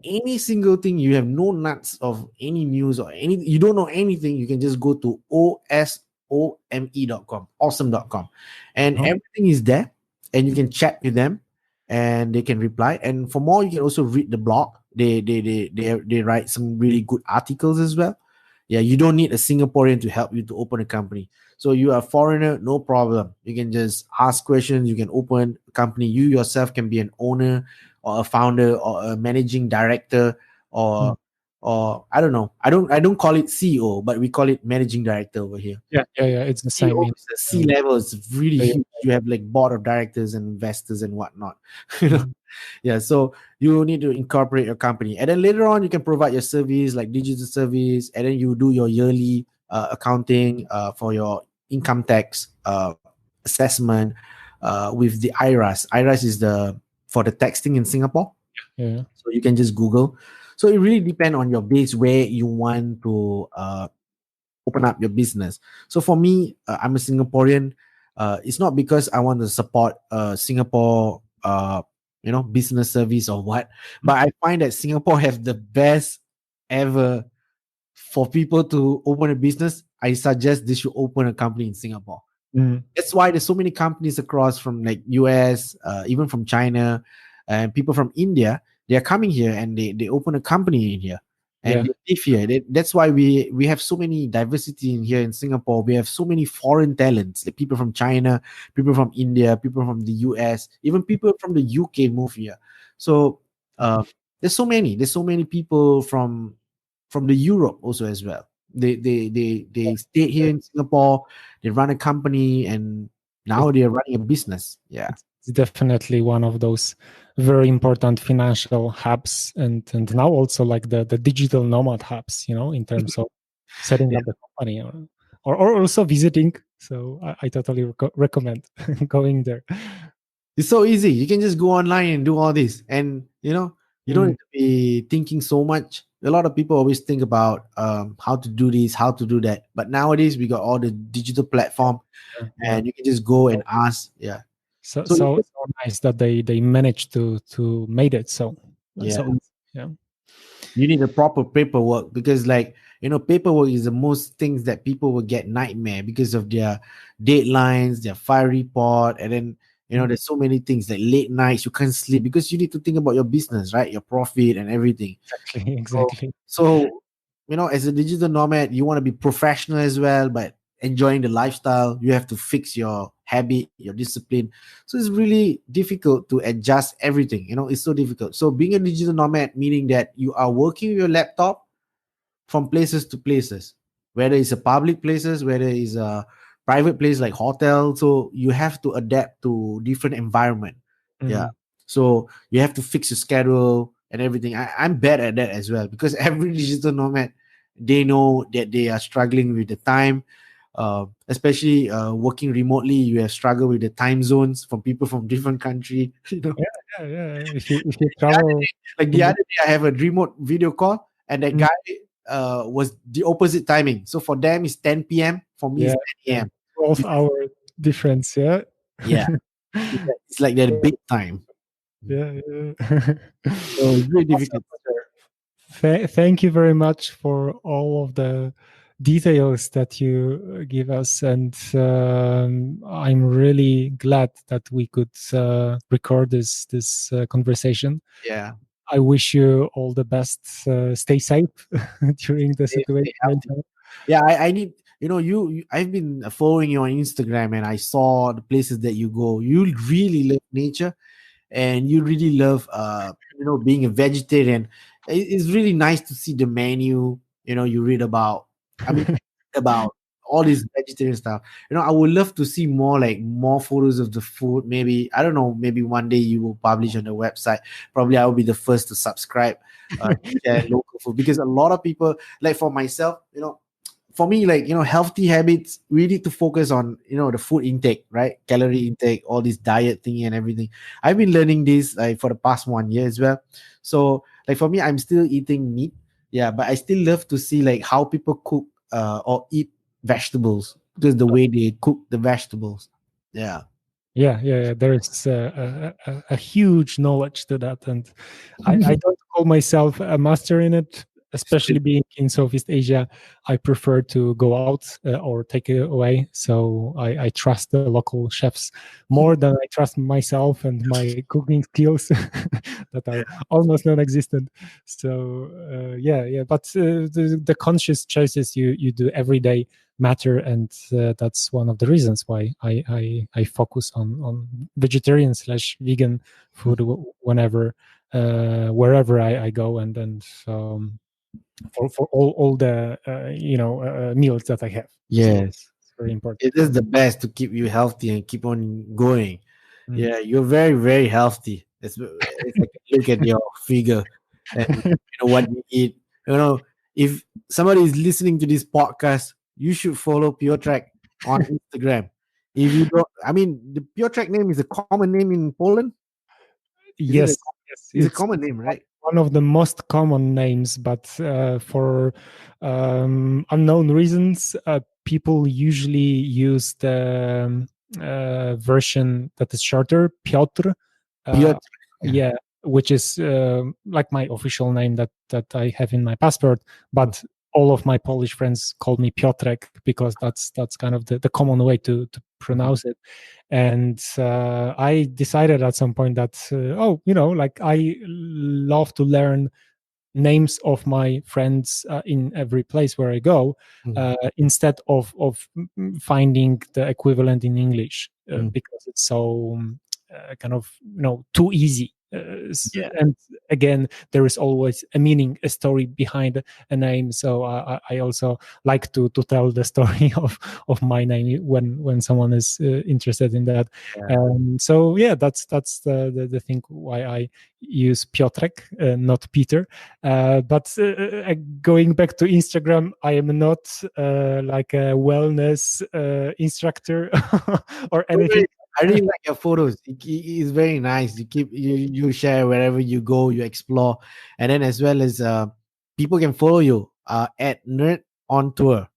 S2: any single thing, you have no nuts of any news or any, you don't know anything, you can just go to osome.com, awesome.com, and
S1: Oh.
S2: everything is there, and you can chat with them and they can reply. And for more, you can also read the blog. They write some really good articles as well. Yeah, you don't need a Singaporean to help you to open a company. So you are a foreigner, no problem, you can just ask questions, you can open a company. You yourself can be an owner or a founder or a managing director,
S1: Mm.
S2: or I don't know. I don't call it CEO, but we call it managing director over here.
S1: Yeah, yeah, yeah. It's the same
S2: CEO
S1: in
S2: is the C level. It's really
S1: the
S2: huge. You have like board of directors and investors and whatnot. you know,
S1: Mhm.
S2: yeah. So you need to incorporate your company, and then later on you can provide your service like digital service, and then you do your yearly accounting for your income tax assessment with the IRAS. IRAS is the for the taxing in Singapore.
S1: Yeah.
S2: So you can just Google. So it really depends on your base where you want to open up your business. So for me, I'm a Singaporean. It's not because I want to support Singapore, business service or what, but I find that Singapore have the best ever for people to open a business. I suggest they should open a company in Singapore.
S1: Mm.
S2: That's why there's so many companies across from like US, even from China, and people from India. They are coming here and they open a company in here and
S1: Yeah.
S2: they live here. That's why we have so many diversity in here in Singapore. We have so many foreign talents, like people from China, people from India, people from the US, even people from the UK move here. So uh, there's so many people from the Europe also as well. They stay here in Singapore. They run a company, and
S1: It's,
S2: now they are running a business. Yeah,
S1: it's definitely one of those very important financial hubs, and now also like the digital nomad hubs, in terms of setting
S2: yeah.
S1: up the company, or also visiting. So I totally recommend going there.
S2: It's so easy. You can just go online and do all this, and you don't
S1: Mm.
S2: need to be thinking so much. A lot of people always think about how to do this, how to do that, but nowadays we got all the digital platform,
S1: Yeah, yeah.
S2: and you can just go and ask. Yeah.
S1: So
S2: So
S1: so so nice that they managed to made it
S2: yeah.
S1: so easy. Yeah.
S2: You need a proper paperwork, because paperwork is the most things that people will get nightmare because of their deadlines, their file report, and then
S1: Mm.
S2: there's so many things like late nights, you can't sleep because you need to think about your business, right? Your profit and everything.
S1: Exactly.
S2: So,
S1: Exactly.
S2: as a digital nomad, you want to be professional as well, but enjoying the lifestyle. You have to fix your habit, your discipline. So it's really difficult to adjust everything. It's so difficult. So being a digital nomad, meaning that you are working with your laptop from places to places, whether it's a public places, whether it's a private place like hotel. So you have to adapt to different environment. Yeah.
S1: Mm.
S2: So you have to fix your schedule and everything. I'm bad at that as well, because every digital nomad, they know that they are struggling with the time. Especially working remotely, you have struggled with the time zones from people from different country.
S1: Yeah, yeah, yeah. If you travel
S2: Like the
S1: in
S2: other day, I have a remote video call, and that
S1: mm,
S2: guy was the opposite timing. So for them, it's 10 p.m. For me,
S1: yeah,
S2: it's
S1: yeah,
S2: 10 a.m.
S1: 12-hour difference. Yeah.
S2: Yeah, it's like that big time.
S1: Yeah, yeah.
S2: So it's very
S1: Awesome.
S2: difficult.
S1: Thank you very much for all of the details that you give us, and I'm really glad that we could record this conversation.
S2: Yeah,
S1: I wish you all the best. Stay safe during the situation
S2: stay
S1: right
S2: healthy.
S1: now.
S2: Yeah, I need, I've been following you on Instagram, and I saw the places that you go. You really love nature, and you really love being a vegetarian. It's really nice to see the menu. You read about, I mean, about all this vegetarian stuff. I would love to see more photos of the food. Maybe, I don't know, maybe one day you will publish on the website. Probably I will be the first to subscribe, to share local food, because a lot of people, like for myself, for me, like, healthy habits, we need to focus on, the food intake, right? Calorie intake, all this diet thing and everything. I've been learning this like for the past 1 year as well. So like for me, I'm still eating meat, yeah, but I still love to see like how people cook or eat vegetables, because the way they cook the vegetables. Yeah.
S1: Yeah. There's a huge knowledge to that, and I don't call myself a master in it. Especially being in Southeast Asia, I prefer to go out or take it away. So I trust the local chefs more than I trust myself and my cooking skills that are almost non-existent. So yeah. But the conscious choices you do every day matter, and that's one of the reasons why I focus on vegetarian / vegan food whenever wherever I go, and for all the meals that I have. So
S2: Yes.
S1: it's very important
S2: It
S1: for
S2: is
S1: me.
S2: the best to keep you healthy and keep on going.
S1: Mm.
S2: Yeah, you're very, very healthy. It's like look at your figure and what you eat. If somebody is listening to this podcast, you should follow Pure Track on Instagram. If you don't, I mean, the Pure Track name is a common name in Poland. Is it?
S1: Yes, yes,
S2: It's a
S1: it's
S2: common name, right?
S1: one of the most common names, but for unknown reasons, people usually use the version that is shorter, Piotr.
S2: Pure
S1: Uh,
S2: Track. Yeah.
S1: yeah, which is like my official name that I have in my passport, but all of my Polish friends call me Piotrek because that's kind of the common way to
S2: Mhm.
S1: pronounce it. And I decided at some point that like I love to learn names of my friends in every place where I go,
S2: Mhm.
S1: instead of finding the equivalent in English,
S2: Mhm.
S1: because it's so kind of too easy.
S2: Yeah.
S1: And again, there is always a meaning, a story behind a name. So I also like to tell the story of my name when someone is interested in that.
S2: Yeah.
S1: So yeah, that's the thing why I use Piotrek, not Peter. But going back to Instagram, I am not like a wellness instructor or
S2: Don't worry,
S1: anything.
S2: I really like your photos. It's very nice. You share wherever you go, you explore, and then as well as people can follow you at Nerd on Tour,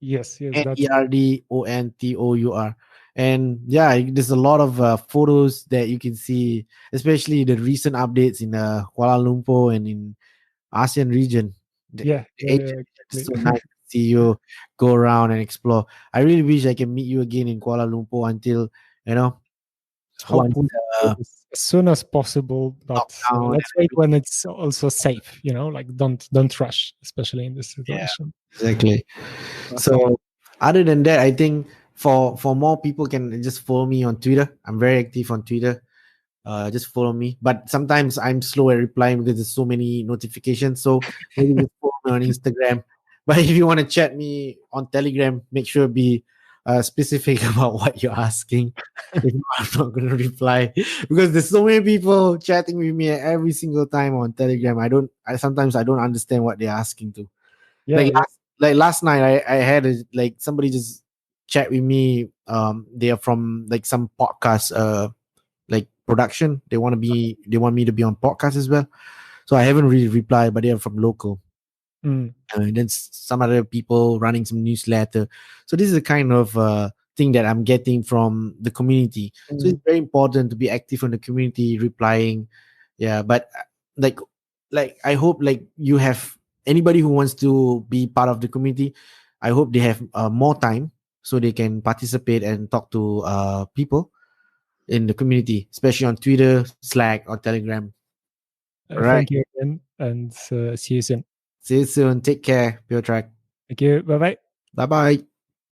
S1: Yes, that's
S2: NERDONTOUR, and yeah, there's a lot of photos that you can see, especially the recent updates in Kuala Lumpur and in ASEAN region, the Asian region. It's so nice
S1: exactly.
S2: to see you go around and explore. I really wish I can meet you again in Kuala Lumpur until you know once
S1: Hopefully
S2: uh,
S1: as soon as possible, but
S2: lockdown and
S1: let's wait when
S2: everything.
S1: it's also safe. Like don't rush, especially in this
S2: Yeah,
S1: situation.
S2: exactly.
S1: Awesome.
S2: So other than that, I think for more people can just follow me on Twitter. I'm very active on Twitter. Just follow me. But sometimes I'm slow at replying because there's so many notifications. So maybe just follow me on Instagram. But if you want to chat me on Telegram, make sure be specific about what you're asking. If not, I'm not going to reply because there's so many people chatting with me every single time on Telegram. Sometimes I don't understand what they're asking to.
S1: Yeah, yeah.
S2: Like last night, I had like somebody just chat with me. They are from like some podcast like production. They want me to be on podcast as well. So I haven't really replied, but they are from local.
S1: Mm,
S2: And then some other people running some newsletter. So this is the kind of thing that I'm getting from the community. So it's
S1: mm.
S2: very important to be active on the community, replying. Yeah, but like I hope like you have anybody who wants to be part of the community. I hope they have more time so they can participate and talk to people in the community, especially on Twitter, Slack, or Telegram. All right.
S1: Thank you again, and see you soon.
S2: See you soon. Take care. Pure Track.
S1: Thank you. Bye bye.
S2: Bye bye.